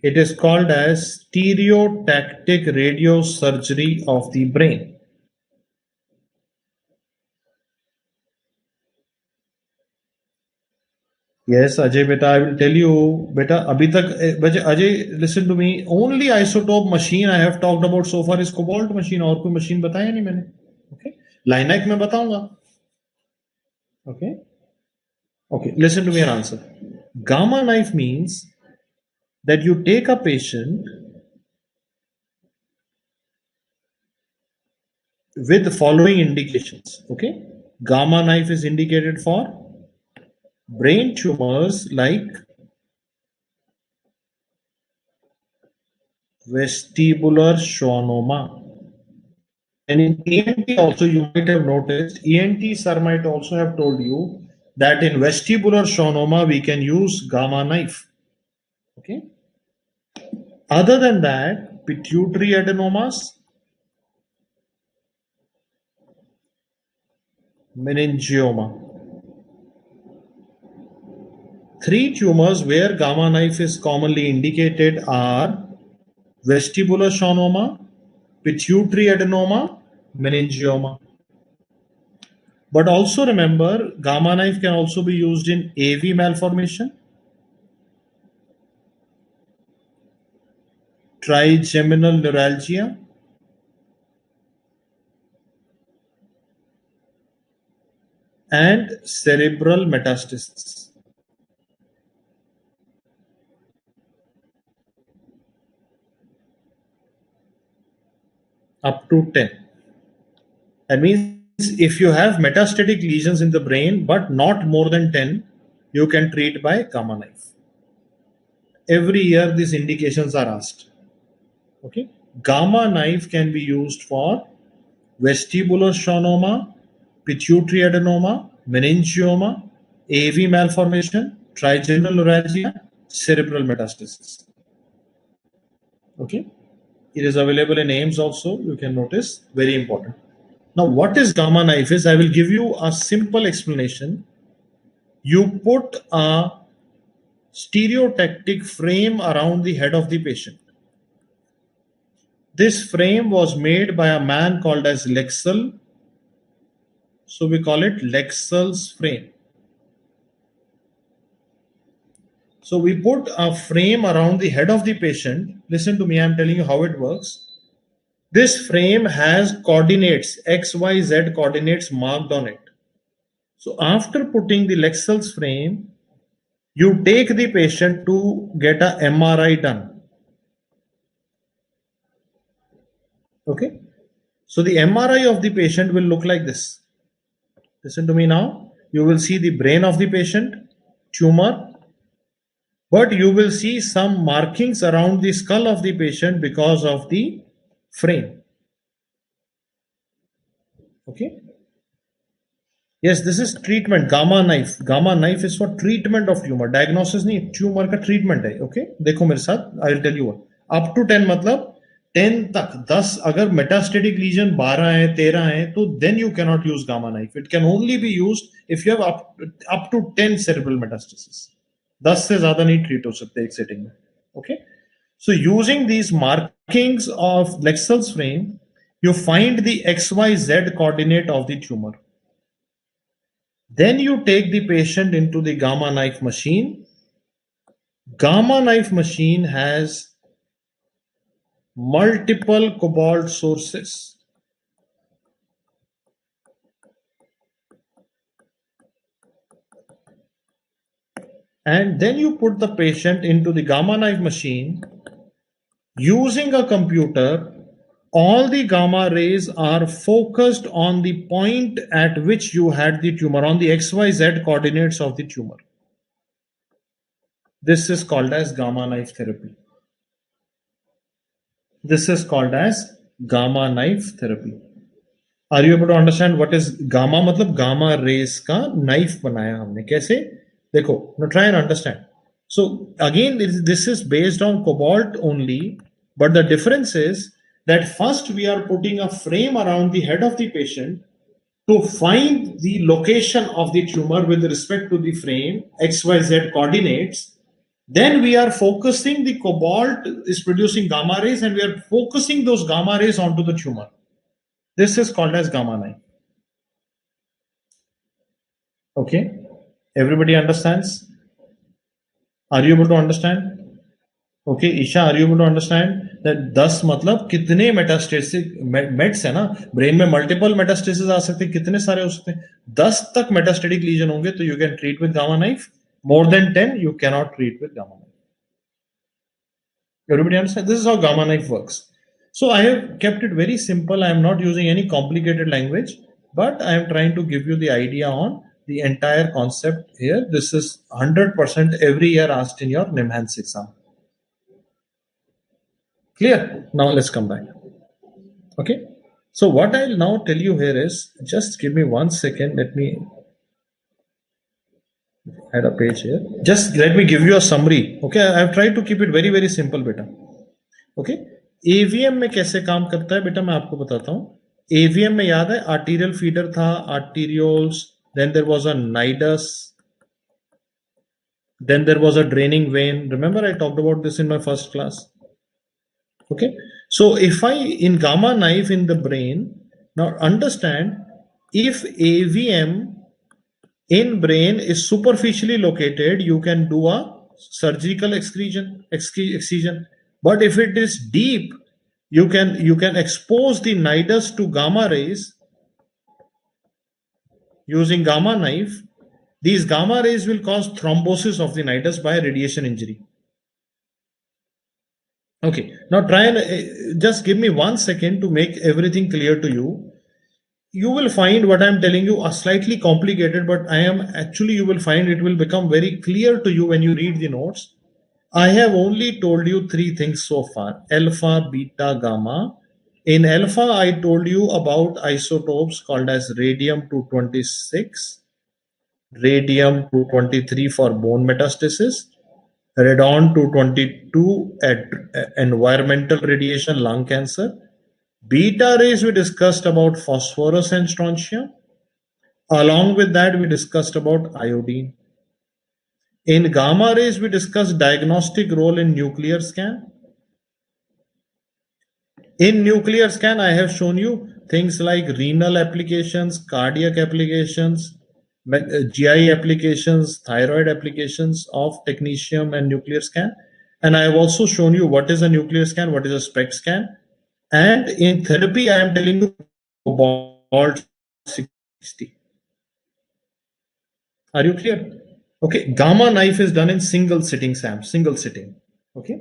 It is called as stereotactic radiosurgery of the brain. Yes, Ajay beta, I will tell you, beta, abhi tak, Ajay, listen to me. Only isotope machine I have talked about so far is cobalt machine. और कोई machine बताया नहीं मैंने. Okay, LINAC में बताऊंगा. Okay, okay, listen to me and answer. Gamma knife means that you take a patient with the following indications. Okay, gamma knife is indicated for brain tumors like vestibular schwannoma. And in ENT also, you might have noticed, ENT sir might also have told you that in vestibular schwannoma we can use gamma knife. Okay. Other than that, pituitary adenomas, meningioma. 3 tumors where gamma knife is commonly indicated are vestibular schwannoma, pituitary adenoma, meningioma. But also remember, gamma knife can also be used in AV malformation, trigeminal neuralgia, and cerebral metastasis. Up to 10. That means if you have metastatic lesions in the brain but not more than 10, you can treat by gamma knife. Every year these indications are asked. Okay, gamma knife can be used for vestibular schwannoma, pituitary adenoma, meningioma, AV malformation, trigeminal neuralgia, cerebral metastasis. Okay, it is available in AIMS also. You can notice, very important. Now, what is gamma knife is, I will give you a simple explanation. You put a stereotactic frame around the head of the patient. This frame was made by a man called as Lexel. So we call it Lexel's frame. So we put a frame around the head of the patient. Listen to me, I'm telling you how it works. This frame has coordinates, X, Y, Z coordinates marked on it. So after putting the Lexel's frame, you take the patient to get a MRI done. Okay. So the MRI of the patient will look like this. Listen to me now. You will see the brain of the patient, tumor, but you will see some markings around the skull of the patient because of the frame. Okay. Yes, this is treatment. Gamma knife. Gamma knife is for treatment of tumor. Diagnosis नहीं, tumor का treatment है. Okay. देखो मेरे साथ. I will tell you what. Up to 10 मतलब 10 तक 10 अगर metastatic lesion 12 है 13 है तो then you cannot use gamma knife. It can only be used if you have up to 10 cerebral metastasis. 10 से ज़्यादा नहीं treat हो सकते एक setting में. Okay. So using these markings of Lexel's frame, you find the XYZ coordinate of the tumor. Then you take the patient into the gamma knife machine. Gamma knife machine has multiple cobalt sources. And then you put the patient into the gamma knife machine. Using a computer, all the gamma rays are focused on the point at which you had the tumor, on the XYZ coordinates of the tumor. This is called as gamma knife therapy. This is called as gamma knife therapy. Are you able to understand what is gamma? मतलब gamma rays का knife बनाया हमने कैसे? देखो, now try and understand. So again, this is based on cobalt only, but the difference is that first we are putting a frame around the head of the patient to find the location of the tumor with respect to the frame, XYZ coordinates. Then we are focusing, the cobalt is producing gamma rays and we are focusing those gamma rays onto the tumor. This is called as gamma knife. Okay, everybody understands? Are you able to understand? Okay, Isha, are you able to understand that 10 मतलब कितने मेटास्टेसिक mats है ना, brain में multiple metastasis आ सकते हैं, कितने सारे हो सकते हैं, 10 तक मेटास्टेटिक लीजन होंगे तो you can treat with gamma knife. More than 10 you cannot treat with gamma knife. Everybody understand? This is how gamma knife works. So I have kept it very simple. I am not using any complicated language, but I am trying to give you the idea on the entire concept here. This is 100% every year asked in your NIMHANS exam. Clear? Now let's come back. Okay. So what I'll now tell you here is, just give me 1 second. Let me add a page here. Just let me give you a summary. Okay. I've tried to keep it very, very simple, beta. Okay. AVM में कैसे काम करता है बेटा मैं आपको बताता हूँ. AVM में याद है arterial feeder था, arterioles, then there was a nidus, then there was a draining vein. Remember I talked about this in my first class. Okay. So if I, in gamma knife in the brain, now understand, if AVM in brain is superficially located, you can do a surgical excision. But if it is deep, you can expose the nidus to gamma rays using gamma knife. These gamma rays will cause thrombosis of the nidus by radiation injury. Okay, now try and just give me 1 second to make everything clear to you. You will find what I am telling you are slightly complicated, but you will find it will become very clear to you when you read the notes. I have only told you 3 things so far: alpha, beta, gamma. In alpha, I told you about isotopes called as radium-226, radium-223 for bone metastasis, Radon 222 at environmental radiation, lung cancer. Beta rays, we discussed about phosphorus and strontium. Along with that, we discussed about iodine. In gamma rays, we discussed diagnostic role in nuclear scan. In nuclear scan, I have shown you things like renal applications, cardiac applications, GI applications, thyroid applications of technetium and nuclear scan. And I have also shown you what is a nuclear scan, what is a SPECT scan. And in therapy, I am telling you cobalt 60. Are you clear? Okay, gamma knife is done in single sitting, Sam, single sitting. Okay.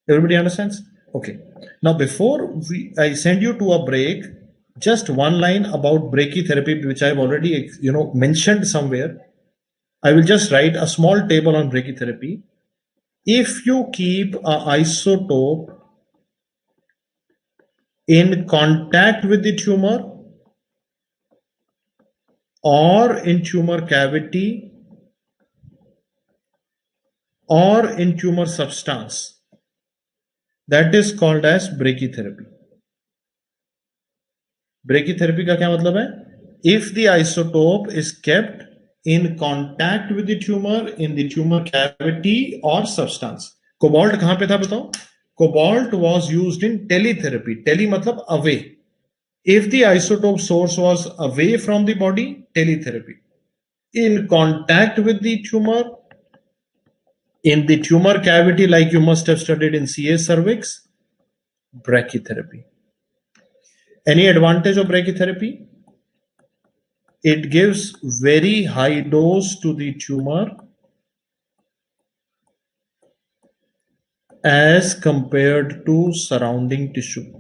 Everybody understands? Okay. Now, before I send you to a break, just one line about brachytherapy, which I've already mentioned somewhere. I will just write a small table on brachytherapy. If you keep an isotope in contact with the tumor or in tumor cavity or in tumor substance, that is called as brachytherapy. Brachytherapy का क्या मतलब है? If the isotope is kept in contact with the tumor in the tumor cavity or substance. Cobalt कहाँ पे था बताओ? Cobalt was used in teletherapy. Tele मतलब away. If the isotope source was away from the body, teletherapy. In contact with the tumor, in the tumor cavity, like you must have studied in CA cervix, brachytherapy. Any advantage of brachytherapy? It gives very high dose to the tumor as compared to surrounding tissue.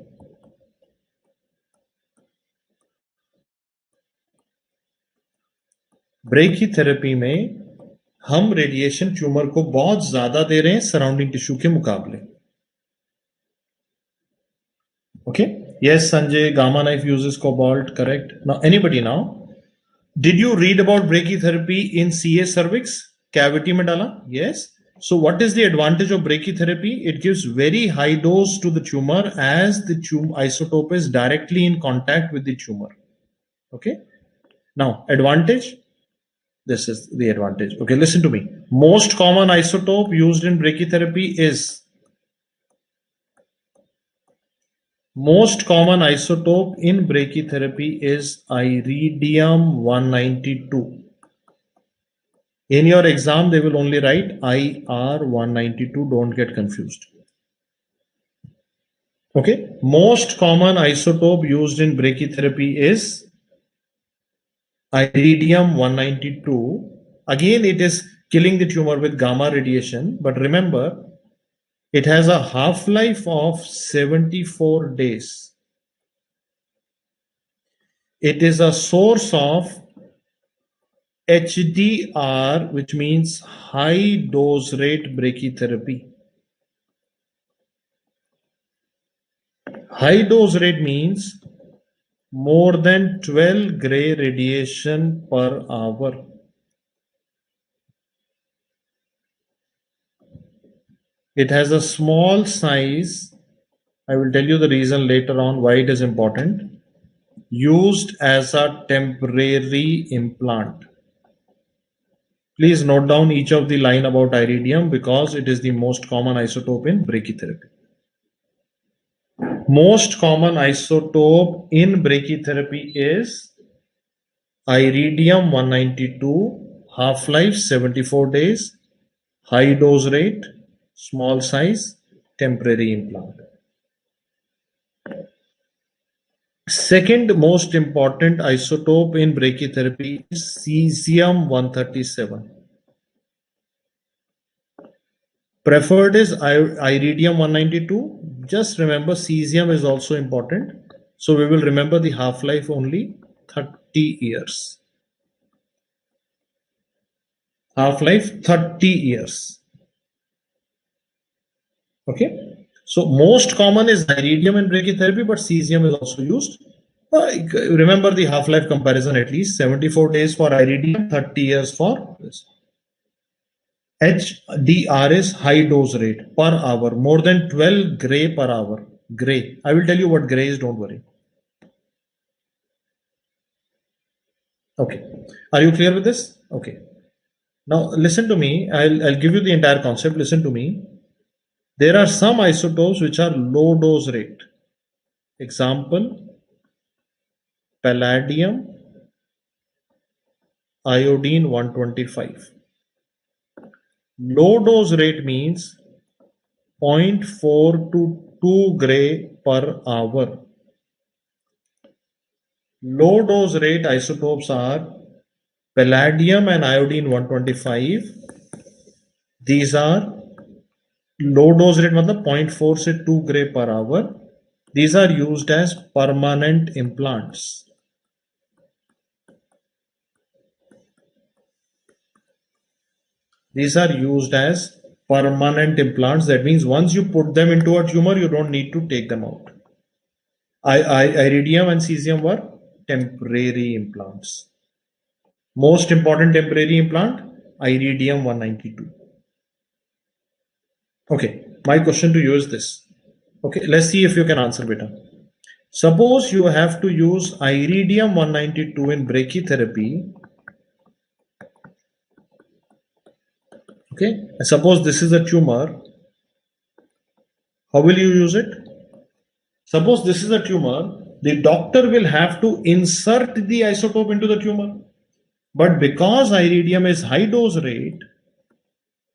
Brachytherapy में हम radiation tumour को बहुत ज्यादा दे रहे हैं surrounding tissue के मुकाबले. Okay. Yes, Sanjay, gamma knife uses cobalt, correct. Now, anybody now, did you read about brachytherapy in CA cervix? Cavity mein dala? Yes. So what is the advantage of brachytherapy? It gives very high dose to the tumor as the isotope is directly in contact with the tumor. Okay. Now, advantage. This is the advantage. Okay, listen to me. Most common isotope used in brachytherapy is iridium-192. In your exam, they will only write IR-192. Don't get confused. Okay. Most common isotope used in brachytherapy is iridium-192. Again, it is killing the tumor with gamma radiation. But remember, it has a half-life of 74 days. It is a source of HDR, which means high dose rate brachytherapy. High dose rate means more than 12 gray radiation per hour. It has a small size. I will tell you the reason later on why it is important. Used as a temporary implant. Please note down each of the line about iridium because it is the most common isotope in brachytherapy. Most common isotope in brachytherapy is iridium-192, half-life 74 days, high dose rate, small size, temporary implant. Second most important isotope in brachytherapy is cesium-137. Preferred is iridium-192. Just remember cesium is also important. So we will remember the half-life only 30 years. Half-life 30 years. Okay. So most common is iridium in brachytherapy, but cesium is also used. Remember the half-life comparison at least. 74 days for iridium, 30 years for this. HDR is high dose rate per hour, more than 12 gray per hour. Gray. I will tell you what gray is, don't worry. Okay. Are you clear with this? Okay. Now listen to me. I'll give you the entire concept. Listen to me. There are some isotopes which are low dose rate. Example, palladium, iodine 125. Low dose rate means 0.4 to 2 gray per hour. Low dose rate isotopes are palladium and iodine 125. These are low dose rate, मतलब 0.4 से 2 gray per hour. These are used as permanent implants. These are used as permanent implants. That means once you put them into a tumor, you don't need to take them out. Iridium and cesium were temporary implants. Most important temporary implant, iridium 192. Okay, my question to you is this. Okay, let's see if you can answer better. Suppose you have to use iridium 192 in brachytherapy. Okay, and suppose this is a tumor. How will you use it? Suppose this is a tumor, the doctor will have to insert the isotope into the tumor. But because iridium is high dose rate,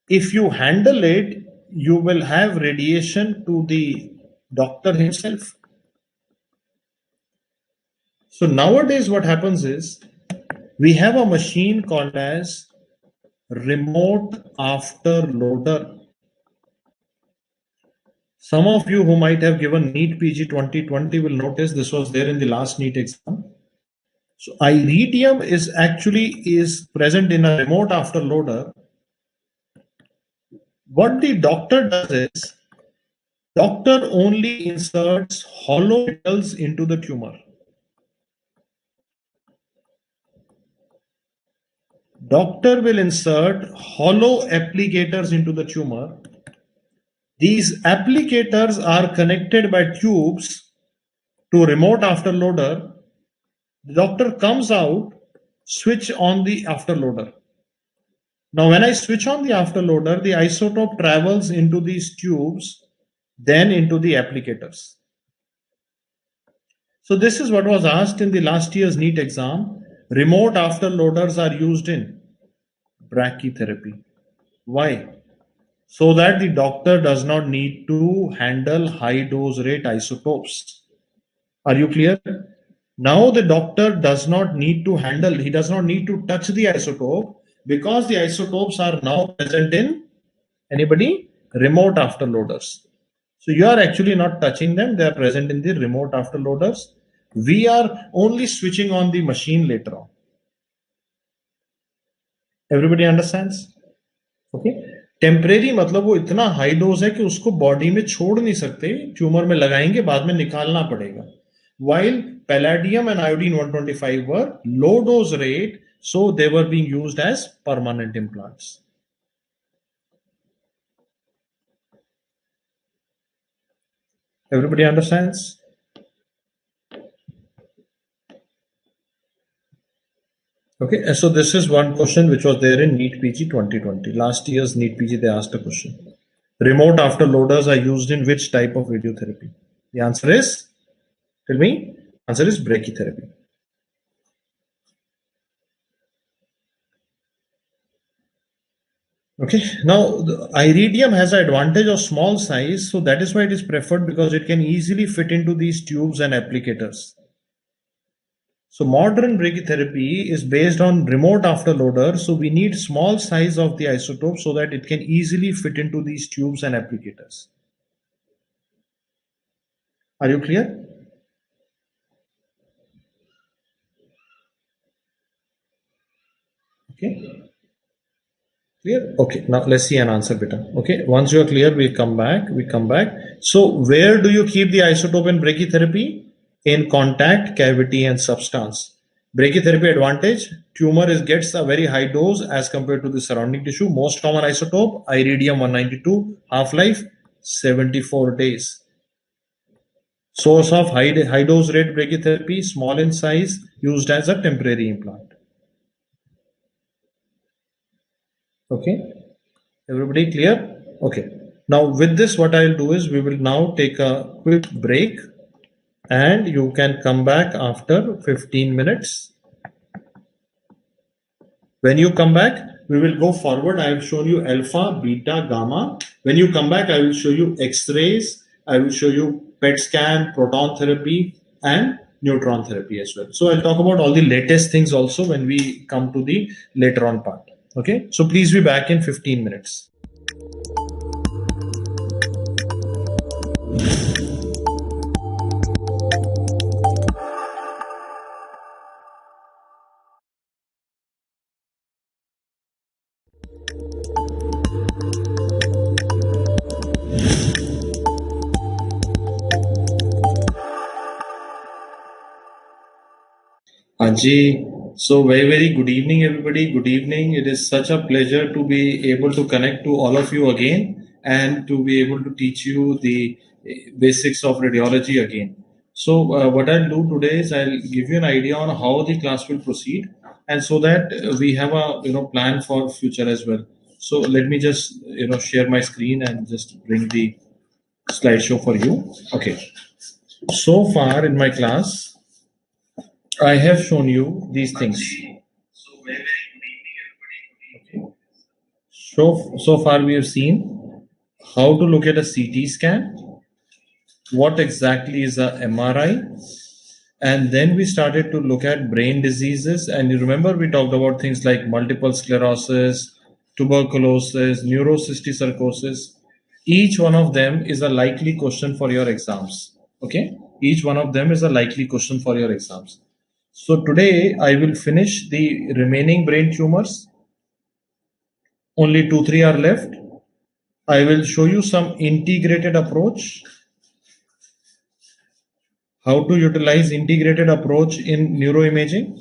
if you handle it, you will have radiation to the doctor himself. So nowadays what happens is, we have a machine called as remote after loader. Some of you who might have given Neet PG 2020 will notice this was there in the last Neet exam. So iridium is present in a remote afterloader. What the doctor does is, doctor only inserts hollow metals into the tumor. Doctor will insert hollow applicators into the tumor. These applicators are connected by tubes to remote afterloader. The doctor comes out, switch on the afterloader. Now when I switch on the afterloader, the isotope travels into these tubes, then into the applicators. So this is what was asked in the last year's Neet exam. Remote afterloaders are used in brachytherapy. Why? So that the doctor does not need to handle high dose rate isotopes. Are you clear? Now the doctor does not need to handle, he does not need to touch the isotope, because the isotopes are now present in, anybody? Remote afterloaders. So you are actually not touching them, they are present in the remote afterloaders. We are only switching on the machine later on. Everybody understands? Okay. Temporary मतलब वो इतना high dose है कि उसको body में छोड़ नहीं सकते, ट्यूमर में लगाएंगे, बाद में निकालना पड़ेगा. While palladium and iodine 125 were low dose rate, so they were being used as permanent implants. Everybody understands? Okay, so this is one question which was there in Neet PG 2020. Last year's Neet PG, they asked a question. Remote afterloaders are used in which type of radiotherapy? The answer is, tell me, answer is brachytherapy. Okay, now the iridium has an advantage of small size, so that is why it is preferred, because it can easily fit into these tubes and applicators. So modern brachytherapy is based on remote afterloader, so we need small size of the isotope so that it can easily fit into these tubes and applicators. Are you clear? Okay. Clear? Okay, now let's see an answer better. Okay, once you are clear, we come back. So where do you keep the isotope in brachytherapy? In contact, cavity and substance. Brachytherapy advantage, tumor gets a very high dose as compared to the surrounding tissue. Most common isotope, iridium 192, half-life 74 days. Source of high dose rate brachytherapy, small in size, used as a temporary implant. Okay, everybody clear? Okay. Now with this, what I'll do is we will now take a quick break and you can come back after 15 minutes. When you come back, we will go forward. I have shown you alpha, beta, gamma. When you come back, I will show you X-rays. I will show you PET scan, proton therapy, and neutron therapy as well. So I'll talk about all the latest things also when we come to the later on part. Okay. So please be back in 15 minutes. Anji, so very good evening, everybody. Good evening. It is such a pleasure to be able to connect to all of you again and to be able to teach you the basics of radiology again. So what I'll do today is I'll give you an idea on how the class will proceed, and so that we have a plan for future as well. So let me just share my screen and just bring the slideshow for you. Okay. So far in my class, I have shown you these things. Okay. So far we have seen how to look at a CT scan, what exactly is a MRI, and then we started to look at brain diseases. And you remember we talked about things like multiple sclerosis, tuberculosis, neurocysticercosis. Each one of them is a likely question for your exams. Okay, each one of them is a likely question for your exams. So today I will finish the remaining brain tumors. Only 2-3 are left. I will show you some integrated approach, how to utilize integrated approach in neuroimaging.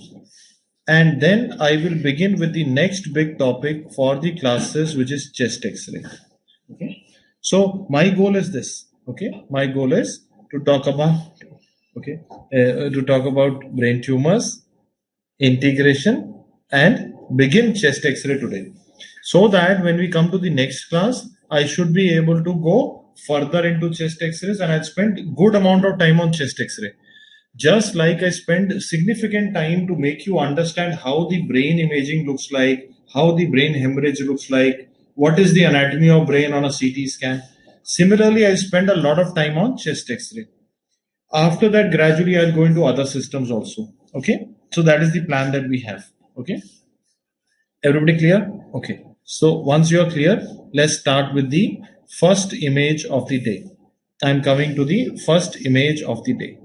And then I will begin with the next big topic for the classes, which is chest X-ray. Okay. So my goal is this. Okay. My goal is to talk about brain tumors, integration, and begin chest X-ray today, so that when we come to the next class, I should be able to go further into chest X-rays, and I'll spend good amount of time on chest X-ray, just like I spend significant time to make you understand how the brain imaging looks like, how the brain hemorrhage looks like, what is the anatomy of brain on a CT scan. Similarly, I spend a lot of time on chest X-ray. After that, gradually I'll go into other systems also. Okay, so that is the plan that we have. Okay, everybody clear? Okay, so once you are clear, let's start with the first image of the day. I'm coming to the first image of the day.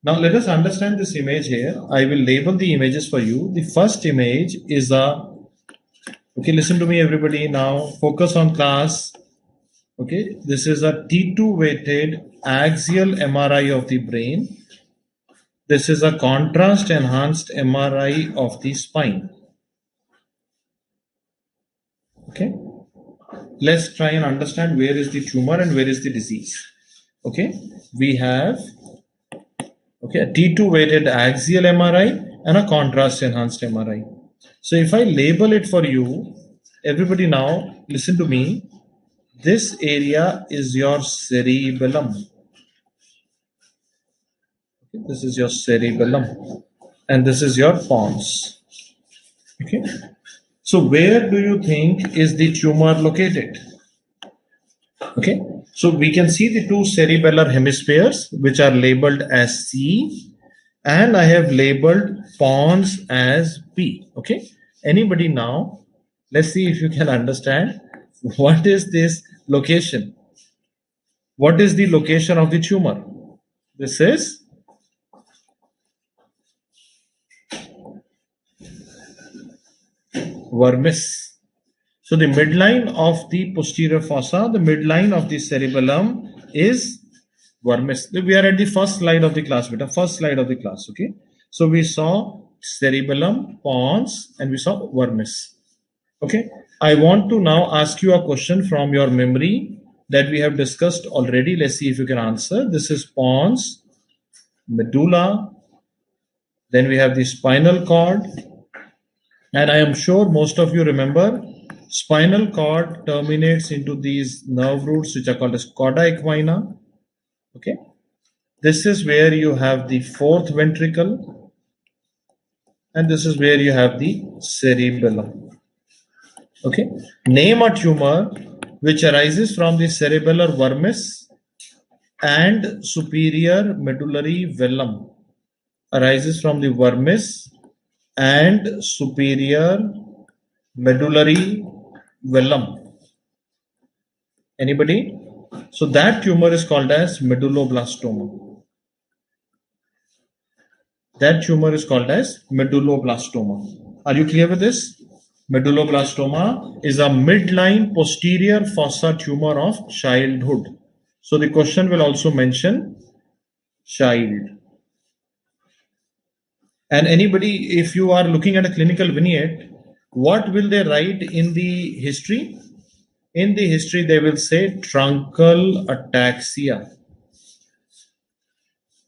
Now let us understand this image here. I will label the images for you. The first image is okay, listen to me everybody now, focus on class. Okay, this is a T2 weighted axial MRI of the brain. This is a contrast enhanced MRI of the spine. Okay, let's try and understand where is the tumor and where is the disease. Okay, we have a T2 weighted axial MRI and a contrast enhanced MRI. So if I label it for you, everybody now listen to me. This area is your cerebellum. Okay, this is your cerebellum, and this is your pons. Okay, so where do you think is the tumor located? Okay, so we can see the two cerebellar hemispheres, which are labeled as C, and I have labeled pons as P. Okay, anybody now? Let's see if you can understand what is this location. What is the location of the tumor? This is vermis. So the midline of the posterior fossa, the midline of the cerebellum is vermis. We are at the first slide of the class, beta. First slide of the class. Okay. So we saw cerebellum, pons, and we saw vermis. Okay. I want to now ask you a question from your memory that we have discussed already. Let's see if you can answer. This is pons, medulla, then we have the spinal cord, and I am sure most of you remember spinal cord terminates into these nerve roots which are called as cauda equina. Okay, this is where you have the fourth ventricle, and this is where you have the cerebellum. Okay, name a tumor which arises from the cerebellar vermis and superior medullary vellum. Arises from the vermis and superior medullary vellum. Anybody? So that tumor is called as medulloblastoma. That tumor is called as medulloblastoma. Are you clear with this? Medulloblastoma is a midline posterior fossa tumor of childhood. So the question will also mention child. And anybody, if you are looking at a clinical vignette, what will they write in the history? In the history, they will say truncal ataxia.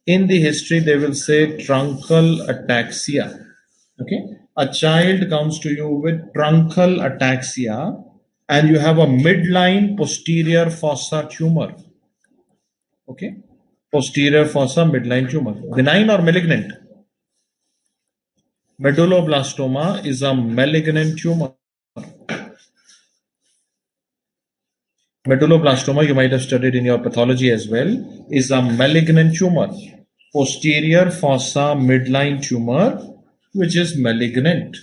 In the history, they will say truncal ataxia. Okay, a child comes to you with truncal ataxia, and you have a midline posterior fossa tumor. Okay, posterior fossa midline tumor, benign or malignant? Medulloblastoma is a malignant tumor. Medulloblastoma, you might have studied in your pathology as well, is a malignant tumor. Posterior fossa midline tumor, which is malignant.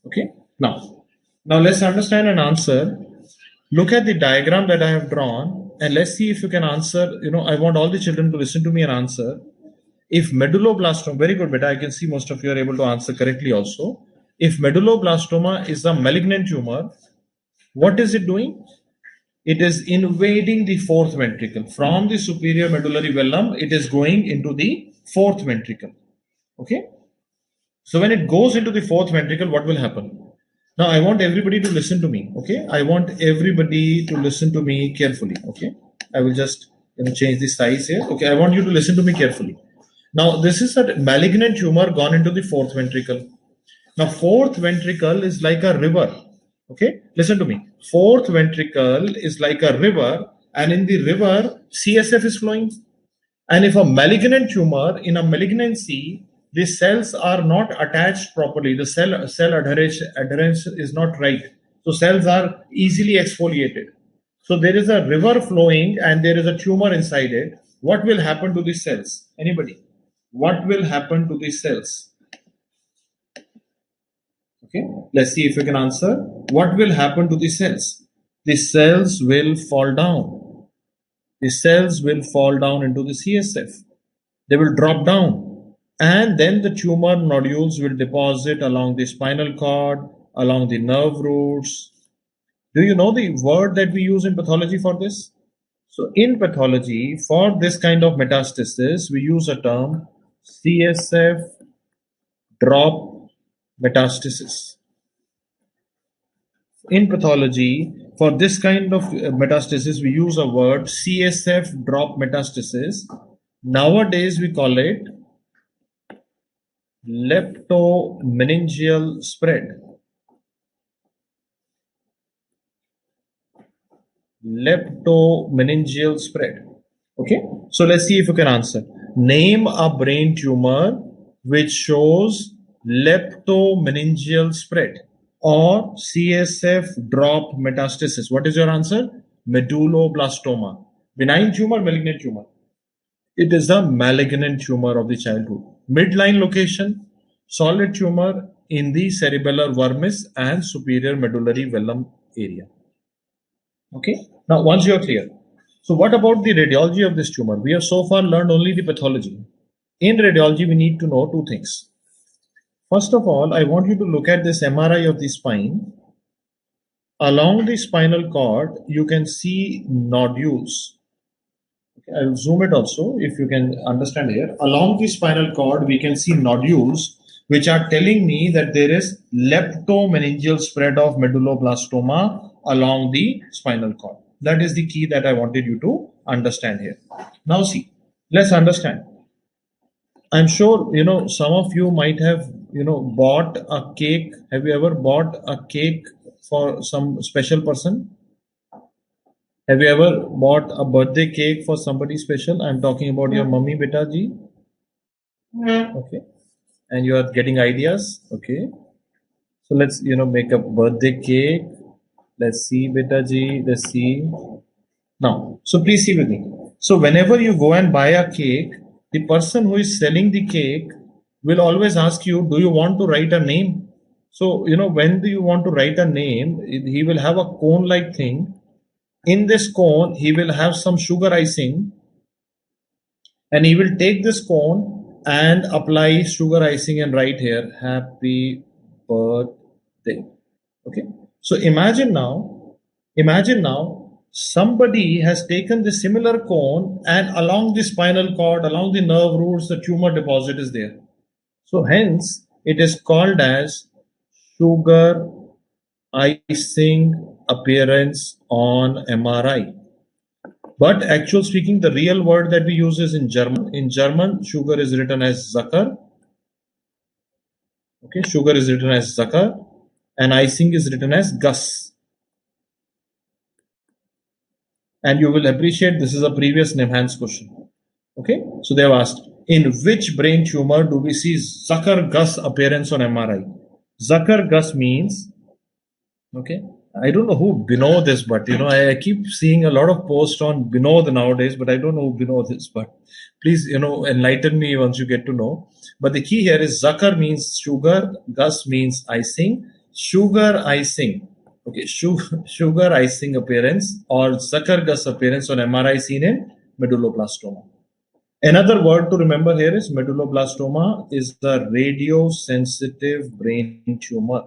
Okay. Now let's understand and answer. Look at the diagram that I have drawn, and let's see if you can answer. I want all the children to listen to me and answer. If medulloblastoma, very good, beta, I can see most of you are able to answer correctly also. If medulloblastoma is a malignant tumor, what is it doing? It is invading the fourth ventricle. From the superior medullary vellum, it is going into the fourth ventricle. Okay. So when it goes into the fourth ventricle, what will happen? Now I want everybody to listen to me. Okay. I want everybody to listen to me carefully. Okay. I will just change the size here. Okay. I want you to listen to me carefully. Now this is a malignant tumor gone into the fourth ventricle. Now fourth ventricle is like a river. Okay, listen to me. Fourth ventricle is like a river, and in the river, CSF is flowing. And if a malignant tumor, in a malignancy, the cells are not attached properly. The cell adherence is not right. So cells are easily exfoliated. So there is a river flowing, and there is a tumor inside it. What will happen to the cells? Anybody? What will happen to the cells? Okay, let's see if you can answer. What will happen to the cells? The cells will fall down. The cells will fall down into the CSF. They will drop down. And then the tumor nodules will deposit along the spinal cord, along the nerve roots. Do you know the word that we use in pathology for this? So in pathology, for this kind of metastasis, we use a term CSF drop metastasis. In pathology, for this kind of metastasis, we use a word CSF drop metastasis. Nowadays, we call it leptomeningeal spread. Leptomeningeal spread. Okay, so let's see if you can answer. Name a brain tumor which shows leptomeningeal spread or CSF drop metastasis. What is your answer? Medulloblastoma. Benign tumor, malignant tumor? It is a malignant tumor of the childhood. Midline location, solid tumor in the cerebellar vermis and superior medullary vellum area. Okay. Now, once you are clear. So what about the radiology of this tumor? We have so far learned only the pathology. In radiology, we need to know two things. First of all, I want you to look at this MRI of the spine. Along the spinal cord, you can see nodules. I'll zoom it also if you can understand here. Along the spinal cord, we can see nodules which are telling me that there is leptomeningeal spread of medulloblastoma along the spinal cord. That is the key that I wanted you to understand here. Now see, let's understand. I'm sure some of you might have bought a cake. Have you ever bought a cake for some special person? Have you ever bought a birthday cake for somebody special? I'm talking about your mummy, beta ji. Okay, and you are getting ideas. Okay, so let's make a birthday cake. Let's see, beta ji. Let's see now. So please see with me. So whenever you go and buy a cake, the person who is selling the cake will always ask you, do you want to write a name? So when do you want to write a name? He will have a cone-like thing. In this cone, he will have some sugar icing, and he will take this cone and apply sugar icing and write here, happy birthday. Okay. So imagine now, somebody has taken the similar cone and along the spinal cord, along the nerve roots, the tumor deposit is there. So hence, it is called as sugar icing appearance on MRI. But actual speaking, the real word that we use is in German. In German, sugar is written as Zucker. Okay, sugar is written as Zucker, and icing is written as Gus. And you will appreciate this is a previous NEMHANS question. Okay, so they have asked, in which brain tumor do we see Zucker-Gus appearance on MRI? Zucker-Gus means, okay, I don't know who Binod is, but I keep seeing a lot of posts on Binod nowadays, but I don't know who Binod is. But please, enlighten me once you get to know. But the key here is Zucker means sugar, Gus means icing, sugar icing. Okay, sugar icing appearance or Zucker-Gus appearance on MRI seen in medulloblastoma. Another word to remember here is medulloblastoma is the radiosensitive brain tumor.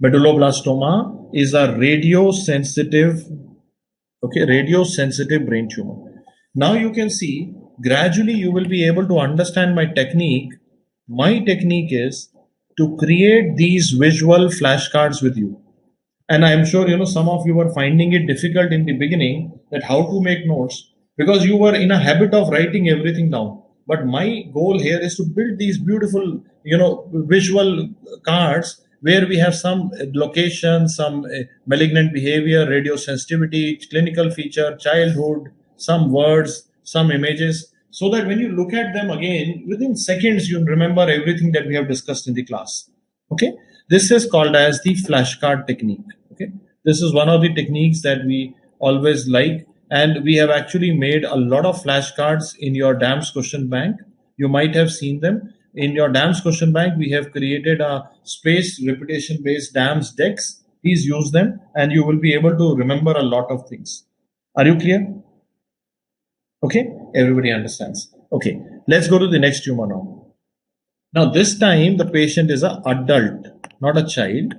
Medulloblastoma is a radiosensitive brain tumor. Now you can see gradually you will be able to understand my technique. My technique is to create these visual flashcards with you. And I'm sure some of you were finding it difficult in the beginning that how to make notes because you were in a habit of writing everything down. But my goal here is to build these beautiful visual cards where we have some location, some malignant behavior, radiosensitivity, clinical feature, childhood, some words, some images, so that when you look at them again, within seconds, you remember everything that we have discussed in the class. Okay, this is called as the flashcard technique. Okay, this is one of the techniques that we always like, and we have actually made a lot of flashcards in your DAMS question bank. You might have seen them. In your DAMS question bank, we have created a space repetition based DAMS decks. Please use them and you will be able to remember a lot of things. Are you clear? Okay, everybody understands. Okay, let's go to the next tumor now. Now this time the patient is an adult, not a child.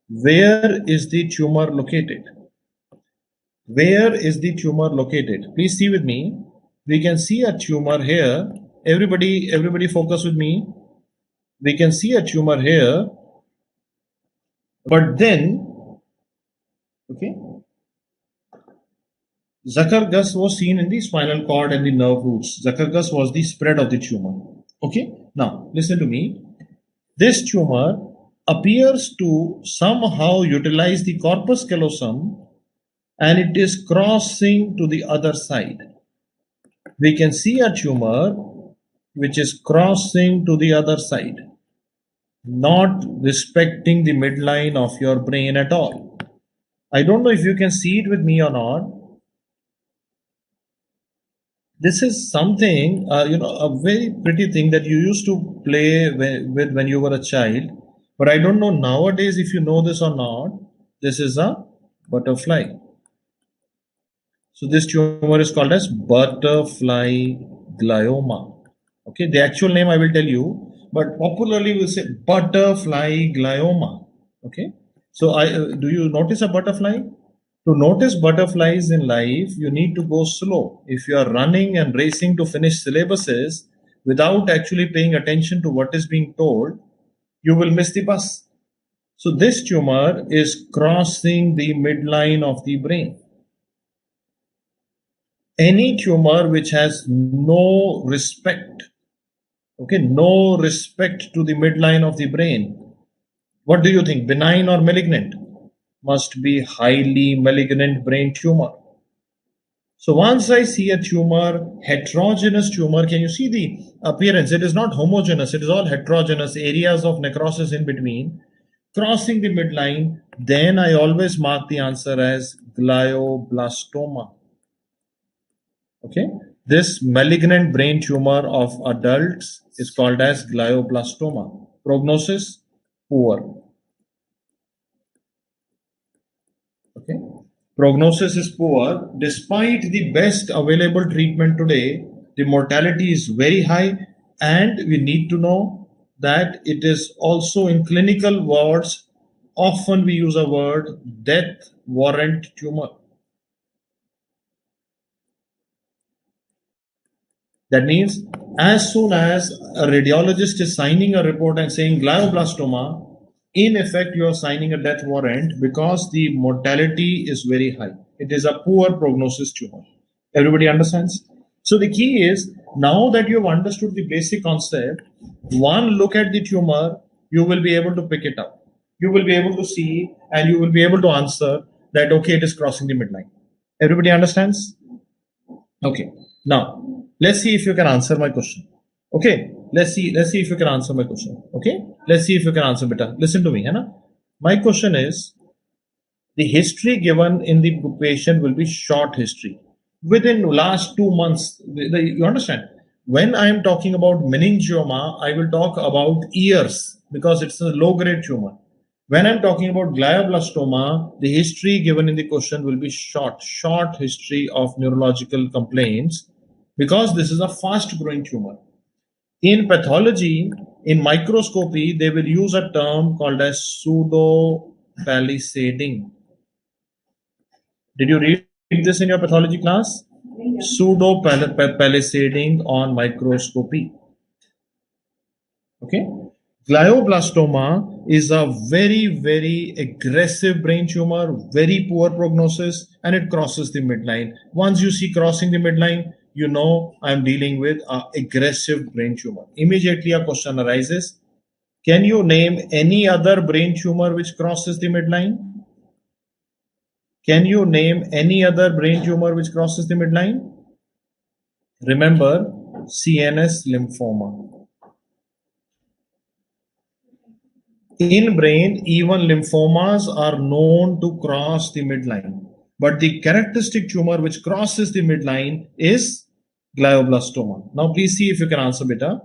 Where is the tumor located? Where is the tumor located? Please see with me. We can see a tumor here. Everybody focus with me. We can see a tumor here. But then, okay, Zucker-Gus was seen in the spinal cord and the nerve roots. Zucker-Gus was the spread of the tumor. Okay, now listen to me. This tumor appears to somehow utilize the corpus callosum and it is crossing to the other side. We can see a tumor which is crossing to the other side, not respecting the midline of your brain at all. I don't know if you can see it with me or not. This is something, a very pretty thing that you used to play with when you were a child. But I don't know nowadays if you know this or not. This is a butterfly. So this tumor is called as butterfly glioma. Okay, the actual name I will tell you, but popularly we'll say butterfly glioma. Okay, so do you notice a butterfly? To notice butterflies in life, you need to go slow. If you are running and racing to finish syllabuses without actually paying attention to what is being told, you will miss the bus. So, this tumor is crossing the midline of the brain. Any tumor which has no respect, okay, no respect to the midline of the brain, what do you think, benign or malignant? Must be highly malignant brain tumor. So once I see a tumor, heterogeneous tumor, can you see the appearance? It is not homogeneous, it is all heterogeneous, areas of necrosis in between, crossing the midline, then I always mark the answer as glioblastoma. Okay, this malignant brain tumor of adults is called as glioblastoma. Prognosis poor. Okay, prognosis is poor. Despite the best available treatment today, the mortality is very high, and we need to know that it is also in clinical wards. Often we use a word death warrant tumor. That means as soon as a radiologist is signing a report and saying glioblastoma, in effect you are signing a death warrant because the mortality is very high. It is a poor prognosis tumor. Everybody understands? So the key is, now that you have understood the basic concept, one look at the tumor, you will be able to pick it up. You will be able to see and you will be able to answer that okay, it is crossing the midline. Everybody understands? Okay. Now, let's see if you can answer my question. Okay. Let's see if you can answer my question. Okay. Let's see if you can answer better. Listen to me, है ना? My question is, the history given in the patient will be short history. Within last 2 months, you understand? When I am talking about meningioma, I will talk about years because it's a low grade tumor. When I'm talking about glioblastoma, the history given in the question will be short history of neurological complaints because this is a fast growing tumor. In pathology, in microscopy, they will use a term called as pseudo palisading. Did you read this in your pathology class? Pseudo palisading on microscopy. Okay. Glioblastoma is a very aggressive brain tumor, very poor prognosis, and it crosses the midline. Once you see crossing the midline, you know I'm dealing with an aggressive brain tumor. Immediately a question arises. Can you name any other brain tumor which crosses the midline? Can you name any other brain tumor which crosses the midline? Remember, CNS lymphoma. In brain, even lymphomas are known to cross the midline. But the characteristic tumor which crosses the midline is glioblastoma. Now, please see if you can answer better.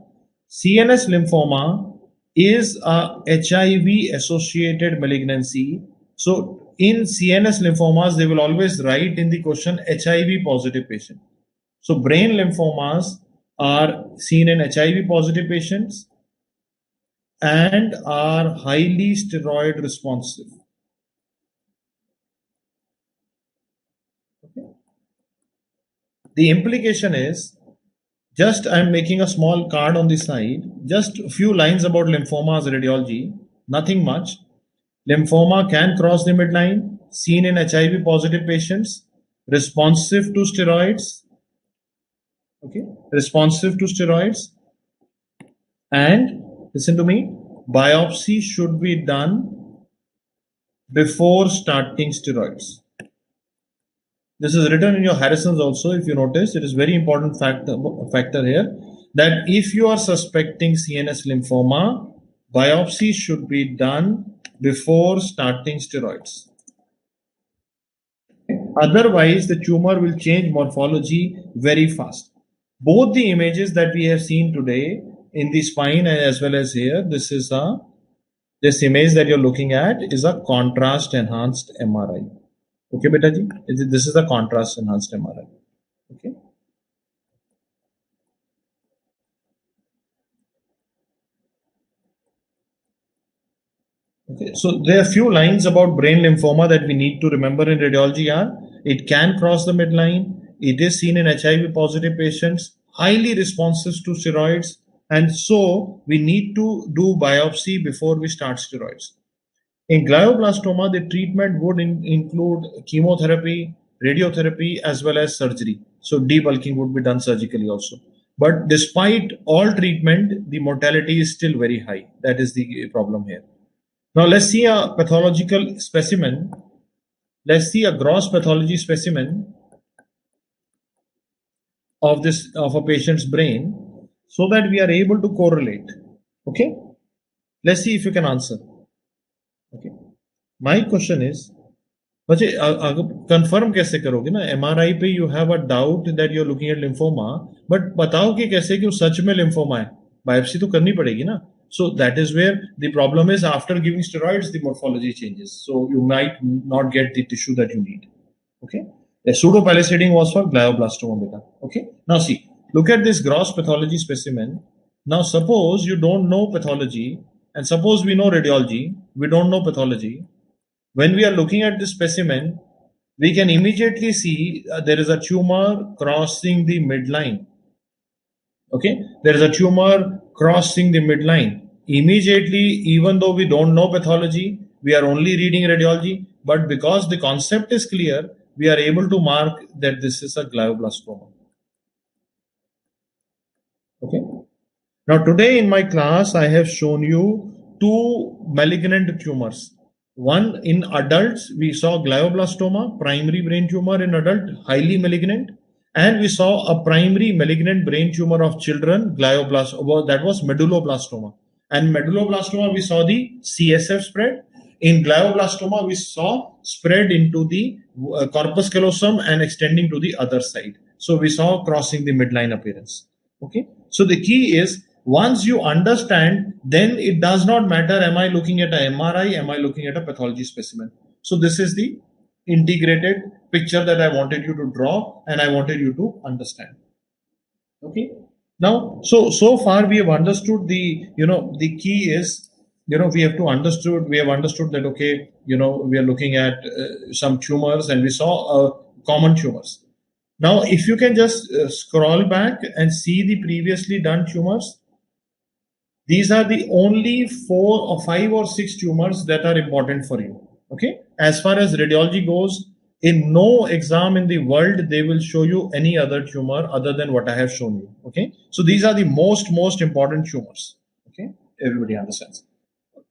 CNS lymphoma is a HIV associated malignancy. So, in CNS lymphomas, they will always write in the question HIV positive patient. So, brain lymphomas are seen in HIV positive patients and are highly steroid responsive. Okay. The implication is, just I'm making a small card on the side, just a few lines about lymphomas radiology, nothing much. Lymphoma can cross the midline, seen in HIV positive patients, responsive to steroids, okay, responsive to steroids, and listen to me, biopsy should be done before starting steroids. This is written in your Harrison's also. If you notice, it is very important factor here that if you are suspecting CNS lymphoma, biopsy should be done before starting steroids. Otherwise, the tumor will change morphology very fast. Both the images that we have seen today in the spine as well as here, this image that you're looking at is a contrast enhanced MRI. Okay, beta ji, this is a contrast enhanced MRI. Okay. Okay, so there are few lines about brain lymphoma that we need to remember in radiology are it can cross the midline, it is seen in HIV positive patients, highly responsive to steroids, and so we need to do biopsy before we start steroids. In glioblastoma, the treatment would include chemotherapy, radiotherapy, as well as surgery. So debulking would be done surgically also. But despite all treatment, the mortality is still very high. That is the problem here. Now let's see a pathological specimen. Let's see a gross pathology specimen of a patient's brain so that we are able to correlate. Okay. Let's see if you can answer. Okay. My question is, बच्चे confirm कैसे करोगे ना MRI पे you have a doubt that you are looking at lymphoma but बताओ कि कैसे कि वो सच में लिम्फोमा है बायोप्सी तो करनी पड़ेगी ना so that is where the problem is after giving steroids the morphology changes so you might not get the tissue that you need okay the pseudopalisading was for glioblastoma beta okay now see look at this gross pathology specimen now suppose you don't know pathology and suppose we know radiology we don't know pathology when we are looking at this specimen, we can immediately see there is a tumor crossing the midline. Okay, there is a tumor crossing the midline. Immediately, even though we don't know pathology, we are only reading radiology, but because the concept is clear, we are able to mark that this is a glioblastoma. Okay. Now, today in my class, I have shown you two malignant tumors. One in adults, we saw glioblastoma, primary brain tumor in adult, highly malignant. And we saw a primary malignant brain tumor of children, glioblastoma, that was medulloblastoma. And medulloblastoma, we saw the CSF spread. In glioblastoma, we saw spread into the corpus callosum and extending to the other side. So we saw crossing the midline appearance. Okay. So the key is once you understand, then it does not matter am I looking at a MRI, am I looking at a pathology specimen. So this is the integrated picture that I wanted you to draw and I wanted you to understand. Okay. Now, so far we have understood the key is, we have understood that, okay, we are looking at some tumors and we saw common tumors. Now, if you can just scroll back and see the previously done tumors, these are the only 4 or 5 or 6 tumors that are important for you. Okay. As far as radiology goes, in no exam in the world, they will show you any other tumor other than what I have shown you. Okay. So these are the most important tumors. Okay. Everybody understands.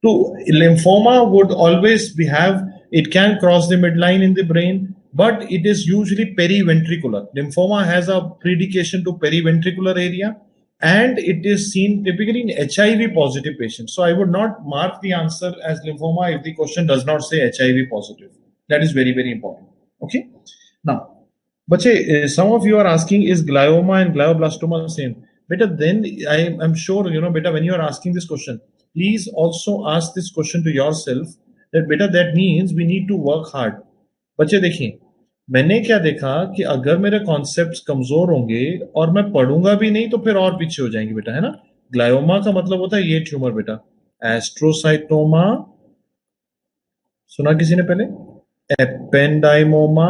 So lymphoma would always it can cross the midline in the brain, but it is usually periventricular. Lymphoma has a predication to periventricular area and it is seen typically in HIV positive patients. So I would not mark the answer as lymphoma if the question does not say HIV positive. That is very, very important. Okay. Now, Bache, some of you are asking, is glioma and glioblastoma the same? Beta, then I'm sure, beta, when you are asking this question, please also ask this question to yourself that beta, that means we need to work hard. बच्चे देखिए मैंने क्या देखा कि अगर मेरे concepts कमजोर होंगे और मैं पढ़ूंगा भी नहीं तो फिर और पीछे हो जाएंगे बेटा है ना ग्लायोमा का मतलब होता है ये ट्यूमर बेटा एस्ट्रोसाइटोमा सुना किसी ने पहले एपेंडाइमोमा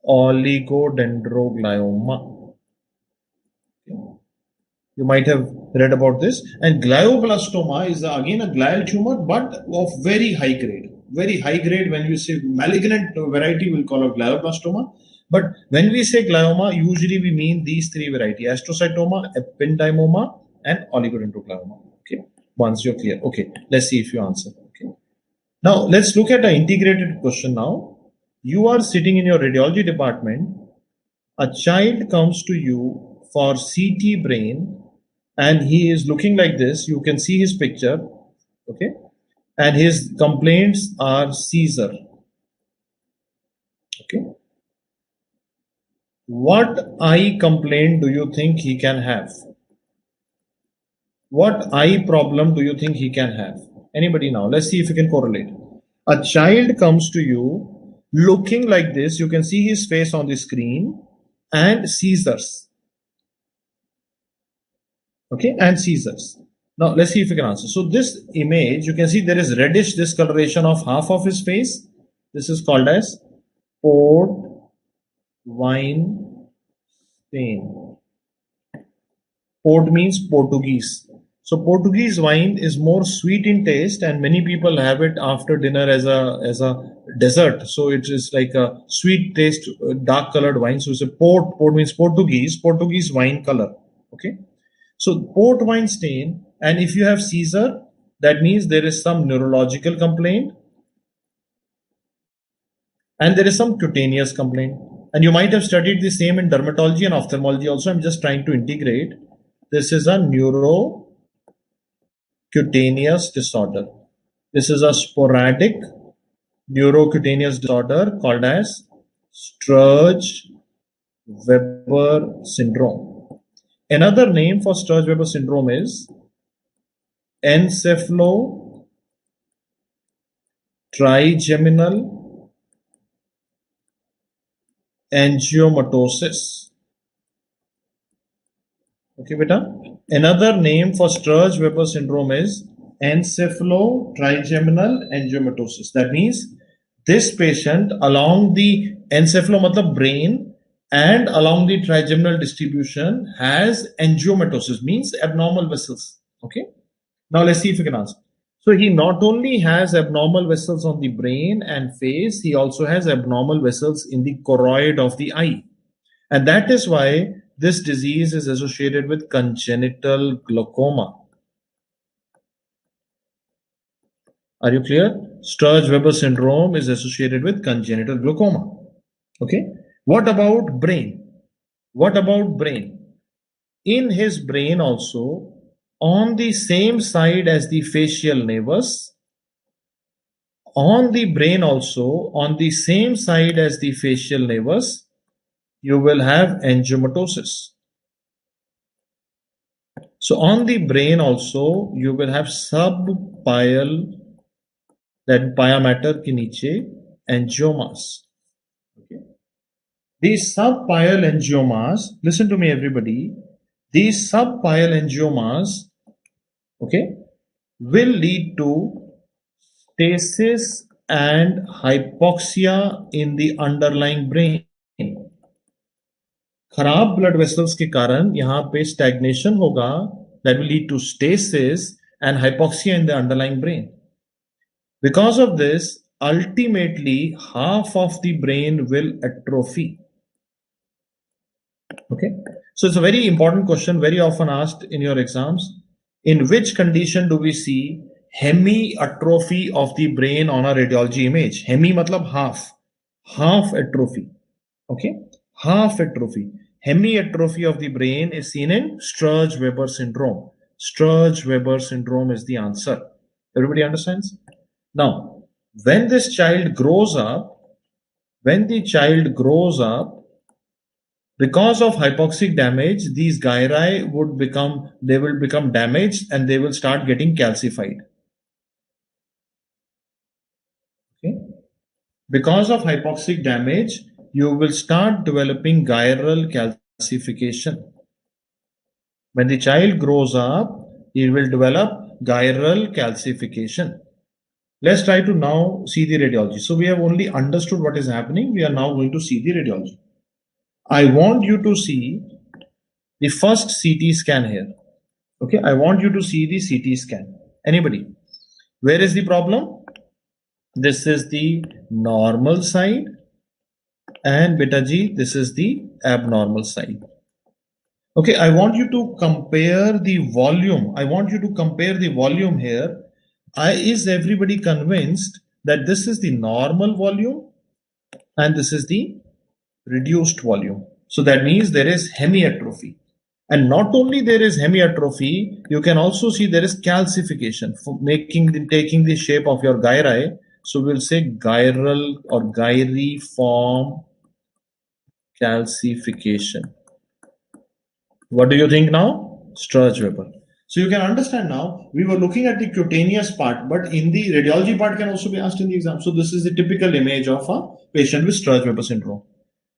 oligodendroglioma. You might have read about this. And glioblastoma is again a glial tumor, but of very high grade. Very high grade. When you say malignant variety, we'll call it glioblastoma. But when we say glioma, usually we mean these three varieties: astrocytoma, ependymoma, and oligodendroglioma. Okay. Once you're clear. Okay. Let's see if you answer. Okay. Now let's look at an integrated question now. You are sitting in your radiology department. A child comes to you for CT brain and he is looking like this. You can see his picture. Okay. And his complaints are seizure. Okay. What eye complaint do you think he can have? What eye problem do you think he can have? Anybody now? Let's see if you can correlate. A child comes to you looking like this. You can see his face on the screen and seizures. Okay, and seizures. Now let's see if we can answer. So this image, you can see there is reddish discoloration of half of his face. This is called as port wine stain. Port means Portuguese. So Portuguese wine is more sweet in taste, and many people have it after dinner as a dessert. So it is like a sweet taste, dark colored wine. So it's a port. Port means Portuguese wine color. Okay. So port wine stain, and if you have seizure, that means there is some neurological complaint, and there is some cutaneous complaint. And you might have studied the same in dermatology and ophthalmology also. I'm just trying to integrate. This is a neurocutaneous disorder. This is a sporadic neurocutaneous disorder called as Sturge-Weber syndrome. Another name for Sturge-Weber syndrome is encephalotrigeminal angiomatosis. Okay, beta. Another name for Sturge-Weber syndrome is encephalotrigeminal angiomatosis. That means this patient along the encephalo matlab brain and along the trigeminal distribution has angiomatosis, means abnormal vessels. Okay. Now let's see if we can answer. So he not only has abnormal vessels on the brain and face, he also has abnormal vessels in the choroid of the eye. And that is why this disease is associated with congenital glaucoma. Are you clear? Sturge-Weber syndrome is associated with congenital glaucoma. Okay. What about brain? What about brain? In his brain also, on the same side as the facial nervus, on the brain also, on the same side as the facial nervus, you will have angiomatosis. So on the brain also, you will have subpial, that pia mater ke niche, angiomas. Okay. These subpial angiomas, listen to me everybody, these subpial angiomas, okay, will lead to stasis and hypoxia in the underlying brain. खराब blood vessels के कारण यहाँ पे stagnation होगा, that will lead to stasis and hypoxia in the underlying brain. Because of this, ultimately half of the brain will atrophy. Okay, so it's a very important question, very often asked in your exams. In which condition do we see hemiatrophy of the brain on a radiology image? Hemi matlab half atrophy. Okay, half atrophy. Hemiatrophy of the brain is seen in Sturge-Weber syndrome. Sturge-Weber syndrome is the answer. Everybody understands? Now, when this child grows up, because of hypoxic damage, these gyri will become damaged and they will start getting calcified. Okay? Because of hypoxic damage, you will start developing gyral calcification. When the child grows up, he will develop gyral calcification. Let's try to now see the radiology. So we have only understood what is happening. We are now going to see the radiology. I want you to see the first CT scan here. Okay, I want you to see the CT scan. Anybody? Where is the problem? This is the normal side, and beta G, this is the abnormal side. Okay, I want you to compare the volume. I want you to compare the volume here. Is everybody convinced that this is the normal volume and this is the reduced volume? So that means there is hemiatrophy. And not only there is hemiatrophy, you can also see there is calcification, taking the shape of your gyri. So we'll say gyral or gyriform calcification. What do you think now? Sturge-Weber. So you can understand now, we were looking at the cutaneous part, but in the radiology part can also be asked in the exam. So this is the typical image of a patient with Sturge-Weber syndrome.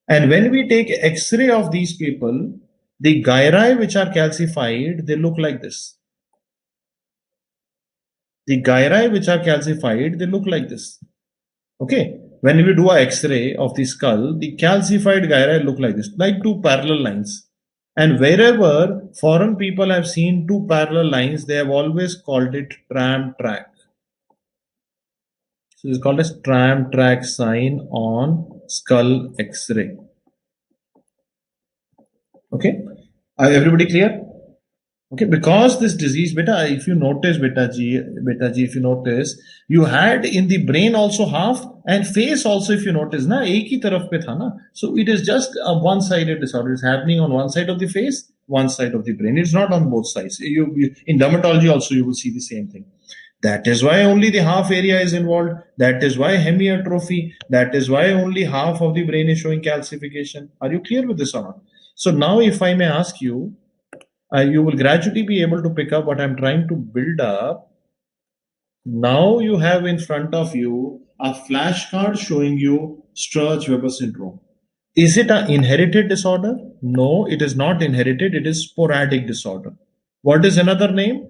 And when we take X-ray of these people, the gyri which are calcified, they look like this. The gyri which are calcified, they look like this. Okay. When we do a X-ray of the skull, the calcified gyri look like this, like two parallel lines. And wherever foreign people have seen two parallel lines, they have always called it tram track. So it's called as tram track sign on skull X-ray. Okay. Are everybody clear? Okay, because this disease, beta, if you notice, beta G, if you notice, you had in the brain also half and face also, if you notice, na, ek hi taraf pe tha na. So it is just a one-sided disorder. It's happening on one side of the face, one side of the brain. It's not on both sides. In dermatology also, you will see the same thing. That is why only the half area is involved. That is why hemiatrophy. That is why only half of the brain is showing calcification. Are you clear with this or not? So now, if I may ask you, you will gradually be able to pick up what I'm trying to build up. Now you have in front of you a flashcard showing you Sturge-Weber syndrome. Is it an inherited disorder? No, it is not inherited. It is sporadic disorder. What is another name?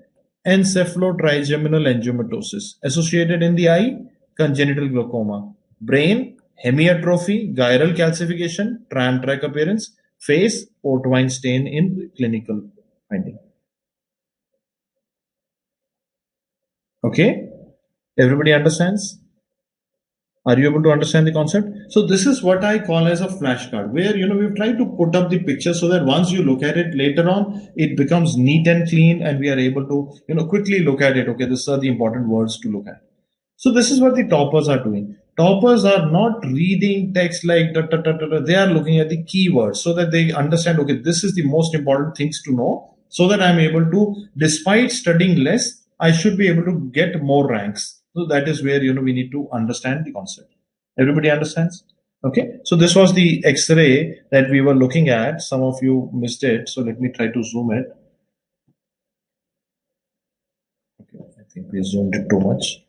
Encephalotrigeminal angiomatosis. Associated in the eye, congenital glaucoma. Brain, hemiatrophy, gyral calcification, tram track appearance. Face, port wine stain in clinical finding. Okay, everybody understands? Are you able to understand the concept? So this is what I call as a flashcard, where we've tried to put up the picture so that once you look at it later on, it becomes neat and clean, and we are able to quickly look at it. Okay, these are the important words to look at. So this is what the toppers are doing. Toppers are not reading text like da, da, da, da, da. They are looking at the keywords so that they understand, okay, this is the most important things to know, so that I'm able to, despite studying less, I should be able to get more ranks. So that is where we need to understand the concept. Everybody understands? Okay. So this was the X-ray that we were looking at. Some of you missed it. So let me try to zoom it. Okay, I think we zoomed it too much.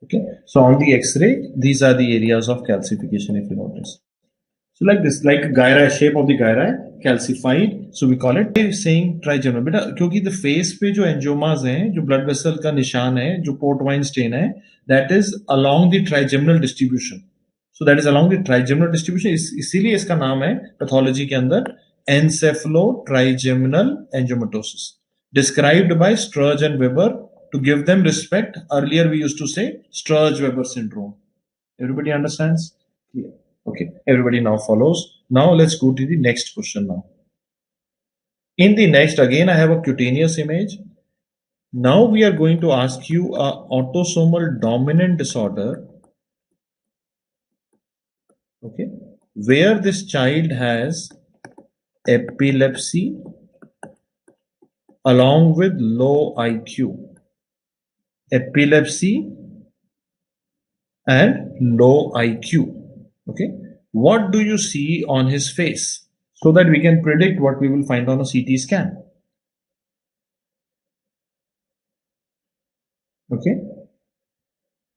Okay, so on the X-ray, these are the areas of calcification, if you notice. So like this, like gyri, shape of the gyri, calcified. So we call it saying trigeminal. बेटा क्योंकि the face पे जो angiomas हैं, जो blood vessel का निशान है, जो port wine stain है, that is along the trigeminal distribution. So that is along the trigeminal distribution. इसीलिए इसका नाम है pathology के अंदर encephalotrigeminal angiomatosis, described by Sturge and Weber. To give them respect, earlier we used to say Sturge-Weber syndrome. Everybody understands? Yeah. Okay, everybody now follows. Now let's go to the next question now. In the next, again, I have a cutaneous image. Now we are going to ask you a autosomal dominant disorder, okay, where this child has epilepsy along with low IQ. Epilepsy and low IQ. Okay, what do you see on his face so that we can predict what we will find on a CT scan? Okay,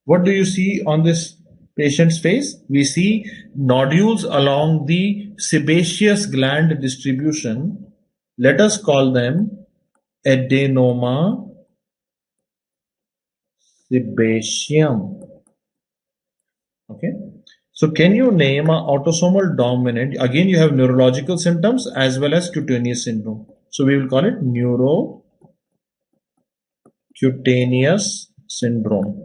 what do you see on this patient's face? We see nodules along the sebaceous gland distribution. Let us call them adenoma sebaceum. Okay, so can you name an autosomal dominant? Again, you have neurological symptoms as well as cutaneous syndrome. So we will call it neurocutaneous syndrome.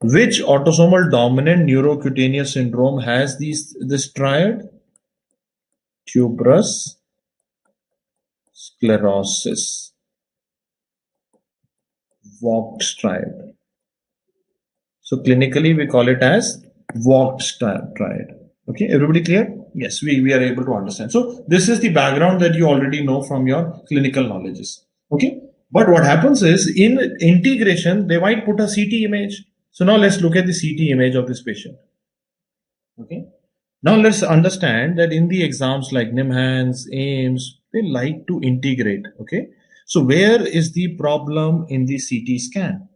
Which autosomal dominant neurocutaneous syndrome has this triad? Tuberous sclerosis, Vogt triad. So clinically we call it as Vogt triad. Okay, everybody clear? Yes, we are able to understand. So this is the background that you already know from your clinical knowledges. Okay, but what happens is in integration they might put a CT image. So now let's look at the CT image of this patient. Okay, now let's understand that in the exams like NIMHANS, AIMS, they like to integrate. Okay, so where is the problem in the CT scan?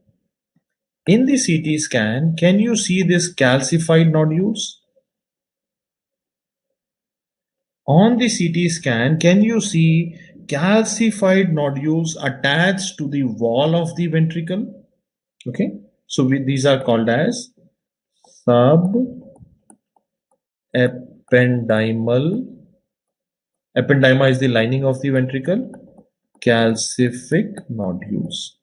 In the CT scan, can you see this calcified nodules? On the CT scan, can you see calcified nodules attached to the wall of the ventricle. Okay, so these are called as subependymal. Ependyma is the lining of the ventricle. Calcific nodules.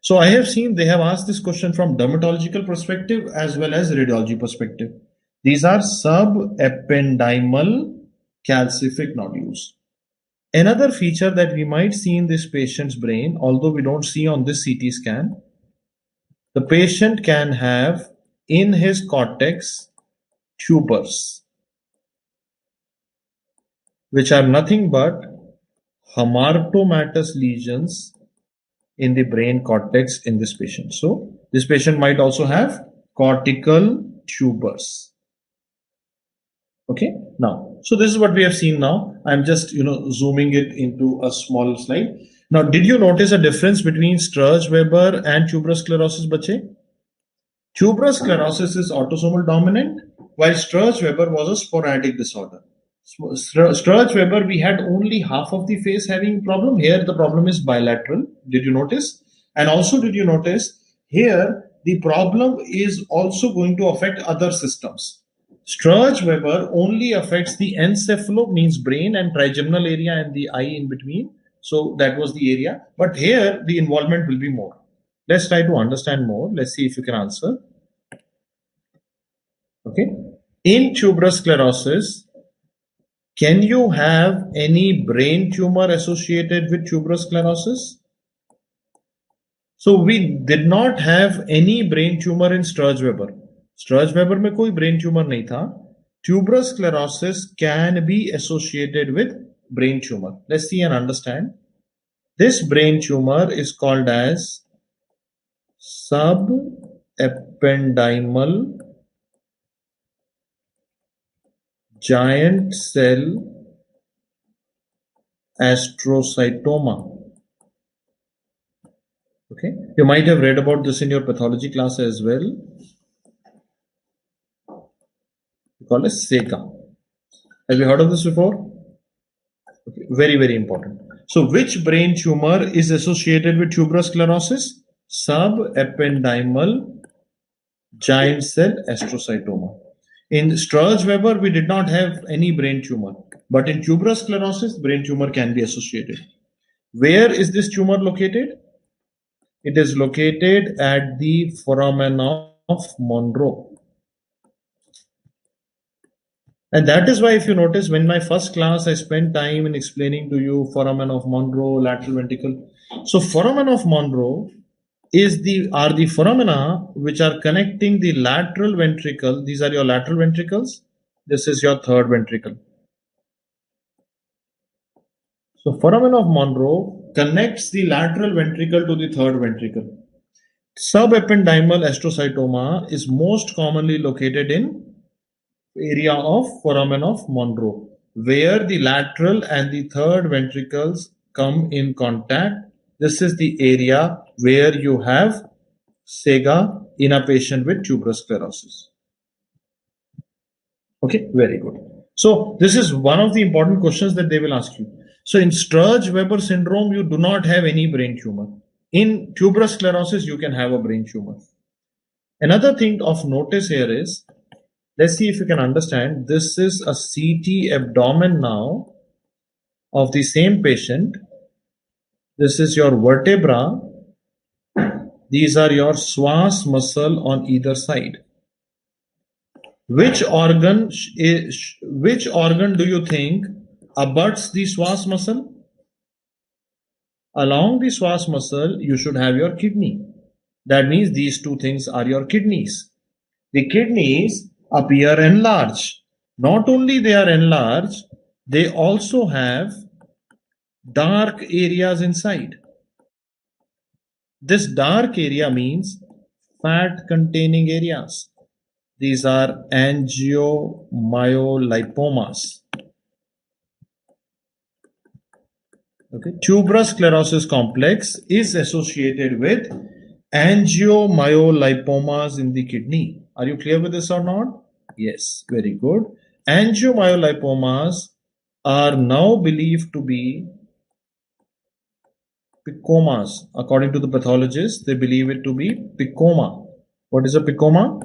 So I have seen they have asked this question from dermatological perspective as well as radiology perspective. These are subependymal calcific nodules. Another feature that we might see in this patient's brain, although we don't see on this CT scan, the patient can have in his cortex tumors, which are nothing but hamartomatous lesions in the brain cortex in this patient. So this patient might also have cortical tumors. Okay, now, so this is what we have seen now. I'm just, zooming it into a small slide. Now, did you notice a difference between Sturge-Weber and tuberous sclerosis, bache? Tuberous sclerosis is autosomal dominant, while Sturge-Weber was a sporadic disorder. Sturge-Weber, we had only half of the face having problem. Here, the problem is bilateral. Did you notice? And also, did you notice here the problem is also going to affect other systems. Sturge-Weber only affects the encephalo, means brain, and trigeminal area and the eye in between. So that was the area. But here, the involvement will be more. Let's try to understand more. Let's see if you can answer. Okay. In tuberous sclerosis, can you have any brain tumor associated with tuberous sclerosis? So we did not have any brain tumor in Sturge-Weber. Sturge-Weber में कोई brain tumor नहीं था. Tuberous sclerosis can be associated with brain tumor. Let's see and understand. This brain tumor is called as subependymal giant cell astrocytoma. Okay, you might have read about this in your pathology class as well. We call it SEGA. Have you heard of this before? Okay, very, very important. So, which brain tumor is associated with tuberous sclerosis? Subependymal giant cell astrocytoma. In Sturge-Weber, we did not have any brain tumor, but in tuberous sclerosis, brain tumor can be associated. Where is this tumor located? It is located at the foramen of Monro. And that is why, if you notice, when my first class, I spent time in explaining to you foramen of Monro, lateral ventricle. So foramen of Monro are the foramina which are connecting the lateral ventricle. These are your lateral ventricles. This is your third ventricle. So foramen of Monro connects the lateral ventricle to the third ventricle. Subependymal astrocytoma is most commonly located in area of foramen of Monro, where the lateral and the third ventricles come in contact. This is the area where you have SEGA in a patient with tuberous sclerosis. Okay, very good. So this is one of the important questions that they will ask you. So in Sturge-Weber syndrome, you do not have any brain tumor. In tuberous sclerosis, you can have a brain tumor. Another thing of notice here is, let's see if you can understand. This is a CT abdomen now of the same patient. This is your vertebra. These are your psoas muscle on either side. Which organ do you think abuts the psoas muscle? Along the psoas muscle, you should have your kidney. That means these two things are your kidneys. The kidneys appear enlarged. Not only they are enlarged, they also have dark areas inside. This dark area means fat containing areas. These are angiomyolipomas. Okay. Tuberous sclerosis complex is associated with angiomyolipomas in the kidney. Are you clear with this or not? Yes, very good. Angiomyolipomas are now believed to be picomas. According to the pathologists, they believe it to be picoma. What is a picoma?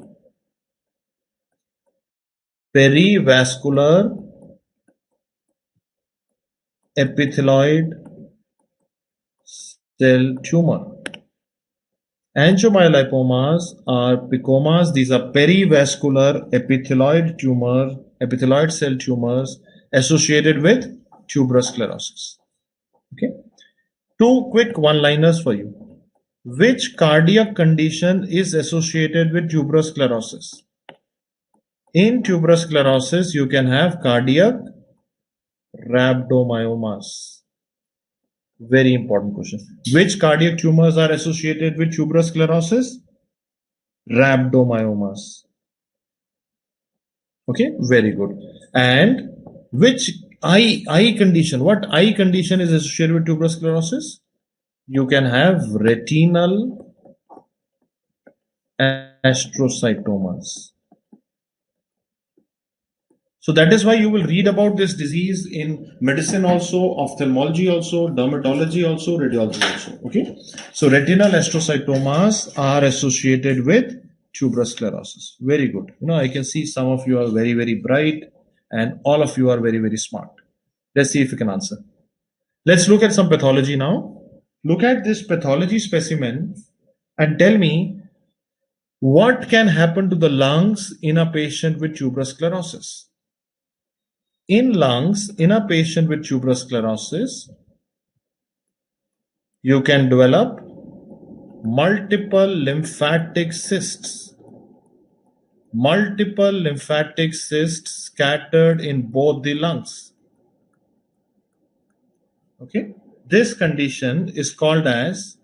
Perivascular epithelioid cell tumor. Angiomyolipomas are picomas. These are perivascular epithelioid cell tumors associated with tuberous sclerosis. Okay. Two quick one-liners for you. Which cardiac condition is associated with tuberous sclerosis? In tuberous sclerosis, you can have cardiac rhabdomyomas. Very important question. Which cardiac tumors are associated with tuberous sclerosis? Rhabdomyomas. Okay, very good. And which eye condition? What eye condition is associated with tuberous sclerosis? You can have retinal astrocytomas. So that is why you will read about this disease in medicine also, ophthalmology also, dermatology also, radiology also. Okay. So retinal astrocytomas are associated with tuberous sclerosis. Very good. I can see some of you are very, very bright and all of you are very, very smart. Let's see if you can answer. Let's look at some pathology now. Look at this pathology specimen and tell me what can happen to the lungs in a patient with tuberous sclerosis. In lungs, in a patient with tuberous sclerosis, you can develop multiple lymphatic cysts. Multiple lymphatic cysts scattered in both the lungs. Okay, this condition is called as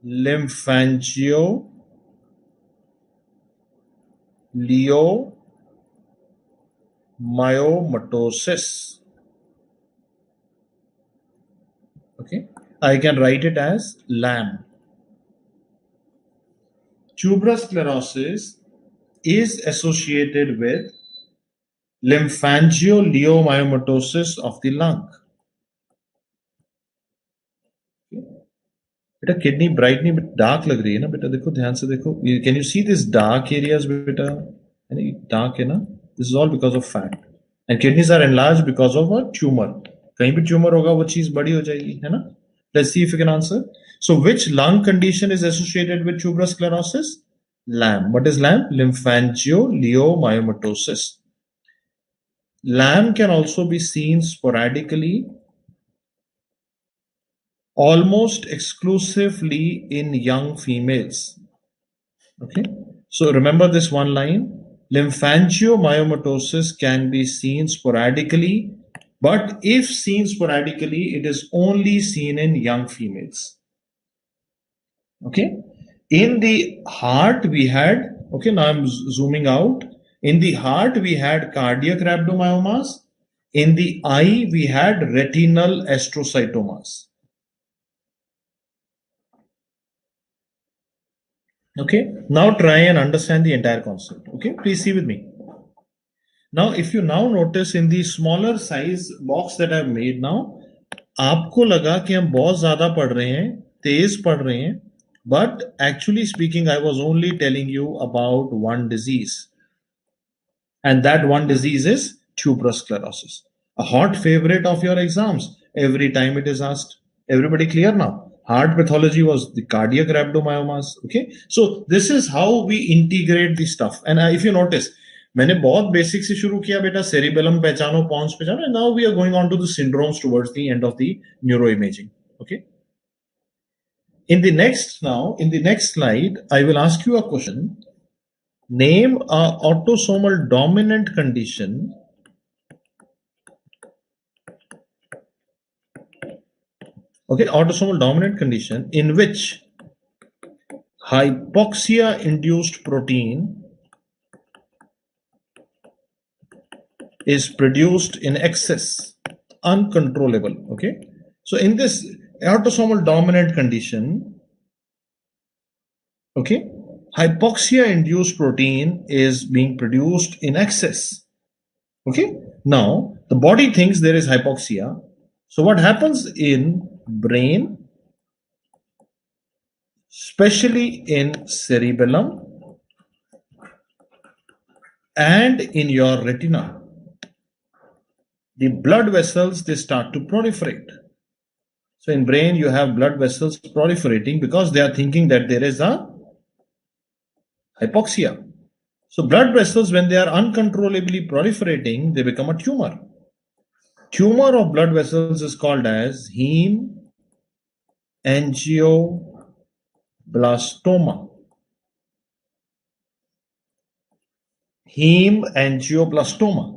lymphangioliomyomatosis. Okay, I can write it as LAM. Tuberous sclerosis is associated with lymphangioliomyomatosis of the lung. बेटा kidney bright नहीं dark लग रही है ना बेटा, देखो ध्यान से देखो, can you see this dark areas बेटा, है ना, डार्क है ना, this is all because of fat and kidneys are enlarge because of a tumour. कहीं भी ट्यूमर होगा वो चीज बड़ी हो जाएगी, है ना. Let's see if you can answer. So which lung condition is associated with tuberous sclerosis? LAM. What is LAM? Lymphangioliomyomatosis. LAM can also be seen sporadically, almost exclusively in young females. Okay, so remember this one line. Lymphangiomyomatosis can be seen sporadically, but if seen sporadically, it is only seen in young females. Okay, in the heart we had, okay, now I'm zooming out. In the heart we had cardiac rhabdomyomas. In the eye we had retinal astrocytomas. Okay, now try and understand the entire concept. Okay, please see with me. Now, if you now notice in the smaller size box that I've made now, आपको लगा कि हम बहुत ज्यादा पढ़ रहे हैं, तेज पढ़ रहे हैं, but actually speaking, I was only telling you about one disease, and that one disease is tuberous sclerosis, a hot favorite of your exams. Every time it is asked. Everybody clear now? Heart pathology was the cardiac rhabdomyomas. Okay, so this is how we integrate the stuff. And if you notice, मैंने बहुत basic से शुरू किया बेटा, cerebellum पहचानो, pons पहचानो, and now we are going on to the syndromes towards the end of the neuroimaging. Okay, in the next slide I will ask you a question. Name a autosomal dominant condition autosomal dominant condition in which hypoxia induced protein is produced in excess, uncontrollable. Okay, so in this autosomal dominant condition, okay, hypoxia induced protein is being produced in excess. Okay. Now the body thinks there is hypoxia. So what happens in brain, especially in cerebellum and in your retina, the blood vessels, they start to proliferate. So in brain, you have blood vessels proliferating because they are thinking that there is a hypoxia. So blood vessels, when they are uncontrollably proliferating, they become a tumor. Tumor of blood vessels is called as hemangioblastoma. Hemangioblastoma.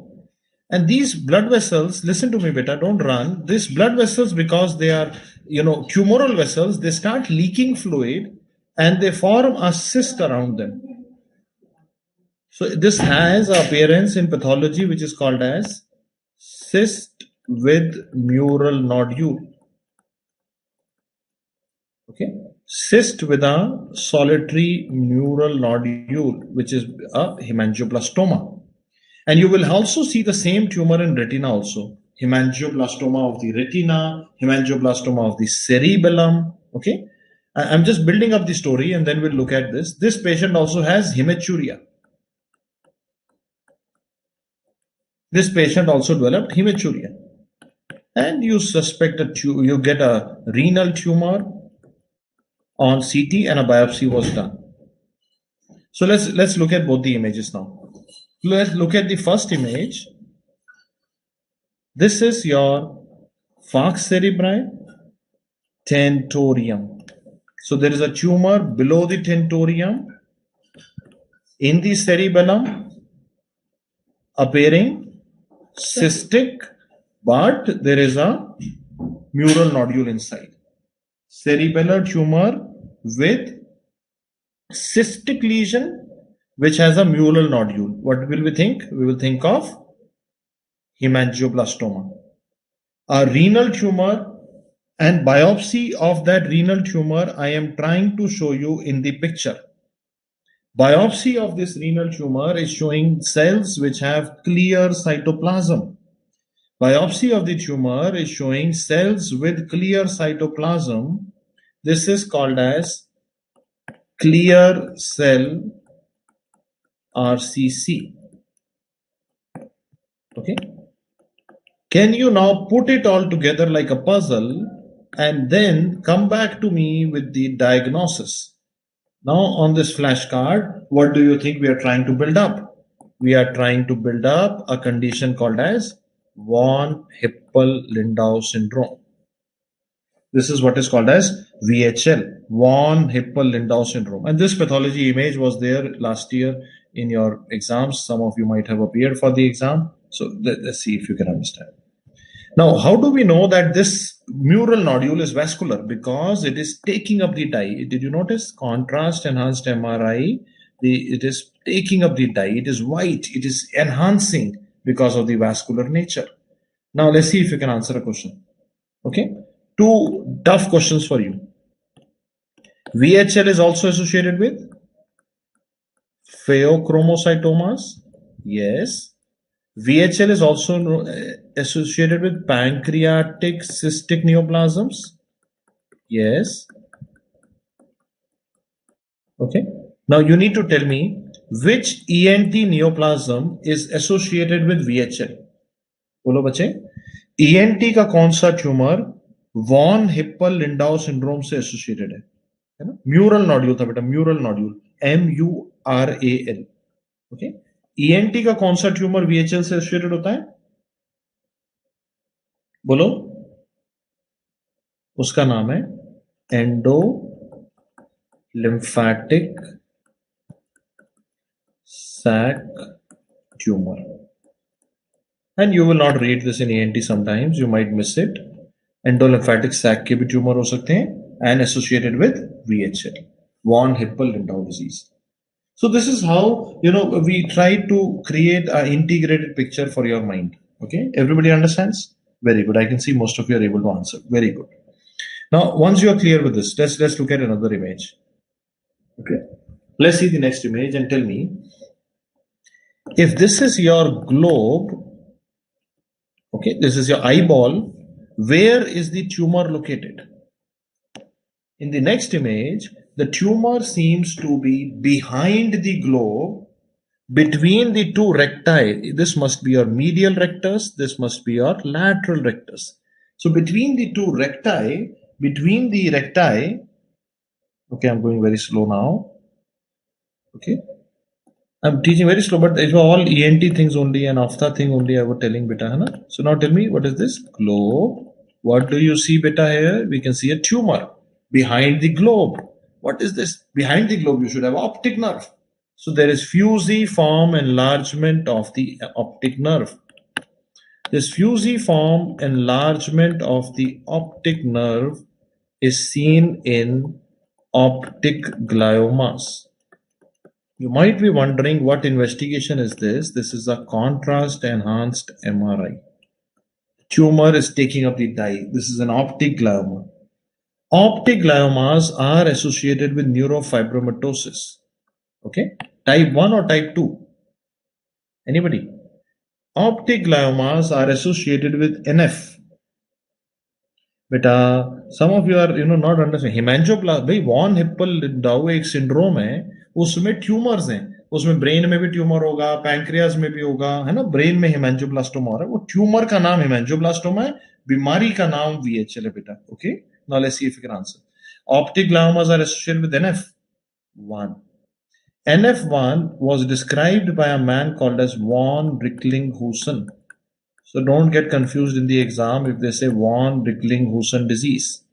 And these blood vessels, listen to me beta, don't run. These blood vessels, because they are, tumoral vessels, they start leaking fluid and they form a cyst around them. So this has an appearance in pathology which is called as cyst with mural nodule. Okay, cyst with a solitary mural nodule, which is a hemangioblastoma. And you will also see the same tumor in retina also. Hemangioblastoma of the retina, hemangioblastoma of the cerebellum. Okay. I'm just building up the story and then we'll look at this. This patient also has hematuria. This patient also developed hematuria. And you suspect you get a renal tumor on CT and a biopsy was done. So let's look at both the images now. Let's look at the first image. This is your falx cerebri, tentorium. So there is a tumor below the tentorium in the cerebellum, appearing cystic, but there is a mural nodule inside. Cerebellar tumor with cystic lesion which has a mural nodule. What will we think? We will think of hemangioblastoma. A renal tumor, and biopsy of that renal tumor I am trying to show you in the picture. Biopsy of this renal tumor is showing cells which have clear cytoplasm. Biopsy of the tumor is showing cells with clear cytoplasm. This is called as clear cell RCC. Okay. Can you now put it all together like a puzzle and then come back to me with the diagnosis? Now on this flashcard, what do you think we are trying to build up? We are trying to build up a condition called as von Hippel-Lindau syndrome. This is what is called as VHL, von Hippel-Lindau syndrome. And this pathology image was there last year in your exams. Some of you might have appeared for the exam. So let's see if you can understand. Now, how do we know that this mural nodule is vascular? Because it is taking up the dye. Did you notice? Contrast enhanced MRI. It is taking up the dye. It is white. It is enhancing because of the vascular nature. Now, let's see if you can answer a question. Okay. Two tough questions for you. VHL is also associated with pheochromocytomas. Yes. VHL is also associated with pancreatic cystic neoplasms. Yes. Okay. Now you need to tell me which ENT neoplasm is associated with VHL. बोलो बच्चे, ENT का कौन सा tumour von हिप्पल लिंडाउ syndrome से associated है ना? Mural nodule था बेटा, mural nodule, MURAL. Okay. ENT का कौन सा ट्यूमर VHL से एसोसिएटेड होता है? बोलो. उसका नाम है endo lymphatic sac tumor. And you will not read this in ENT sometimes. You might miss it. Endolymphatic sac के भी tumor हो सकते हैं and associated with VHL, von Hippel-Lindau disease. So this is how, we try to create an integrated picture for your mind. Okay, everybody understands? Very good. I can see most of you are able to answer. Very good. Now, once you are clear with this, let's look at another image. Okay, let's see the next image and tell me if this is your globe Okay, this is your eyeball. Where is the tumor located? In the next image, the tumor seems to be behind the globe between the two recti. This must be your medial rectus, this must be your lateral rectus. So between the two recti, okay, I'm going very slow now. Okay, I'm teaching very slow, but it's all ENT things only and after thing only I was telling beta, hai na? So now tell me, what is this? Globe. What do you see beta here? We can see a tumor behind the globe. What is this? Behind the globe, you should have optic nerve. So there is fusiform enlargement of the optic nerve. This fusiform enlargement of the optic nerve is seen in optic gliomas. You might be wondering what investigation is this? This is a contrast enhanced MRI. Tumor is taking up the dye. This is an optic glioma. Optic gliomas are associated with neurofibromatosis. Okay, type 1 or type 2? Anybody? Optic gliomas are associated with NF. बेटा, some of you are not understanding. Hemangioplasty, भाई von हिप्पल डाउ एक syndrome है, उसमें tumours हैं, उसमें brain में भी ट्यूमर होगा, पैंक्रियाज में भी होगा, है ना, ब्रेन में हेमांजियोब्लास्टोमा हो रहा है, वो ट्यूमर का नाम हेमांजियोब्लास्टोमा है, बीमारी का नाम VHL है बेटा. Okay, now let's see if you can answer. Optic gliomas are associated with NF1. NF1 was described by a man called as von Recklinghausen. So don't get confused in the exam if they say von Recklinghausen disease.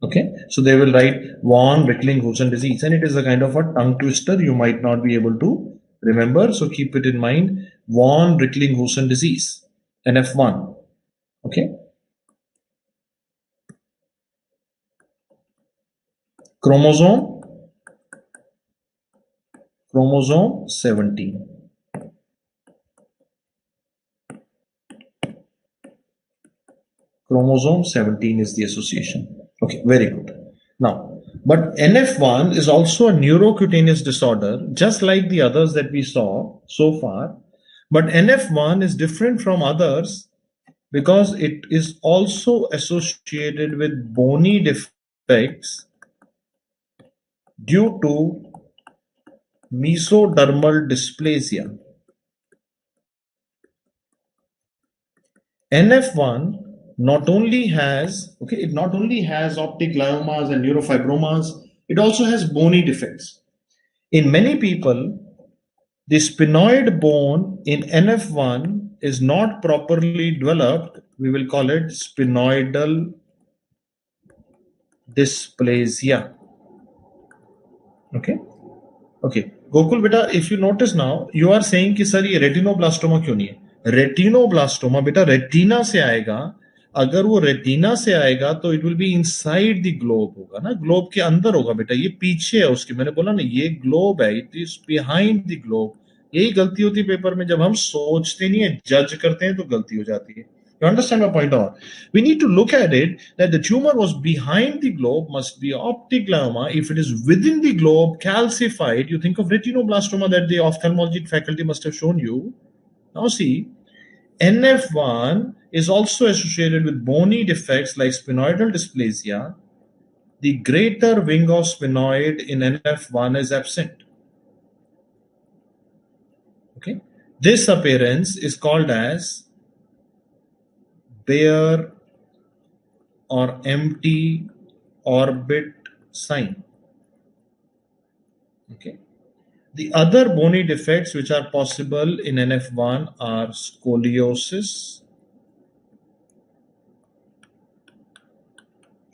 Okay, so they will write von Recklinghausen disease, and it is a kind of a tongue twister. You might not be able to remember, so keep it in mind. Von Recklinghausen disease, NF1. Okay. Chromosome 17. Chromosome 17 is the association. Okay, very good. Now, but NF1 is also a neurocutaneous disorder, just like the others that we saw so far. But NF1 is different from others because it is also associated with bony defects due to mesodermal dysplasia. NF1 not only has optic gliomas and neurofibromas, it also has bony defects. In many people, the sphenoid bone in NF1 is not properly developed. We will call it sphenoidal dysplasia. Okay. Gokul beta, if you notice now, you are saying कि sir ये retinoblastoma क्यों नहीं है? Retinoblastoma बेटा retina से आएगा. अगर वो रेटिना से आएगा तो it will be inside the globe होगा ना, ग्लोब के अंदर होगा बेटा, ये पीछे है उसके. मैंने बोला ना ये ग्लोब है, it is behind the globe. यही गलती होती है पेपर में, जब हम सोचते नहीं है, जज करते हैं तो गलती हो जाती है. You understand my point? Or we need to look at it that the tumor was behind the globe, must be optic glioma. If it is within the globe, calcified, you think of retinoblastoma that the ophthalmology faculty must have shown you. Now see, NF1 is also associated with bony defects like sphenoidal dysplasia. The greater wing of sphenoid in NF1 is absent. Okay, this appearance is called as bare or empty orbit sign. Okay. The other bony defects which are possible in NF1 are scoliosis,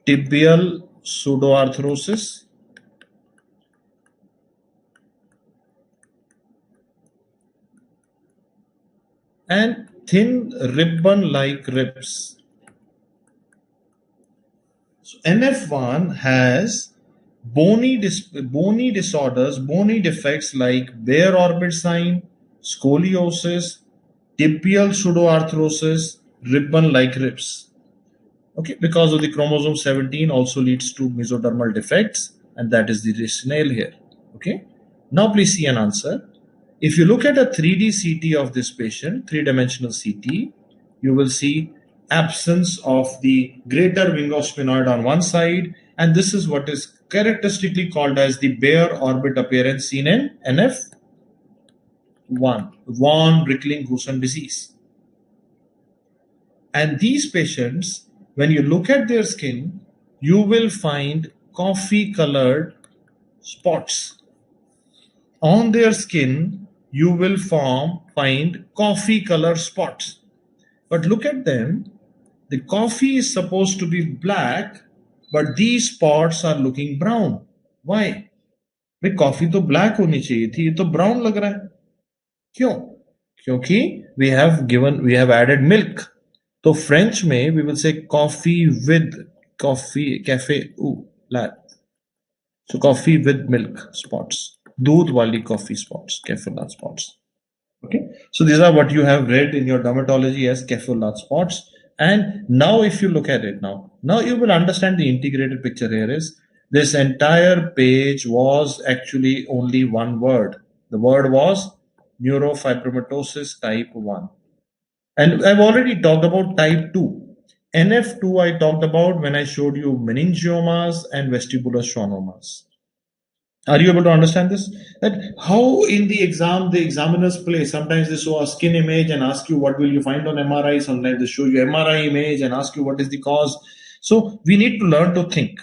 tibial pseudoarthrosis, and thin ribbon-like ribs. So NF1 has bony disorders, bony defects like bare orbit sign, scoliosis, tibial pseudoarthrosis, ribbon-like ribs. Okay, because of the chromosome 17 also leads to mesodermal defects, and that is the rationale here. Okay, now please see an answer. if you look at a 3D CT of this patient, three-dimensional CT, you will see absence of the greater wing of sphenoid on one side, and this is what is characteristically called as the bare orbit appearance seen in NF1, von Rickling-Gusen disease. And these patients, when you look at their skin, you will find coffee-colored spots. On their skin, you will find coffee-colored spots. But look at them. The coffee is supposed to be black, but these spots are looking brown. Why? भाई coffee तो black होनी चाहिए थी, ये तो brown लग रहा है. क्यों? क्योंकि we have added milk. तो फ्रेंच में we will say coffee with coffee, cafe, so coffee with milk spots, दूध वाली coffee spots, cafe lat spots. Okay, so these are what you have read in your dermatology as cafe lat spots. And now if you look at it now you will understand the integrated picture here is this entire page was actually only one word. The word was neurofibromatosis type 1. And I've already talked about type 2. NF2 I talked about when I showed you meningiomas and vestibular schwannomas. Are you able to understand this? That how in the exam the examiners play. Sometimes they show a skin image and ask you what will you find on MRI. Sometimes they show you MRI image and ask you what is the cause. So we need to learn to think.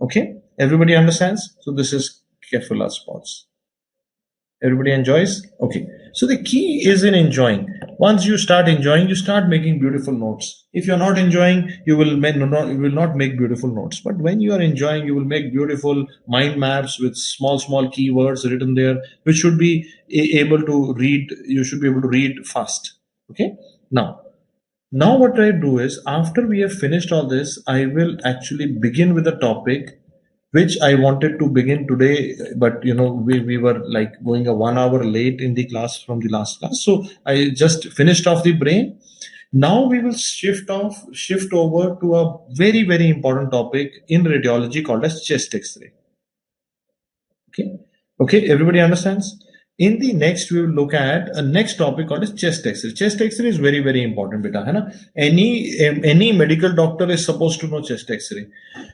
Okay, everybody understands? So this is Kefala spots. Everybody enjoys? Okay. So the key is in enjoying. Once you start enjoying, you start making beautiful notes. If you're not enjoying, you will not make beautiful notes. But when you are enjoying, you will make beautiful mind maps with small keywords written there, which should be able to read. You should be able to read fast. Okay. Now what I do is after we have finished all this, I will actually begin with a topic which I wanted to begin today, but we were like going a 1 hour late in the class from the last class. So I just finished off the brain. Now we will shift over to a very, very important topic in radiology called as chest X-ray. Okay, everybody understands? In the next, we will look at a next topic called as chest X-ray. Chest X-ray is very, very important, beta. Hai na? Any medical doctor is supposed to know chest X-ray.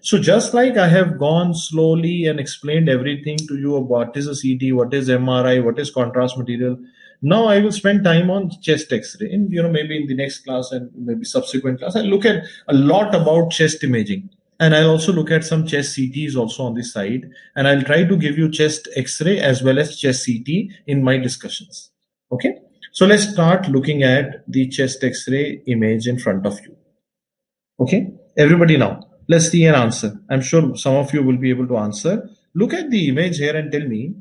So just like I have gone slowly and explained everything to you about what is a CT, what is MRI, what is contrast material. Now I will spend time on chest X-ray. And maybe in the next class and maybe subsequent class, I'll look at a lot about chest imaging. And I'll also look at some chest CTs also on the side. And I'll try to give you chest X-ray as well as chest CT in my discussions. Okay. So let's start looking at the chest X-ray image in front of you. Okay. Everybody now, let's see an answer. I'm sure some of you will be able to answer. Look at the image here and tell me,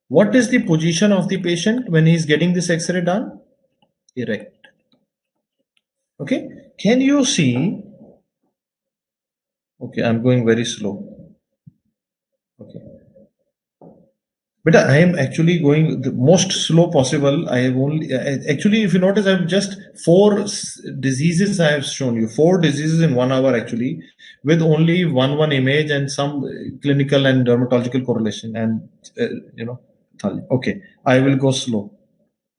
what is the position of the patient when he's getting this X-ray done? Erect. Okay. Can you see? Okay, I'm going very slow. Okay. But I am actually going the most slow possible. I have only, actually, if you notice, I have just 4 diseases I have shown you. 4 diseases in 1 hour actually, with only one image and some clinical and dermatological correlation. And, okay, I will go slow.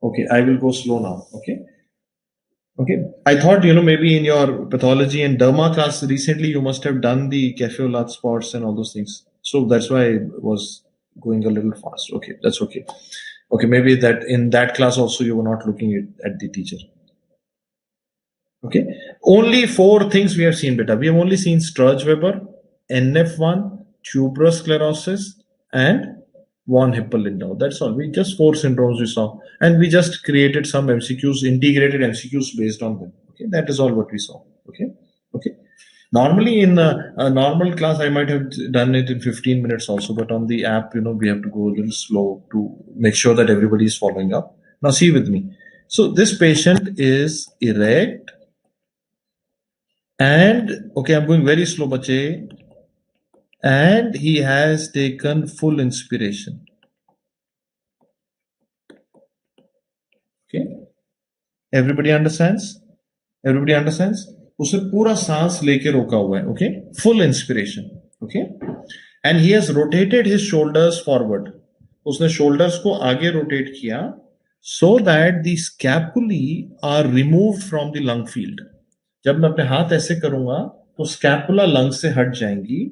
Okay, I will go slow now. Okay, I thought, maybe in your pathology and derma class recently, you must have done the cafe lat spots and all those things. So that's why I was going a little fast. Okay, that's okay. Okay, maybe that in that class also you were not looking at the teacher. Okay, only 4 things we have seen, beta. We have only seen Sturge-Weber, NF1, tuberous sclerosis, and von Hippel-Lindau. That's all. We just 4 syndromes we saw, and we just created some MCQs, integrated MCQs based on them. Okay, that is all what we saw. Okay. Normally in a normal class, I might have done it in 15 minutes also, but on the app, we have to go a little slow to make sure that everybody is following up. Now see with me. So this patient is erect, and okay, I'm going very slow, bache. And he has taken full inspiration. Okay. Everybody understands? Everybody understands? उसे पूरा सांस लेके रोका हुआ है. Okay. Full inspiration. Okay. And he has rotated his shoulders forward. उसने shoulders को आगे rotate किया so that the scapulae are removed from the lung field. जब मैं अपने हाथ ऐसे करूंगा तो scapula lung से हट जाएंगी.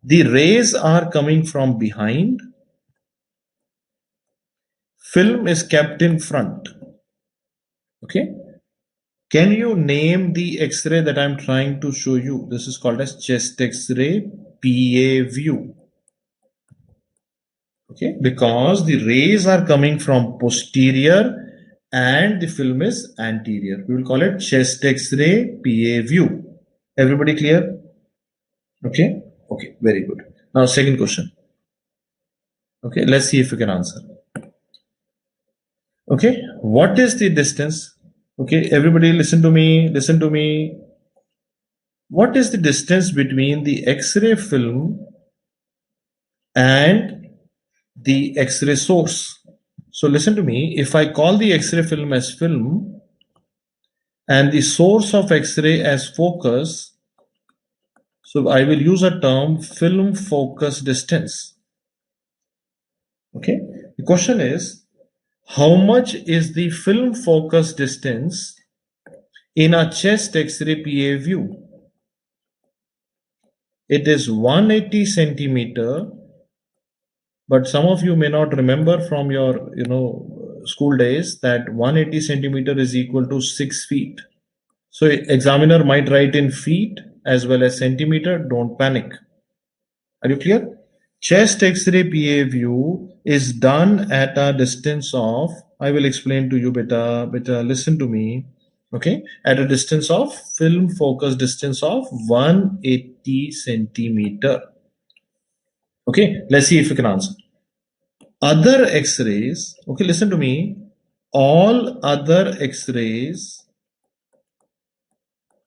The rays are coming from behind. Film is kept in front. Okay. Can you name the X-ray that I'm trying to show you? This is called as chest X-ray PA view. Okay, because the rays are coming from posterior and the film is anterior. We will call it chest X-ray PA view. Everybody clear? Okay. Okay. Very good. Now, second question. Okay, let's see if you can answer. Okay, what is the distance? Okay, everybody listen to me. Listen to me. What is the distance between the X-ray film and the X-ray source? So listen to me. If I call the X-ray film as film and the source of X-ray as focus, so I will use a term film focus distance. Okay. The question is, how much is the film focus distance in a chest X-ray PA view? It is 180 centimeter, but some of you may not remember from your school days that 180 centimeter is equal to 6 feet. So examiner might write in feet as well as centimeter. Don't panic. Are you clear? Chest X-ray PA view is done at a distance of, I will explain to you, beta, listen to me. Okay, at a distance of film focus distance of 180 centimeter. Okay, let's see if you can answer. Other X-rays, okay, listen to me. All other X-rays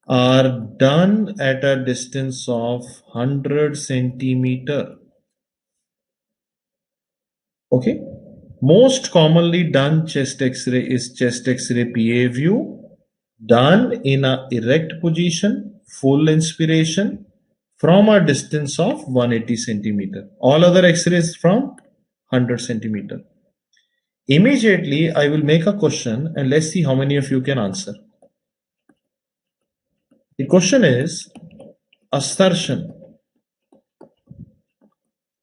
are done at a distance of 100 centimeter. Okay, most commonly done chest X-ray is chest X-ray PA view, done in a erect position, full inspiration from a distance of 180 centimeter. All other X-rays from 100 centimeter. Immediately, I will make a question and let's see how many of you can answer. The question is assertion.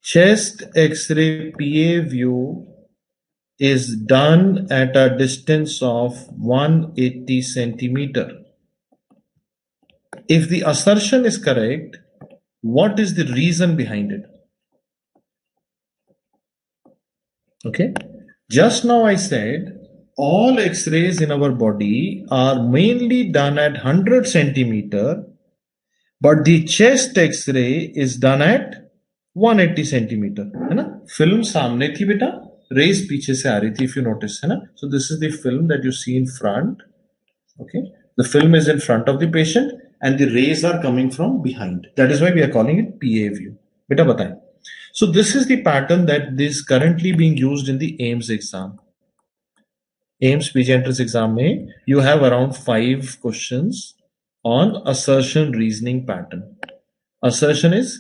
Chest X-ray PA view is done at a distance of 180 centimeter. If the assertion is correct, what is the reason behind it? Okay, just now I said all X-rays in our body are mainly done at 100 centimeter, but the chest X-ray is done at 180 centimeter. है ना? Film सामने थी बेटा, rays पीछे से आ रही थी, if you notice, है ना? So this is the film that you see in front. Okay, the film is in front of the patient and the rays are coming from behind. That is why we are calling it PA view. बेटा बताएं. So this is the pattern that is currently being used in the AIMS exam. AIMS PG entrance exam में you have around 5 questions on assertion reasoning pattern. Assertion is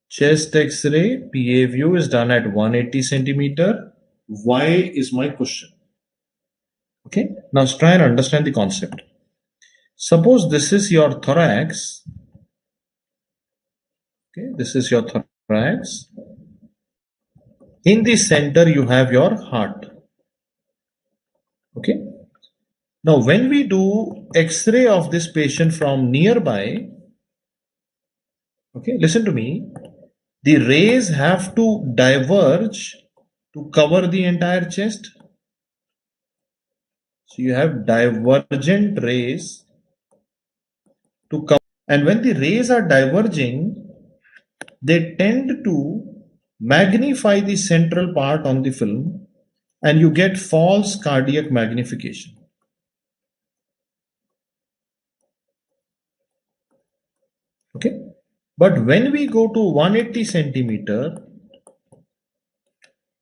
chest X-ray PA view is done at 180 centimeter. Why is my question? Okay, now let's try and understand the concept. Suppose this is your thorax. Okay, this is your thorax. In the center, you have your heart. Okay. Now, when we do X-ray of this patient from nearby, okay, listen to me. The rays have to diverge to cover the entire chest. So you have divergent rays to cover. And when the rays are diverging, they tend to magnify the central part on the film and you get false cardiac magnification. Okay, but when we go to 180 centimeter,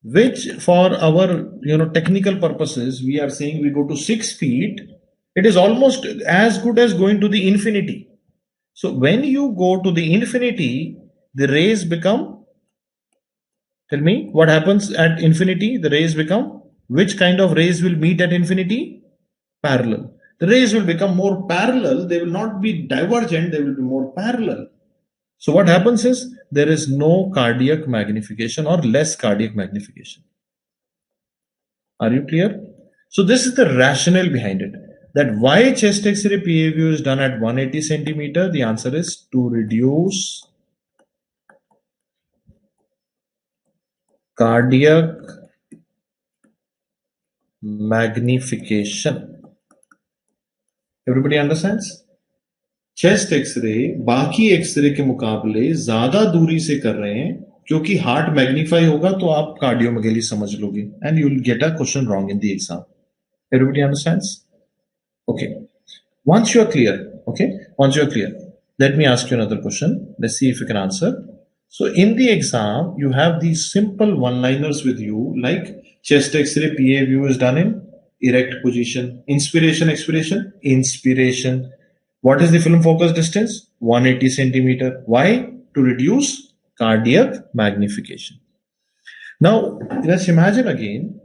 which for our technical purposes we are saying we go to 6 feet, it is almost as good as going to the infinity. So when you go to the infinity, the rays become Tell me what happens at infinity. The rays become, which kind of rays will meet at infinity? Parallel. The rays will become more parallel. They will not be divergent. They will be more parallel. So what happens is there is no cardiac magnification or less cardiac magnification. Are you clear? So this is the rationale behind it. That why chest X-ray PA view is done at 180 centimeter. The answer is to reduce cardiac magnification. Everybody understands? Chest X ray बाकी X ray के मुकाबले ज्यादा दूरी से कर रहे हैं क्योंकि हार्ट मैग्नीफाई होगा तो आप कार्डियोमेगेली समझ लोगे and you will get a question wrong in the exam. Everybody understands? Okay. Once you are clear, okay, once you are clear, let me ask you another question. Let's see if you can answer. So in the exam, you have these simple one-liners with you, like chest X-ray PA view is done in erect position. Inspiration, expiration, inspiration. What is the film focus distance? 180 centimeter. Why? To reduce cardiac magnification. Now, let's imagine again.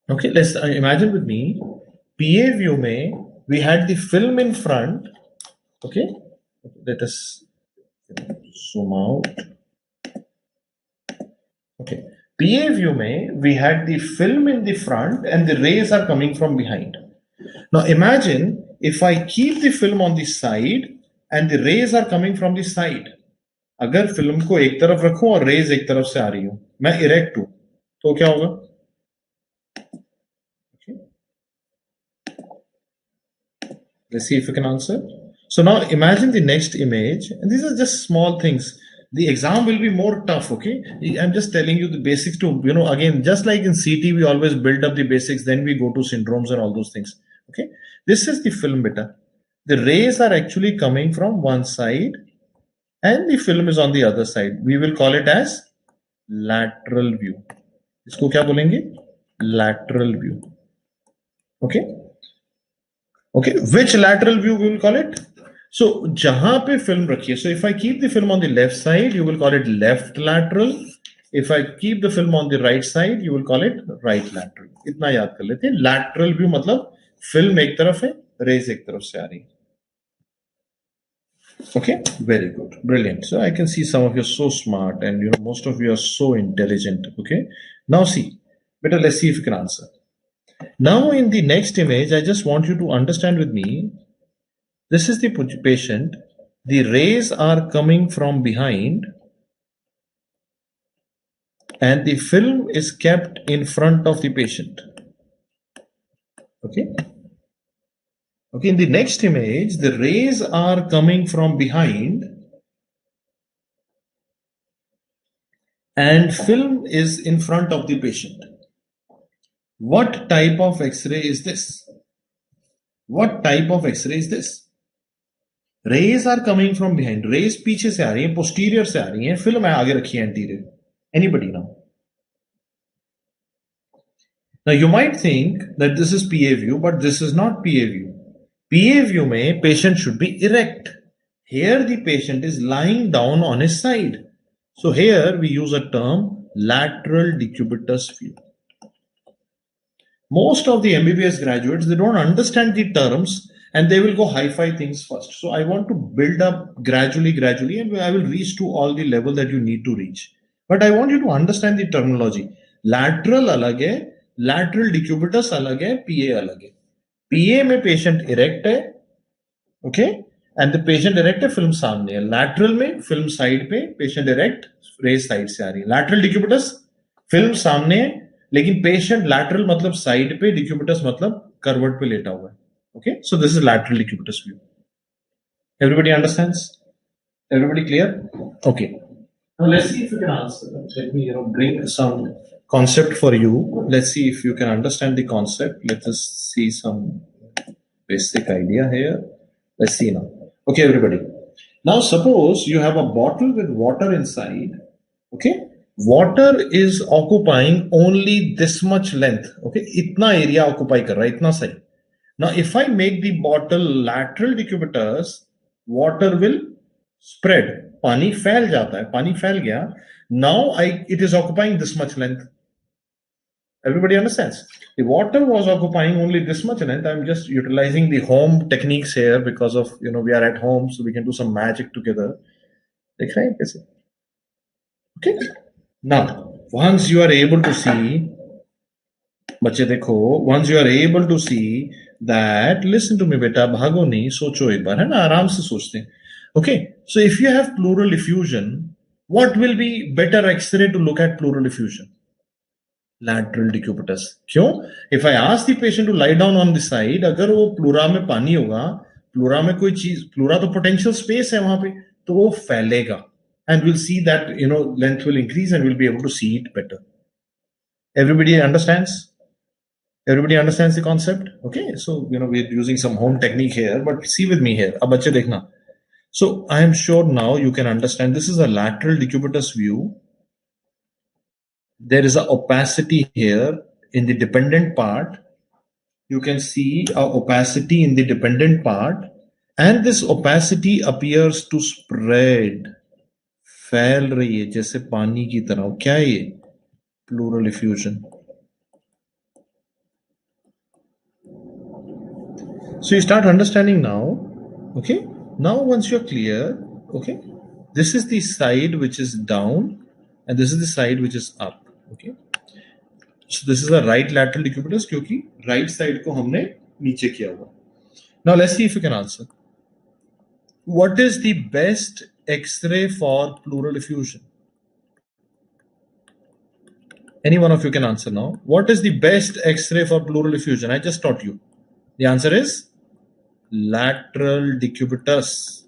Okay, let's imagine with me. PA view mein we had the film in front. Okay, let us zoom out. Okay, PA view mein we had the film in the front and the rays are coming from behind. Now imagine if I keep the film on the side and the rays are coming from the side. अगर film को एक तरफ रखूं और raise एक तरफ से आ रही हूं, मैं इरेक्ट हूं, तो क्या होगा? Let's see if you can answer. So now imagine the next image, and these are just small things. The exam will be more tough, okay? I'm just telling you the basics to, again, just like in CT, we always build up the basics, then we go to syndromes and all those things, okay? This is the film beta. The rays are actually coming from one side and the film is on the other side. We will call it as lateral view. इसको क्या बोलेंगे? Lateral view. Okay? Okay, which lateral view we will call it? So, जहां पे film रखिए. So, if I keep the film on the left side, you will call it left lateral. If I keep the film on the right side, you will call it right lateral. इतना याद कर लेते हैं. Lateral view मतलब film एक तरफ है, rays एक तरफ से आ रही है. Okay, very good, brilliant. So I can see some of you are so smart, and most of you are so intelligent. Okay, now see, better let's see if you can answer. Now in the next image, I just want you to understand with me. This is the patient. The rays are coming from behind, and the film is kept in front of the patient. Okay. Okay, in the next image, the rays are coming from behind and film is in front of the patient. What type of X-ray is this? What type of X-ray is this? Rays are coming from behind. Rays पीछे से आ रही हैं, posterior से आ रही हैं, film है आगे रखी है anterior. Anybody now? Now you might think that this is PA view, but this is not PA view. PA view में patient should be erect. Here the patient is lying down on his side. So here we use a term lateral decubitus view. Most of the MBBS graduates, they don't understand the terms and they will go hi-fi things first. So I want to build up gradually and I will reach to all the level that you need to reach. But I want you to understand the terminology. Lateral अलग है, lateral decubitus अलग है, PA अलग है. PA में patient erect है, okay, and the patient erect है, film सामने है. Lateral में film side पे patient erect, raise side से आ रही है. Lateral decubitus film सामने है, लेकिन patient lateral मतलब side पे, decubitus मतलब curved पे लेटा हुआ है. Okay, so this is lateral decubitus view. Everybody understands? Everybody clear? Okay. Now let's see if you can answer. Let me bring some concept for you. Let's see if you can understand the concept. Let us see some basic idea here. Let's see now. Okay, everybody. Now suppose you have a bottle with water inside. Okay, water is occupying only this much length. Okay, itna area occupy kar raha hai, itna sahi. Now if I make the bottle lateral decubitus, water will Spread, पानी फैल जाता है, पानी फैल गया. Now it is occupying this much length. Everybody understands? The water was occupying only this much length. I'm just utilizing the home techniques here because of, we are at home, so we can do some magic together. देख रहे हैं कैसे? Okay. Now, once you are able to see, बच्चे देखो, once you are able to see that, listen to me बेटा, भागो नहीं, सोचो एक बार, है ना, आराम से सोचते हैं. Okay, so if you have pleural effusion, what will be better X-ray to look at pleural effusion? Lateral decubitus. क्यों? If I ask the patient to lie down on the side, अगर वो प्लूरा में पानी होगा, pleura में कोई चीज, pleura तो पोटेंशियल स्पेस है वहां पे, तो वो फैलेगा, and we'll see that length will increase and we'll be able to see it better. Everybody understands? Everybody understands the concept? Okay, so we're using some home technique here, but see with me here. अब बच्चे देखना. So I am sure now you can understand. This is a lateral decubitus view. There is an opacity here in the dependent part. You can see a opacity in the dependent part, and this opacity appears to spread. फैल रही है जैसे पानी की तरह. क्या है ये? Pleural effusion. So you start understanding now. Okay, now once you're clear, okay, this is the side which is down and this is the side which is up. Okay, so this is a right lateral decubitus क्योंकि right side को हमने नीचे किया हुआ. Now let's see if you can answer. What is the best X-ray for pleural effusion? Any one of you can answer now. What is the best X-ray for pleural effusion? I just taught you. The answer is lateral decubitus.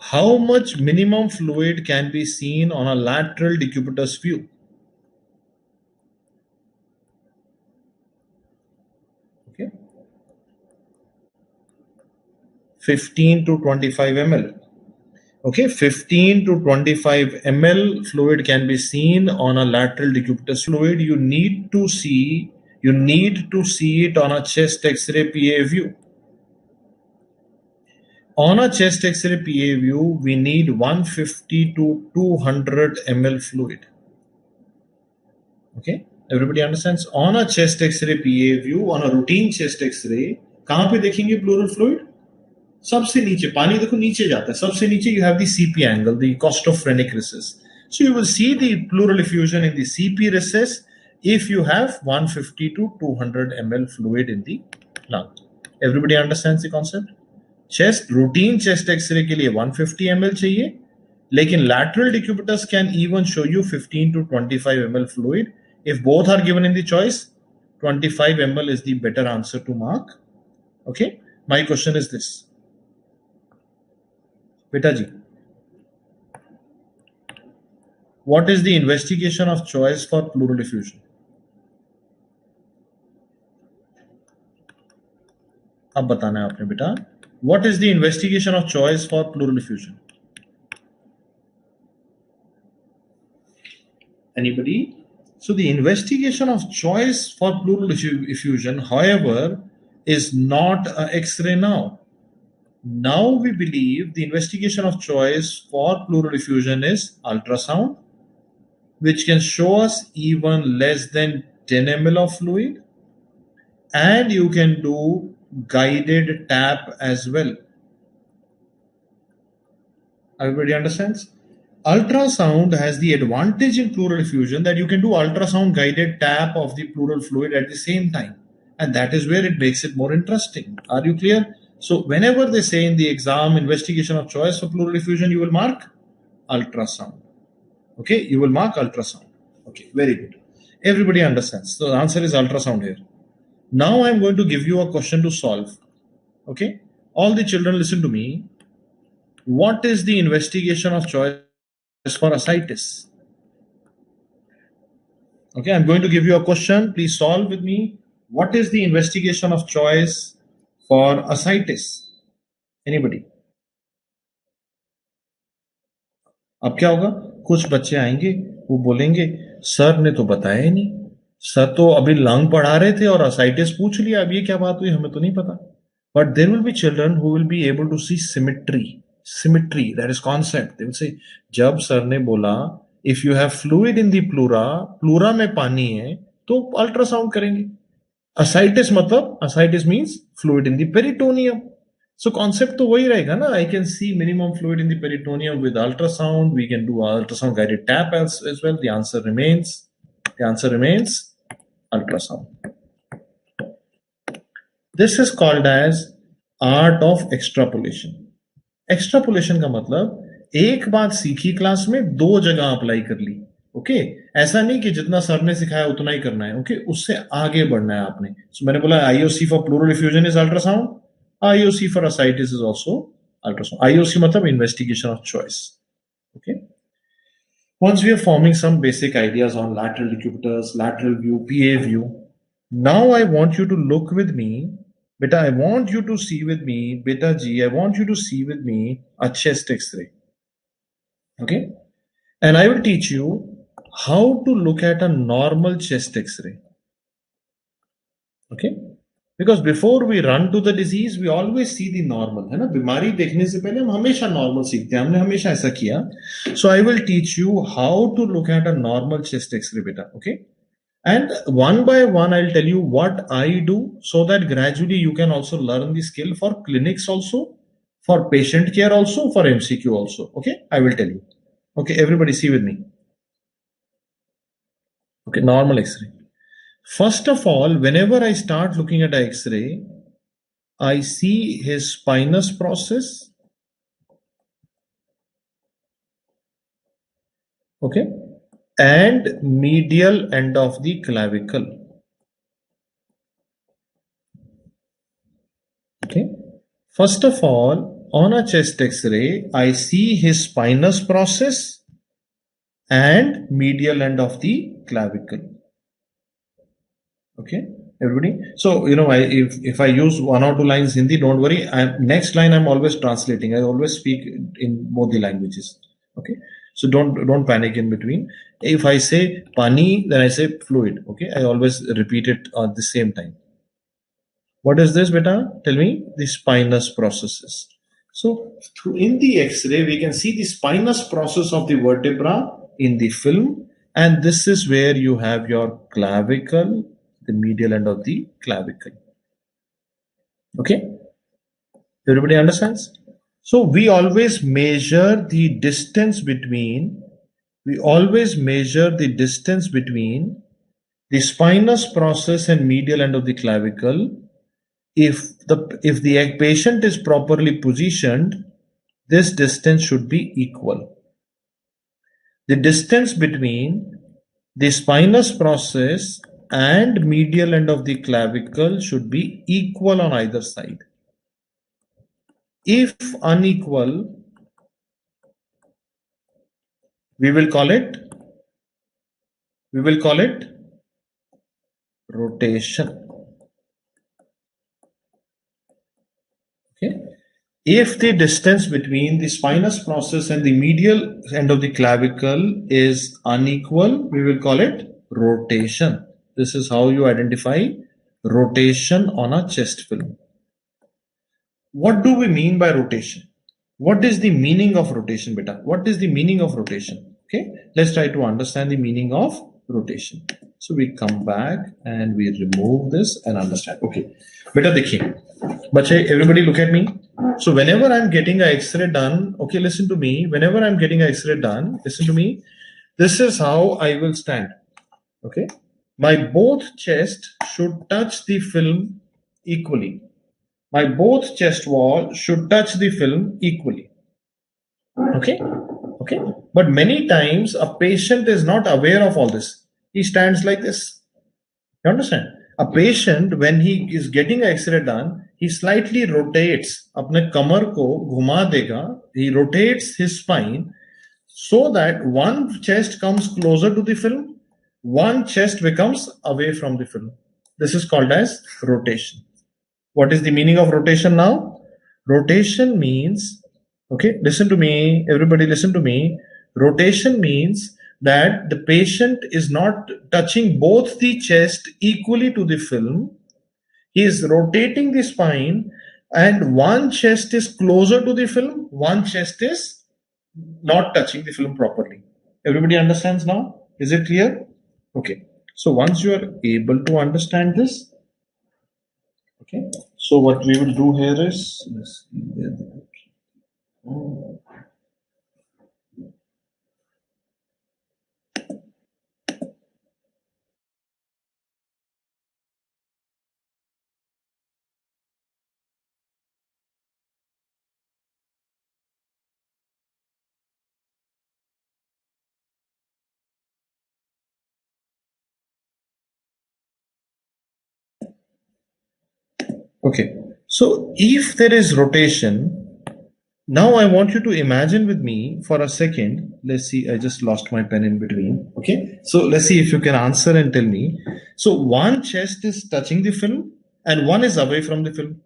How much minimum fluid can be seen on a lateral decubitus view? Okay, 15 to 25 ml. Okay, 15 to 25 ml fluid can be seen on a lateral decubitus fluid. You need to see it on a chest X-ray PA view. On a chest X-ray PA view, we need 150 to 200 ml fluid. Okay, everybody understands? On a chest X-ray PA view, on a routine chest X-ray, कहाँ पे देखेंगे pleural fluid? सबसे नीचे. पानी देखो नीचे जाता है. सबसे नीचे you have the CP angle, the costophrenic recess. So you will see the pleural effusion in the CP recess if you have 150 to 200 ml fluid in the lung. Everybody understands the concept? Chest, routine chest X-ray के लिए 150 ml चाहिए, लेकिन lateral decubitus can even show you 15 to 25 ml fluid. If both are given in the choice, 25 ml is the better answer to mark. Okay, my question is this. Beta ji, what is the investigation of choice for pleural effusion? अब बताना है आपने बेटा. What is the investigation of choice for pleural effusion? Anybody? So the investigation of choice for pleural effusion, however, is not an X-ray now. Now we believe the investigation of choice for pleural effusion is ultrasound, which can show us even less than 10 ml of fluid, and you can do guided tap as well. Everybody understands? Ultrasound has the advantage in pleural effusion that you can do ultrasound guided tap of the pleural fluid at the same time, and that is where it makes it more interesting. Are you clear? So whenever they say in the exam investigation of choice for pleural effusion, you will mark ultrasound. Okay, you will mark ultrasound. Okay, very good. Everybody understands. So the answer is ultrasound here. Now I'm going to give you a question to solve. Okay, all the children listen to me. What is the investigation of choice for ascites? Okay, I'm going to give you a question. Please solve with me. What is the investigation of choice for ascites? Anybody? अब क्या होगा? कुछ बच्चे आएंगे, वो बोलेंगे sir ने तो बताया ही नहीं, सर तो अभी लंग पढ़ा रहे थे और ascites पूछ लिया, अब ये क्या बात हुई, हमें तो नहीं पता. But there will be children who will be able to see symmetry. Symmetry, that is concept. They will say, जब सर ने बोला, if you have fluid in the pleura, pleura में पानी है, तो ultrasound करेंगे. Ascites मतलब, ascites means fluid in the peritoneum. So concept तो वही रहेगा ना. I can see minimum fluid in the peritoneum with ultrasound. We can do ultrasound guided tap as well. The answer remains ultrasound. This is called as art of extrapolation. Extrapolation का मतलब एक बात सीखी class में दो जगह apply कर ली. Okay ऐसा नहीं कि जितना सर ने सिखाया उतना ही करना है. ओके उससे आगे बढ़ना है आपने. सो मैंने बोला IOC for pleural diffusion is ultrasound. IOC for ascites is also ultrasound. IOC मतलब investigation of choice. Okay once we are forming some basic ideas on lateral decubitors, lateral view, PA view, now I want you to look with me. Beta, I want you to see with me, beta G, I want you to see with me a chest x-ray. Okay? And I will teach you how to look at a normal chest x-ray. Okay? Because before we run to the disease, we always see the normal. है ना? बीमारी देखने से पहले हम हमेशा normal सीखते हैं. हमने हमेशा ऐसा किया. So I will teach you how to look at a normal chest x-ray, beta. Okay? And one by one, I'll tell you what I do so that gradually you can also learn the skill for clinics also, for patient care also, for MCQ also. Okay, I will tell you. Okay, everybody see with me. Okay, normal X-ray. First of all, whenever I start looking at an X-ray, I see his spinous process. Okay. And medial end of the clavicle. Okay. First of all, on a chest X-ray, I see his spinous process and medial end of the clavicle. Okay, everybody. So if I use one or two lines Hindi, don't worry. Next line I'm always translating. I always speak in both the languages. Okay. So don't panic in between. If I say pani, then I say fluid. Okay, I always repeat it at the same time. What is this, beta? Tell me. The spinous processes. So in the X-ray, we can see the spinous process of the vertebra in the film, and this is where you have your clavicle, the medial end of the clavicle. Okay, everybody understands? So we always measure the distance between the spinous process and medial end of the clavicle. If the patient is properly positioned, this distance should be equal. The distance between the spinous process and medial end of the clavicle should be equal on either side. If unequal, we will call it rotation. Okay. If the distance between the spinous process and the medial end of the clavicle is unequal, we will call it rotation. This is how you identify rotation on a chest film. What do we mean by rotation? What is the meaning of rotation, beta? What is the meaning of rotation? Okay, let's try to understand the meaning of rotation. So we come back and we remove this and understand. Okay, beta dekhiye. Bache, everybody look at me. So whenever I'm getting an X-ray done, okay, listen to me. Whenever I'm getting an X-ray done, listen to me. This is how I will stand. Okay, my both chest should touch the film equally. My both chest wall should touch the film equally. Okay. But many times a patient is not aware of all this. He stands like this. You understand? A patient, when he is getting an X-ray done, he slightly rotates. अपने कमर को घुमा देगा. He rotates his spine so that one chest comes closer to the film, one chest becomes away from the film. This is called as rotation. What is the meaning of rotation now? Rotation means, okay, listen to me, everybody listen to me. Rotation means that the patient is not touching both the chest equally to the film. He is rotating the spine and one chest is closer to the film, one chest is not touching the film properly. Everybody understands now? Is it clear? Okay. So once you are able to understand this, okay. So what we will do here is, let's see where- okay. So if there is rotation, now I want you to imagine with me for a second. Let's see, I just lost my pen in between. Okay. So let's see if you can answer and tell me. So one chest is touching the film and one is away from the film.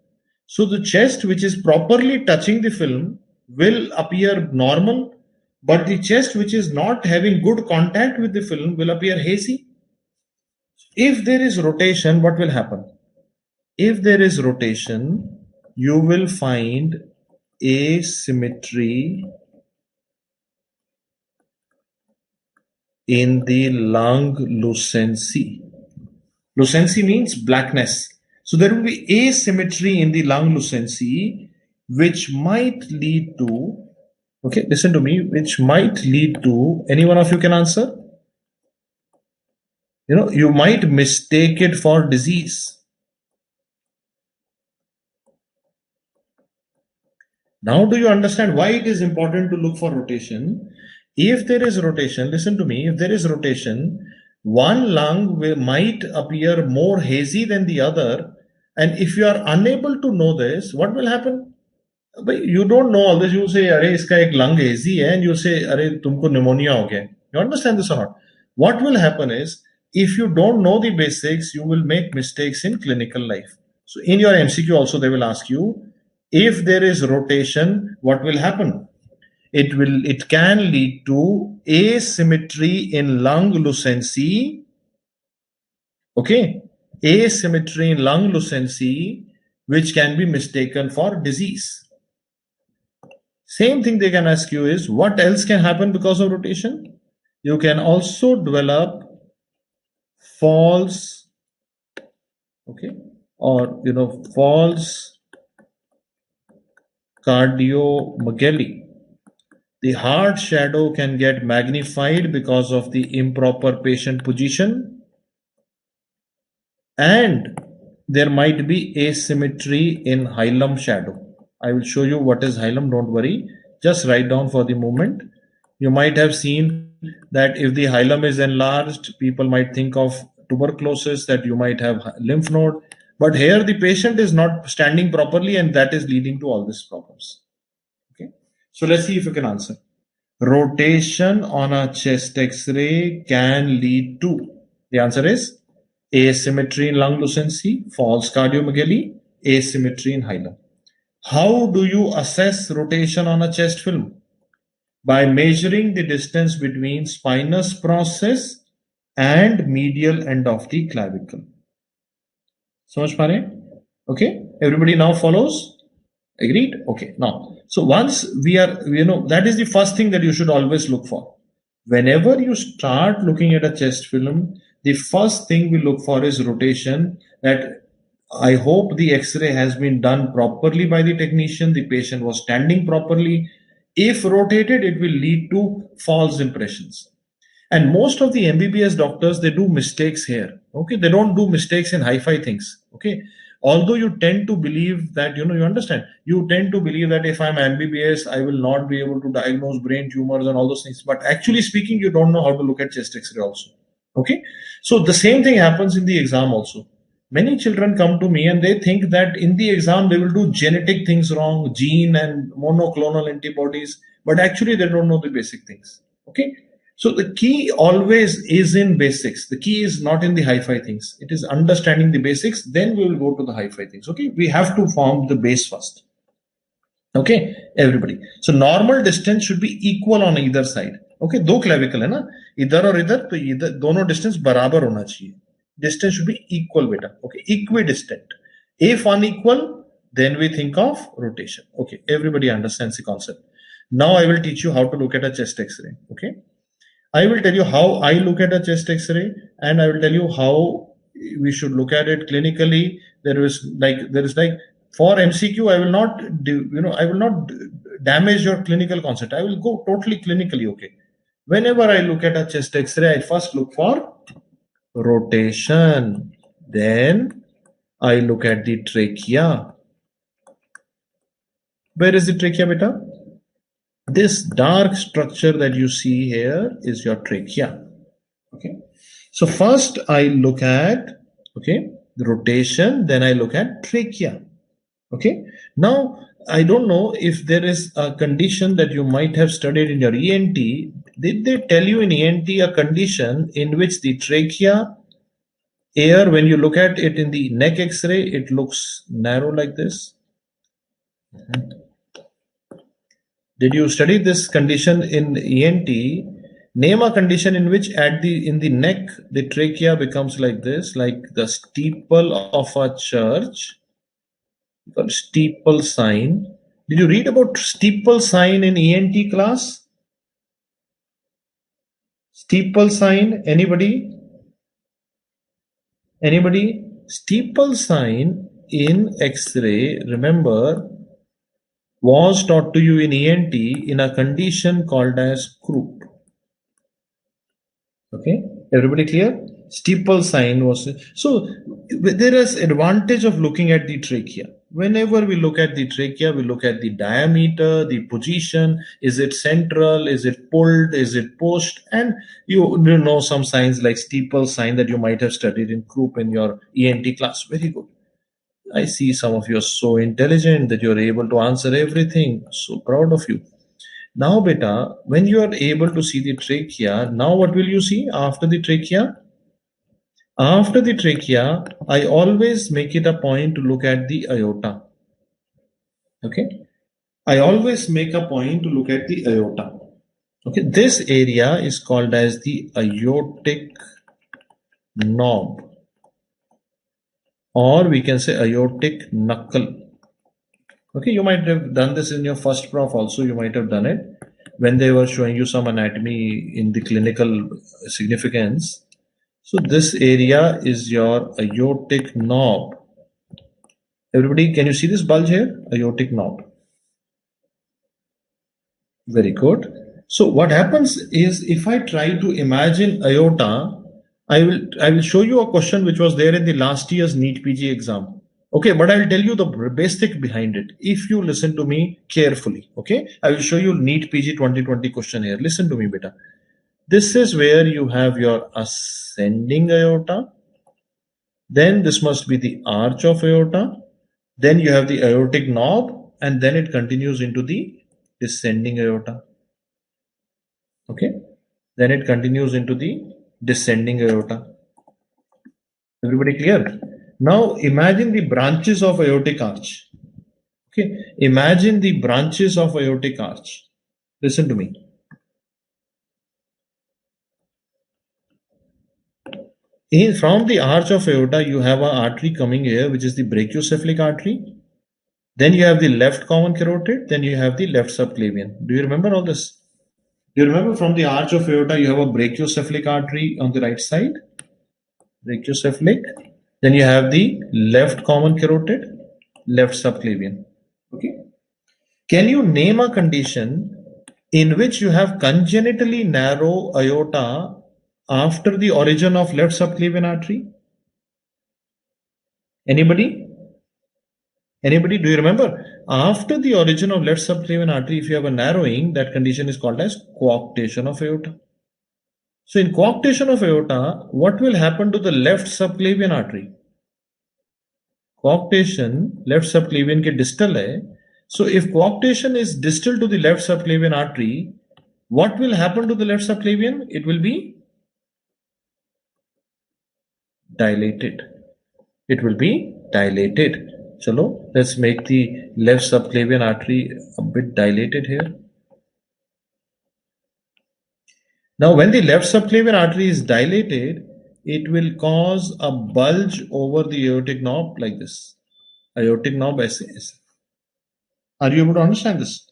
So the chest which is properly touching the film will appear normal, but the chest which is not having good contact with the film will appear hazy. If there is rotation, what will happen? If there is rotation, you will find asymmetry in the lung lucency. Lucency means blackness. So there will be asymmetry in the lung lucency, which might lead to, okay, listen to me, which might lead to, any one of you can answer? You might mistake it for disease. Now, do you understand why it is important to look for rotation? If there is rotation, listen to me, if there is rotation, one lung might appear more hazy than the other. And if you are unable to know this, what will happen? But you don't know all this. You say, "Arey, iska ek lung hazy hai," and you say, "Arey, tumko pneumonia ho gaya." You understand this or not? What will happen is, if you don't know the basics, you will make mistakes in clinical life. So in your MCQ also, they will ask you, if there is rotation, what will happen? It can lead to asymmetry in lung lucency. Okay, asymmetry in lung lucency, which can be mistaken for disease. Same thing they can ask you is, what else can happen because of rotation? You can also develop false, okay, or false cardiomegaly. The heart shadow can get magnified because of the improper patient position, and there might be asymmetry in hilum shadow. I will show you what is hilum, don't worry. Just write down for the moment. You might have seen that if the hilum is enlarged, people might think of tuberculosis, that you might have lymph node. But here the patient is not standing properly, and that is leading to all these problems. Okay. So let's see if you can answer. Rotation on a chest X-ray can lead to. The answer is asymmetry in lung lucency, false cardiomegaly, asymmetry in hilum. How do you assess rotation on a chest film? By measuring the distance between spinous process and medial end of the clavicle. समझ पा रहे हैं? Okay, everybody now follows? Agreed? Okay, now, so once we are, that is the first thing that you should always look for. Whenever you start looking at a chest film, the first thing we look for is rotation. That I hope the X-ray has been done properly by the technician, the patient was standing properly. If rotated, it will lead to false impressions. And most of the MBBS doctors, they do mistakes here. Okay, they don't do mistakes in hi-fi things. Okay, although you tend to believe that, you understand, you tend to believe that if I'm MBBS, I will not be able to diagnose brain tumors and all those things. But actually speaking, you don't know how to look at chest X-ray also. Okay, so the same thing happens in the exam also. Many children come to me and they think that in the exam they will do genetic things wrong, gene and monoclonal antibodies, but actually they don't know the basic things. Okay, so the key always is in basics. The key is not in the hi-fi things. It is understanding the basics. Then we will go to the hi-fi things. Okay, we have to form the base first. Okay, everybody. So normal distance should be equal on either side. Okay, दो clavicle है ना, इधर और इधर, तो इधर दोनों distance बराबर होना चाहिए. Distance should be equal, beta. Okay, equidistant. If unequal, then we think of rotation. Okay, everybody understands the concept. Now I will teach you how to look at a chest X-ray. Okay, I will tell you how I look at a chest X-ray, and I will tell you how we should look at it clinically. There is like for MCQ, I will not do, I will not damage your clinical concept. I will go totally clinically. Okay, whenever I look at a chest X-ray, I first look for rotation. Then I look at the trachea. Where is the trachea, beta? This dark structure that you see here is your trachea. Okay. So first I look at, okay, the rotation, then I look at trachea. Okay. Now, I don't know if there is a condition that you might have studied in your ENT. Did they tell you in ENT a condition in which the trachea air, when you look at it in the neck X-ray, it looks narrow like this? Did you study this condition in ENT? Name a condition in which in the neck the trachea becomes like this, like the steeple of a church, called steeple sign. Did you read about steeple sign in ENT class? Steeple sign, anybody? Anybody? Steeple sign in X-ray, remember, was taught to you in ENT in a condition called as croup. Okay, everybody clear? Steeple sign was, so there is advantage of looking at the trachea. Whenever we look at the trachea, we look at the diameter, the position, is it central, is it pulled, is it pushed, and you know some signs like steeple sign that you might have studied in croup in your ENT class. Very good. I see some of you are so intelligent that you're able to answer everything. So proud of you. Now, beta, when you are able to see the trachea, now what will you see after the trachea? After the trachea, I always make it a point to look at the aorta. Okay? I always make a point to look at the aorta. Okay, this area is called as the aortic knob, or we can say aortic knuckle. Okay, you might have done this in your first prof also, you might have done it when they were showing you some anatomy in the clinical significance. So this area is your aortic knob. Everybody, can you see this bulge here? Aortic knob. Very good. So what happens is, if I try to imagine aorta, I will show you a question which was there in the last year's Neet PG exam. Okay, but I'll tell you the basic behind it if you listen to me carefully. Okay, I will show you Neet PG 2020 question here. Listen to me, beta. This is where you have your ascending aorta. Then this must be the arch of aorta. Then you have the aortic knob, and then it continues into the descending aorta. Okay, then it continues into the descending aorta. Everybody clear? Now imagine the branches of aortic arch. Okay, imagine the branches of aortic arch. Listen to me. From the arch of aorta, you have an artery coming here, which is the brachiocephalic artery. Then you have the left common carotid. Then you have the left subclavian. Do you remember all this? Do you remember from the arch of aorta, you have a brachiocephalic artery on the right side? Brachiocephalic. Then you have the left common carotid, left subclavian. Okay. Can you name a condition in which you have congenitally narrow aorta after the origin of left subclavian artery? Anybody? Anybody? Do you remember? After the origin of left subclavian artery, if you have a narrowing, that condition is called as coarctation of aorta. So in coarctation of aorta, what will happen to the left subclavian artery? Coarctation, left subclavian ke distal hai. So if coarctation is distal to the left subclavian artery, what will happen to the left subclavian? It will be dilated. It will be dilated. Chalo, let's make the left subclavian artery a bit dilated here. Now, when the left subclavian artery is dilated, it will cause a bulge over the aortic knob like this. Aortic knob SS. Are you able to understand this?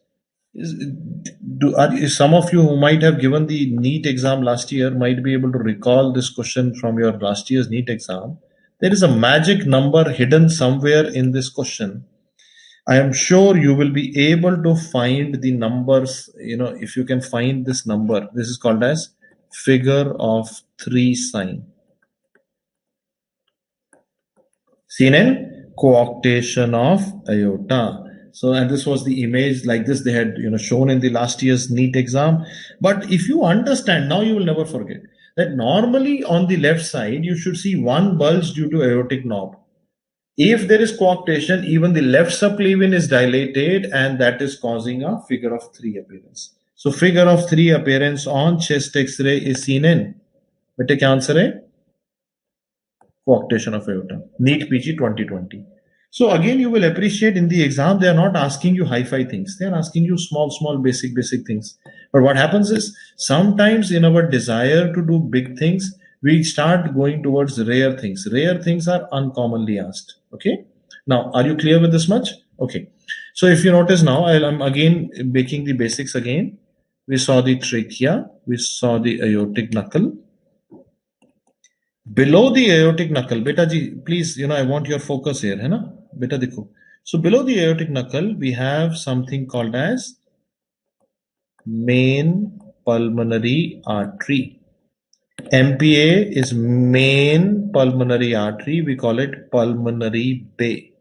Some of you who might have given the NEET exam last year might be able to recall this question from your last year's NEET exam. There is a magic number hidden somewhere in this question. I am sure you will be able to find the numbers. If you can find this number, this is called as figure of 3 sign. Seen in coarctation of aorta. So, and this was the image like this they had shown in the last year's NEET exam. But if you understand, now you will never forget that normally on the left side you should see one bulge due to aortic knob. If there is coarctation, even the left subclavian is dilated, and that is causing a figure of 3 appearance. So figure of 3 appearance on chest X-ray is seen in. बेटे क्या answer है? Coarctation of aorta. NEET PG 2020. So again, you will appreciate in the exam, they are not asking you hi-fi things. They are asking you small, basic things. But what happens is, sometimes in our desire to do big things, we start going towards rare things. Rare things are uncommonly asked. Okay. Now, are you clear with this much? Okay. So if you notice now, I'm again making the basics again. We saw the trachea. We saw the aortic knuckle. Below the aortic knuckle, beta ji, please, I want your focus here, hai na? Beta dekho. So below the aortic knuckle, we have something called as main pulmonary artery. MPA is main pulmonary artery. We call it pulmonary bay.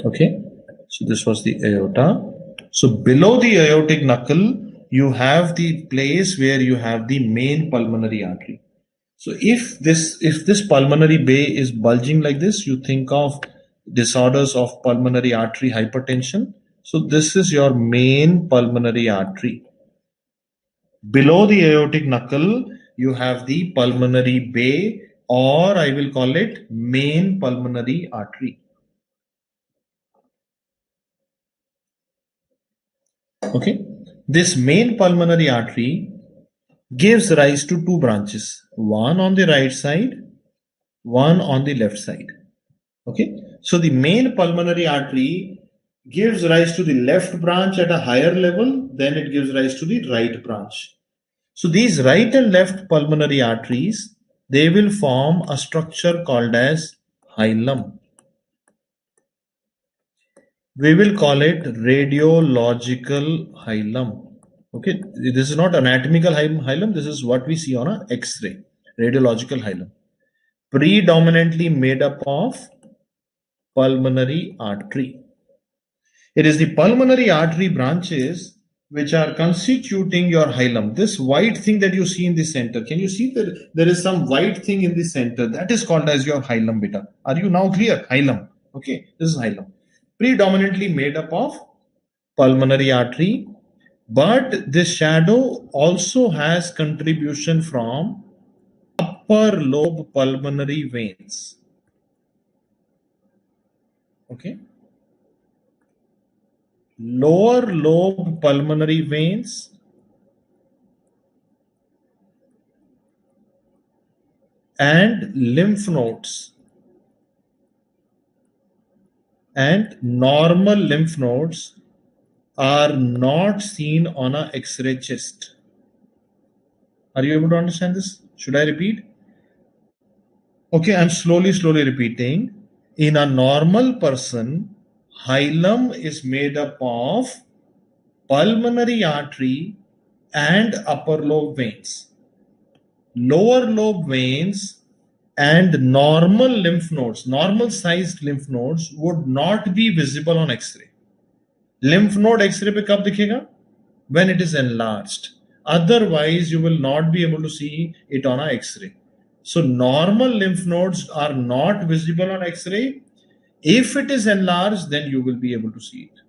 Okay. So this was the aorta. So below the aortic knuckle, you have the place where you have the main pulmonary artery. So if this pulmonary bay is bulging like this, you think of disorders of pulmonary artery hypertension. So this is your main pulmonary artery. Below the aortic knuckle, you have the pulmonary bay, or I will call it main pulmonary artery. Okay. This main pulmonary artery gives rise to 2 branches, one on the right side, one on the left side. Okay. So the main pulmonary artery gives rise to the left branch at a higher level, then it gives rise to the right branch. So these right and left pulmonary arteries, they will form a structure called as hilum. We will call it radiological hilum. Okay, this is not anatomical hilum. This is what we see on an X-ray. Radiological hilum, predominantly made up of pulmonary artery. It is the pulmonary artery branches which are constituting your hilum. This white thing that you see in the center, can you see that there is some white thing in the center? That is called as your hilum, beta. Are you now clear? Hilum. Okay, this is hilum. Predominantly made up of pulmonary artery, but this shadow also has contribution from upper lobe pulmonary veins. Okay. Lower lobe pulmonary veins and lymph nodes. And normal lymph nodes are not seen on a X-ray chest. Are you able to understand this? Should I repeat? Okay, I'm slowly repeating. In a normal person, hilum is made up of pulmonary artery and upper lobe veins. Lower lobe veins and normal lymph nodes, normal sized lymph nodes would not be visible on X-ray. Lymph node X-ray pe kab dikhega? When it is enlarged. Otherwise, you will not be able to see it on a X-ray. So normal lymph nodes are not visible on X-ray. If it is enlarged, then you will be able to see it.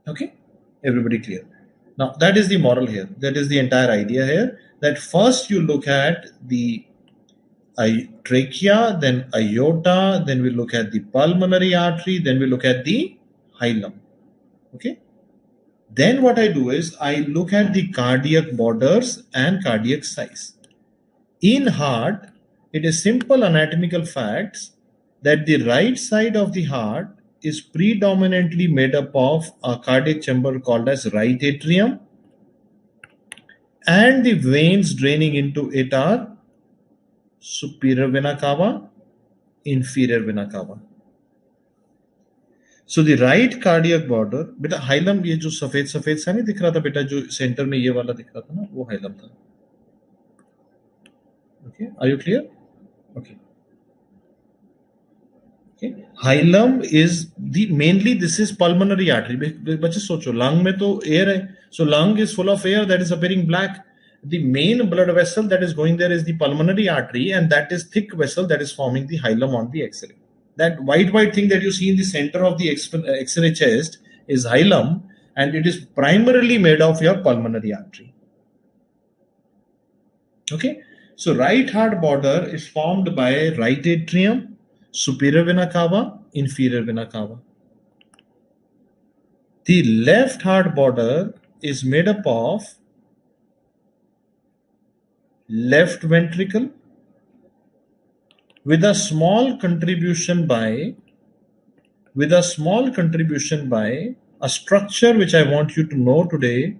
Okay, everybody clear? Now that is the moral here. That is the entire idea here. That first you look at the trachea, then aorta, then we look at the pulmonary artery, then we look at the hilum. Okay. Then what I do is I look at the cardiac borders and cardiac size. In heart, it is simple anatomical facts that the right side of the heart is predominantly made up of a cardiac chamber called as right atrium, and the veins draining into it are superior vena cava, inferior vena cava. So the right cardiac border, बेटा hilum ये जो सफेद सफेद सा नहीं दिख रहा था बेटा, जो सेंटर में ये वाला दिख रहा था ना, वो हाइलम था. Okay, are you clear? Okay. Okay. Hilum is the mainly this is pulmonary artery. बच्चे सोचो lung में तो air है, so lung is full of air that is appearing black. The main blood vessel that is going there is the pulmonary artery, and that is thick vessel that is forming the hilum on the X-ray. That white thing that you see in the center of the X-ray chest is hilum, and it is primarily made of your pulmonary artery. Okay, so right heart border is formed by right atrium, superior vena cava, inferior vena cava. The left heart border is made up of left ventricle with a small contribution by a structure which I want you to know today,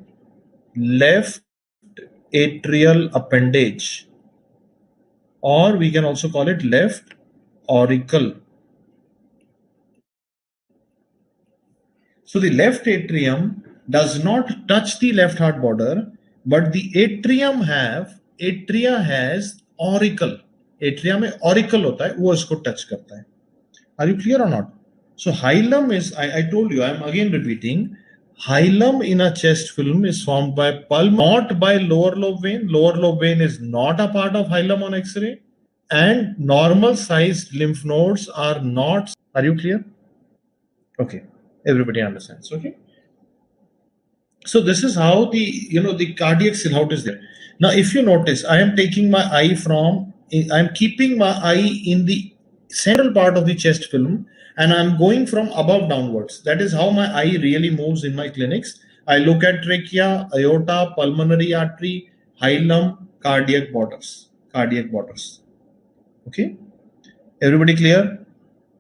left atrial appendage, or we can also call it left auricle. So the left atrium does not touch the left heart border, but the atria has auricle. Atria में auricle होता है, वो इसको touch करता है. Are you clear or not? So hilum is, I told you, I am again repeating, hilum in a chest film is formed by pulm, not by lower lobe vein. Lower lobe vein is not a part of hilum on X-ray, and normal sized lymph nodes are not. Are you clear? Okay, everybody understands. Okay. So this is how the cardiac silhouette is there. Now, if you notice, I am taking my eye I am keeping my eye in the central part of the chest film, and I am going from above downwards. That is how my eye really moves in my clinics. I look at trachea, aorta, pulmonary artery, hilum, cardiac borders. Okay, everybody clear?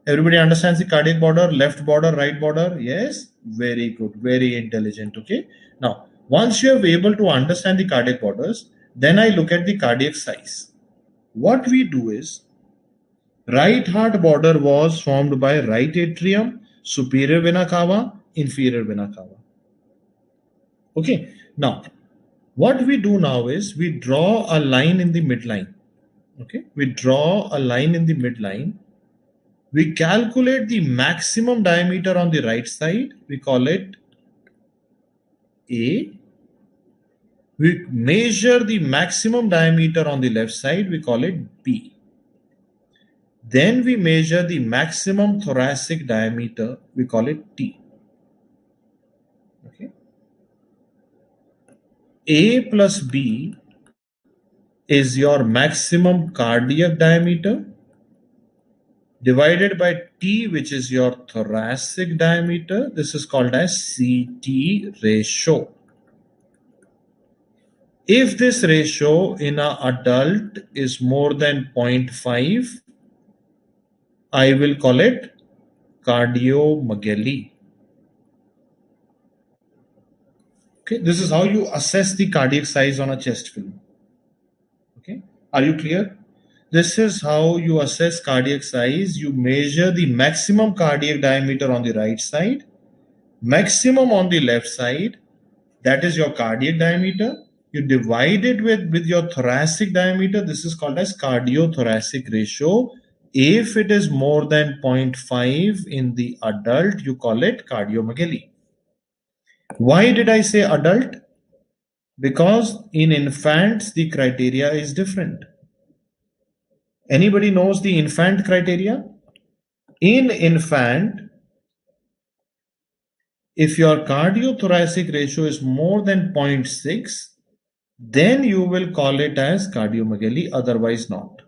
Everybody understands the cardiac border, left border, right border? Yes, very good, very intelligent. Okay, now once you are able to understand the cardiac borders, then I look at the cardiac size. What we do is, right heart border was formed by right atrium, superior vena cava, inferior vena cava. Okay, now what we do now is we draw a line in the midline. Okay, we draw a line in the midline. We calculate the maximum diameter on the right side. We call it A. We measure the maximum diameter on the left side. We call it B. Then we measure the maximum thoracic diameter. We call it T. Okay. A plus B is your maximum cardiac diameter, divided by T, which is your thoracic diameter. This is called as CT ratio. If this ratio in an adult is more than 0.5, I will call it cardiomegaly. Okay, this is how you assess the cardiac size on a chest film. Okay, are you clear? This is how you assess cardiac size. You measure the maximum cardiac diameter on the right side, maximum on the left side. That is your cardiac diameter. You divide it with your thoracic diameter. This is called as cardiothoracic ratio. If it is more than 0.5 in the adult, you call it cardiomegaly. Why did I say adult? Because in infants, the criteria is different. Anybody knows the infant criteria? In infant, if your cardiothoracic ratio is more than 0.6, then you will call it as cardiomegaly, otherwise not.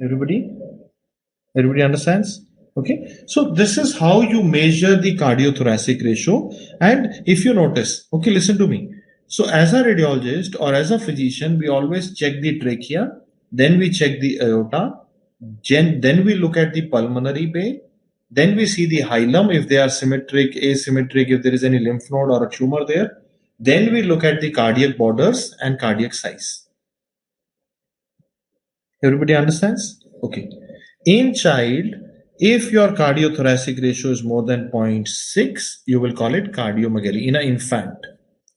Everybody understands? Okay, so this is how you measure the cardiothoracic ratio. And if you notice, okay, listen to me. So as a radiologist or as a physician, we always check the trachea, then we check the aorta, Then we look at the pulmonary bay. Then we see the hilum, if they are symmetric, asymmetric, if there is any lymph node or a tumor there. Then we look at the cardiac borders and cardiac size. Everybody understands? Okay. In child, if your cardiothoracic ratio is more than 0.6, you will call it cardiomegaly in an infant.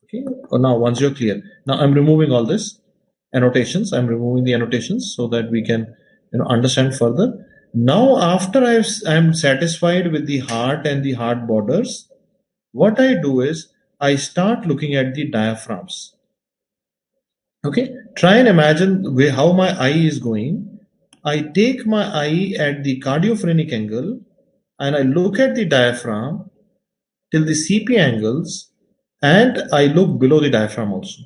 Okay. Now, once you're clear, now I'm removing all this annotations. I'm removing the annotations so that we can understand further. Now, after I'm satisfied with the heart and the heart borders, what I do is I start looking at the diaphragms. Okay, try and imagine how my eye is going. I take my eye at the cardiophrenic angle and I look at the diaphragm till the CP angles, and I look below the diaphragm also.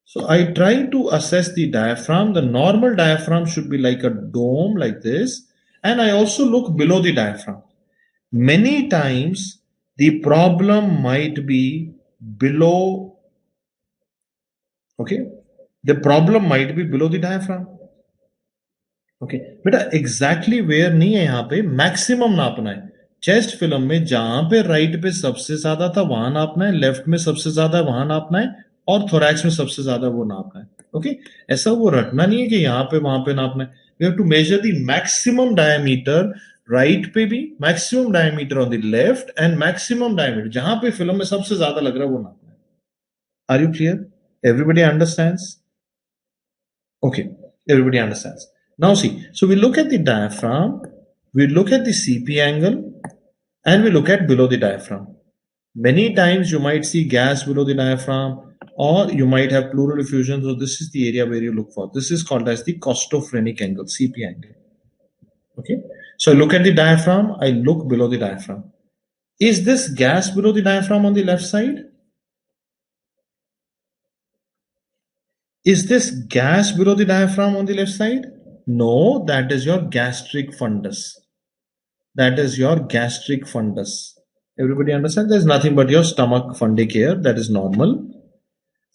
So I try to assess the diaphragm. The normal diaphragm should be like a dome like this, and I also look below the diaphragm. Many times the problem might be below, okay, the problem might be below the diaphragm. Okay बेटा exactly where नहीं है, यहाँ पे maximum नापना है. Chest film में जहां पे राइट पे सबसे ज्यादा था वहां नापना है, लेफ्ट में सबसे ज्यादा है वहां नापना है, और थोरैक्स में सबसे ज्यादा वो नापना है. ओके, ऐसा वो रटना नहीं है कि यहाँ पे वहां पे नापना है. We have to measure the maximum diameter right पे भी, maximum diameter on the left, and maximum diameter जहां पे फिल्म में सबसे ज्यादा लग रहा है वो नापना है. Are you clear? Everybody understands? Okay, everybody understands. Now see, so we look at the diaphragm, we look at the CP angle, and we look at below the diaphragm. Many times you might see gas below the diaphragm, or you might have pleural effusion. So this is the area where you look for. This is called as the costophrenic angle, CP angle. Okay, so I look at the diaphragm, I look below the diaphragm. Is this gas below the diaphragm on the left side? Is this gas below the diaphragm on the left side? No, that is your gastric fundus. That is your gastric fundus. Everybody understand? There's nothing but your stomach fundic here. That is normal.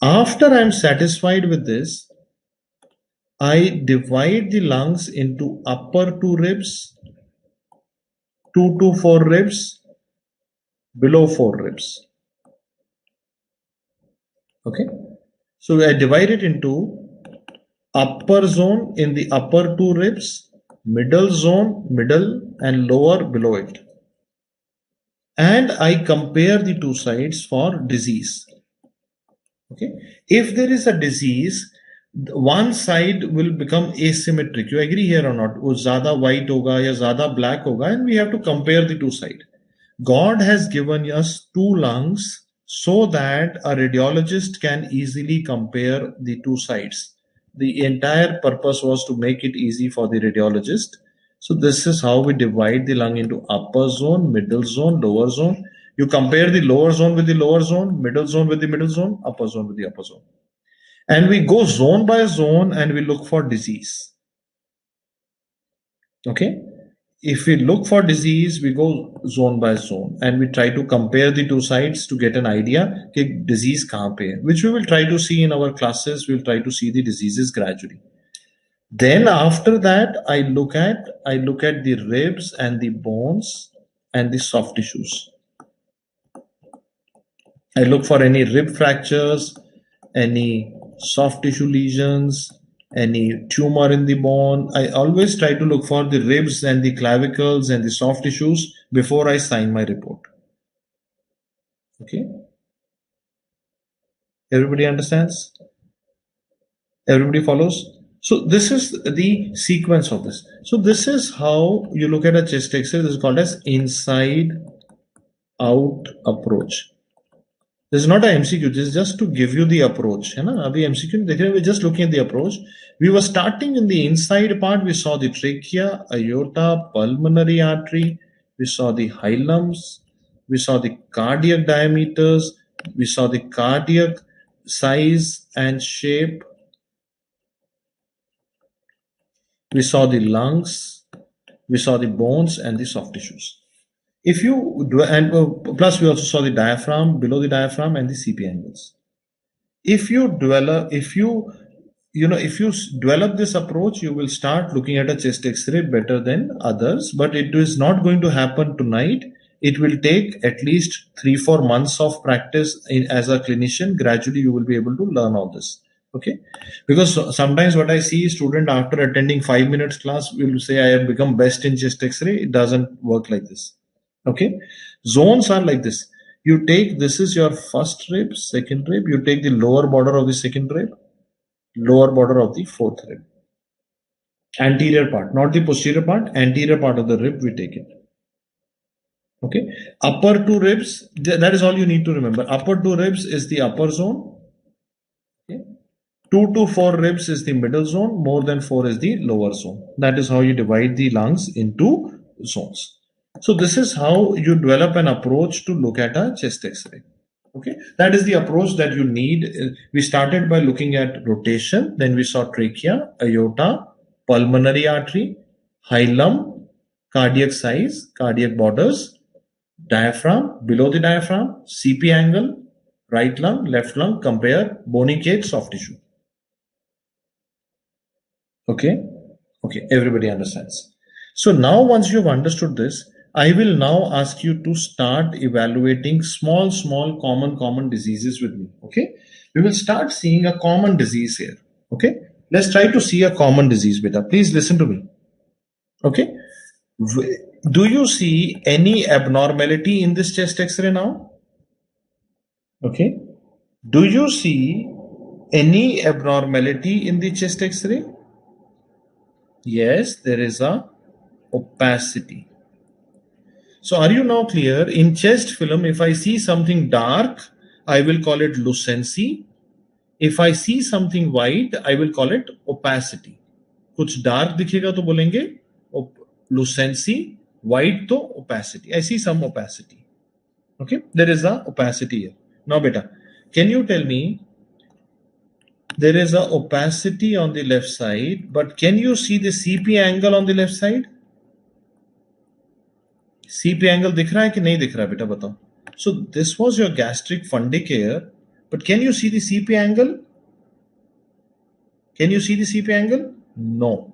After I'm satisfied with this, I divide the lungs into upper 2 ribs, 2 to 4 ribs, below 4 ribs. Okay. So I divide it into upper zone in the upper 2 ribs, middle zone, middle, and lower below it. And I compare the two sides for disease. Okay. If there is a disease, one side will become asymmetric. You agree here or not? वो ज़्यादा white होगा या ज़्यादा black होगा, and we have to compare the two sides. God has given us 2 lungs so that a radiologist can easily compare the 2 sides. The entire purpose was to make it easy for the radiologist. So this is how we divide the lung into upper zone, middle zone, lower zone. You compare the lower zone with the lower zone, middle zone with the middle zone, upper zone with the upper zone. And we go zone by zone and we look for disease. Okay. If we look for disease, we go zone by zone and we try to compare the two sides to get an idea that disease kahan pe hai, which we will try to see in our classes. We'll try to see the diseases gradually. Then after that, I look at the ribs and the bones and the soft tissues. I look for any rib fractures, any soft tissue lesions, any tumor in the bone. I always try to look for the ribs and the clavicles and the soft tissues before I sign my report. Okay. Everybody understands? Everybody follows? So this is the sequence of this. So this is how you look at a chest X-ray. This is called as inside out approach. This is not an MCQ. This is just to give you the approach. है ना? अभी MCQ देख रहे हैं. We're just looking at the approach. We were starting in the inside part. We saw the trachea, aorta, pulmonary artery. We saw the hilums. We saw the cardiac diameters. We saw the cardiac size and shape. We saw the lungs. We saw the bones and the soft tissues. If you do, and plus we also saw the diaphragm, below the diaphragm, and the CP angles. If you if you develop this approach, you will start looking at a chest x-ray better than others, but it is not going to happen tonight. It will take at least 3-4 months of practice as a clinician. Gradually you will be able to learn all this. Okay, because sometimes what I see is student after attending 5 minutes class will say I have become best in chest x-ray. It doesn't work like this. Okay, zones are like this. You take, this is your first rib, second rib, you take the lower border of the second rib, lower border of the fourth rib, anterior part, not the posterior part, anterior part of the rib we take it. Okay, upper two ribs, that is all you need to remember. Upper two ribs is the upper zone. Okay. 2 to 4 ribs is the middle zone, more than 4 is the lower zone. That is how you divide the lungs into zones. So this is how you develop an approach to look at a chest x-ray. Okay, that is the approach that you need. We started by looking at rotation, then we saw trachea, aorta, pulmonary artery, hilum, cardiac size, cardiac borders, diaphragm, below the diaphragm, CP angle, right lung, left lung, compare, bony cage, soft tissue. Okay, everybody understands. So now once you've understood this, I will now ask you to start evaluating small common diseases with me. Okay, we will start seeing a common disease here. Okay, let's try to see a common disease, beta. Please listen to me. Okay, do you see any abnormality in this chest x-ray now? Okay, do you see any abnormality in the chest x-ray? Yes, there is a opacity. So are you now clear? In chest film, if I see something dark, I will call it lucency. If I see something white, I will call it opacity. कुछ dark दिखेगा तो बोलेंगे lucency, white तो opacity. I see some opacity. Okay, there is a opacity here. Now beta, can you tell me, there is a opacity on the left side, but can you see the CP angle on the left side? CP angle दिख रहा है कि नहीं दिख रहा है बेटा बताओ. So this was your gastric fundic here, but can you see the CP angle? Can you see the CP angle? No.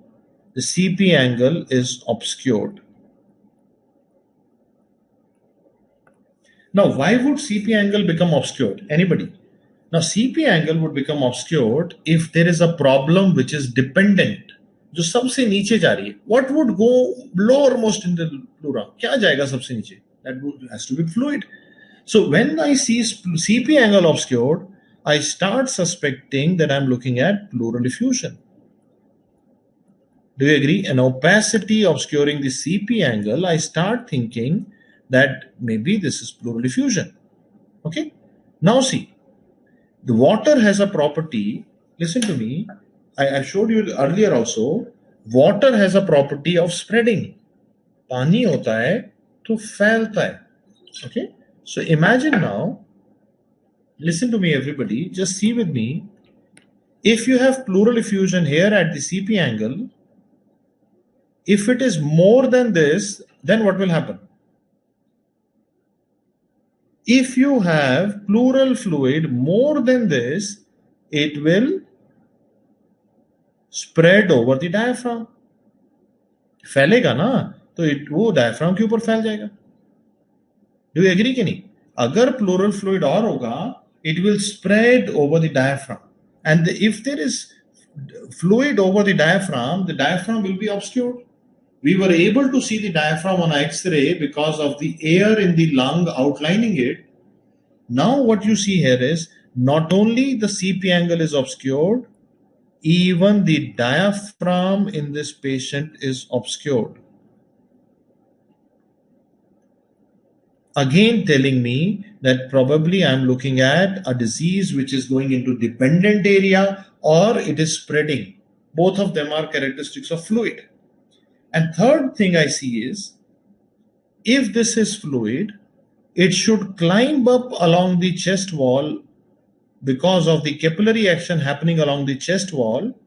The CP angle is obscured. Now, why would CP angle become obscured? Anybody? Now, CP angle would become obscured if there is a problem which is dependent. जो सबसे नीचे जा रही है. What would go lowermost in the pleura? क्या जाएगा सबसे नीचे? That has to be fluid. So when I see CP angle obscured, I start suspecting that I'm looking at pleural effusion. Do you agree? An opacity obscuring the CP angle, I start thinking that maybe this is pleural effusion. Okay. Now see, the water has a property. Listen to me. I showed you earlier also. Water has a property of spreading. पानी होता है तो फैलता है. Okay. So imagine now, listen to me everybody, just see with me. If you have pleural effusion here at the CP angle, if it is more than this, then what will happen? If you have pleural fluid more than this, it will spread over the diaphragm. फैलेगा ना तो वो diaphragm के ऊपर फैल जाएगा. Do you agree कि नहीं? अगर pleural fluid और होगा, it will spread over the diaphragm. And if there is fluid over the diaphragm will be obscured. We were able to see the diaphragm on X-ray because of the air in the lung outlining it. Now what you see here is not only the CP angle is obscured, even the diaphragm in this patient is obscured. Again telling me that probably I'm looking at a disease which is going into dependent area or it is spreading. Both of them are characteristics of fluid. And third thing I see is, if this is fluid, it should climb up along the chest wall because of the capillary action happening along the chest wall.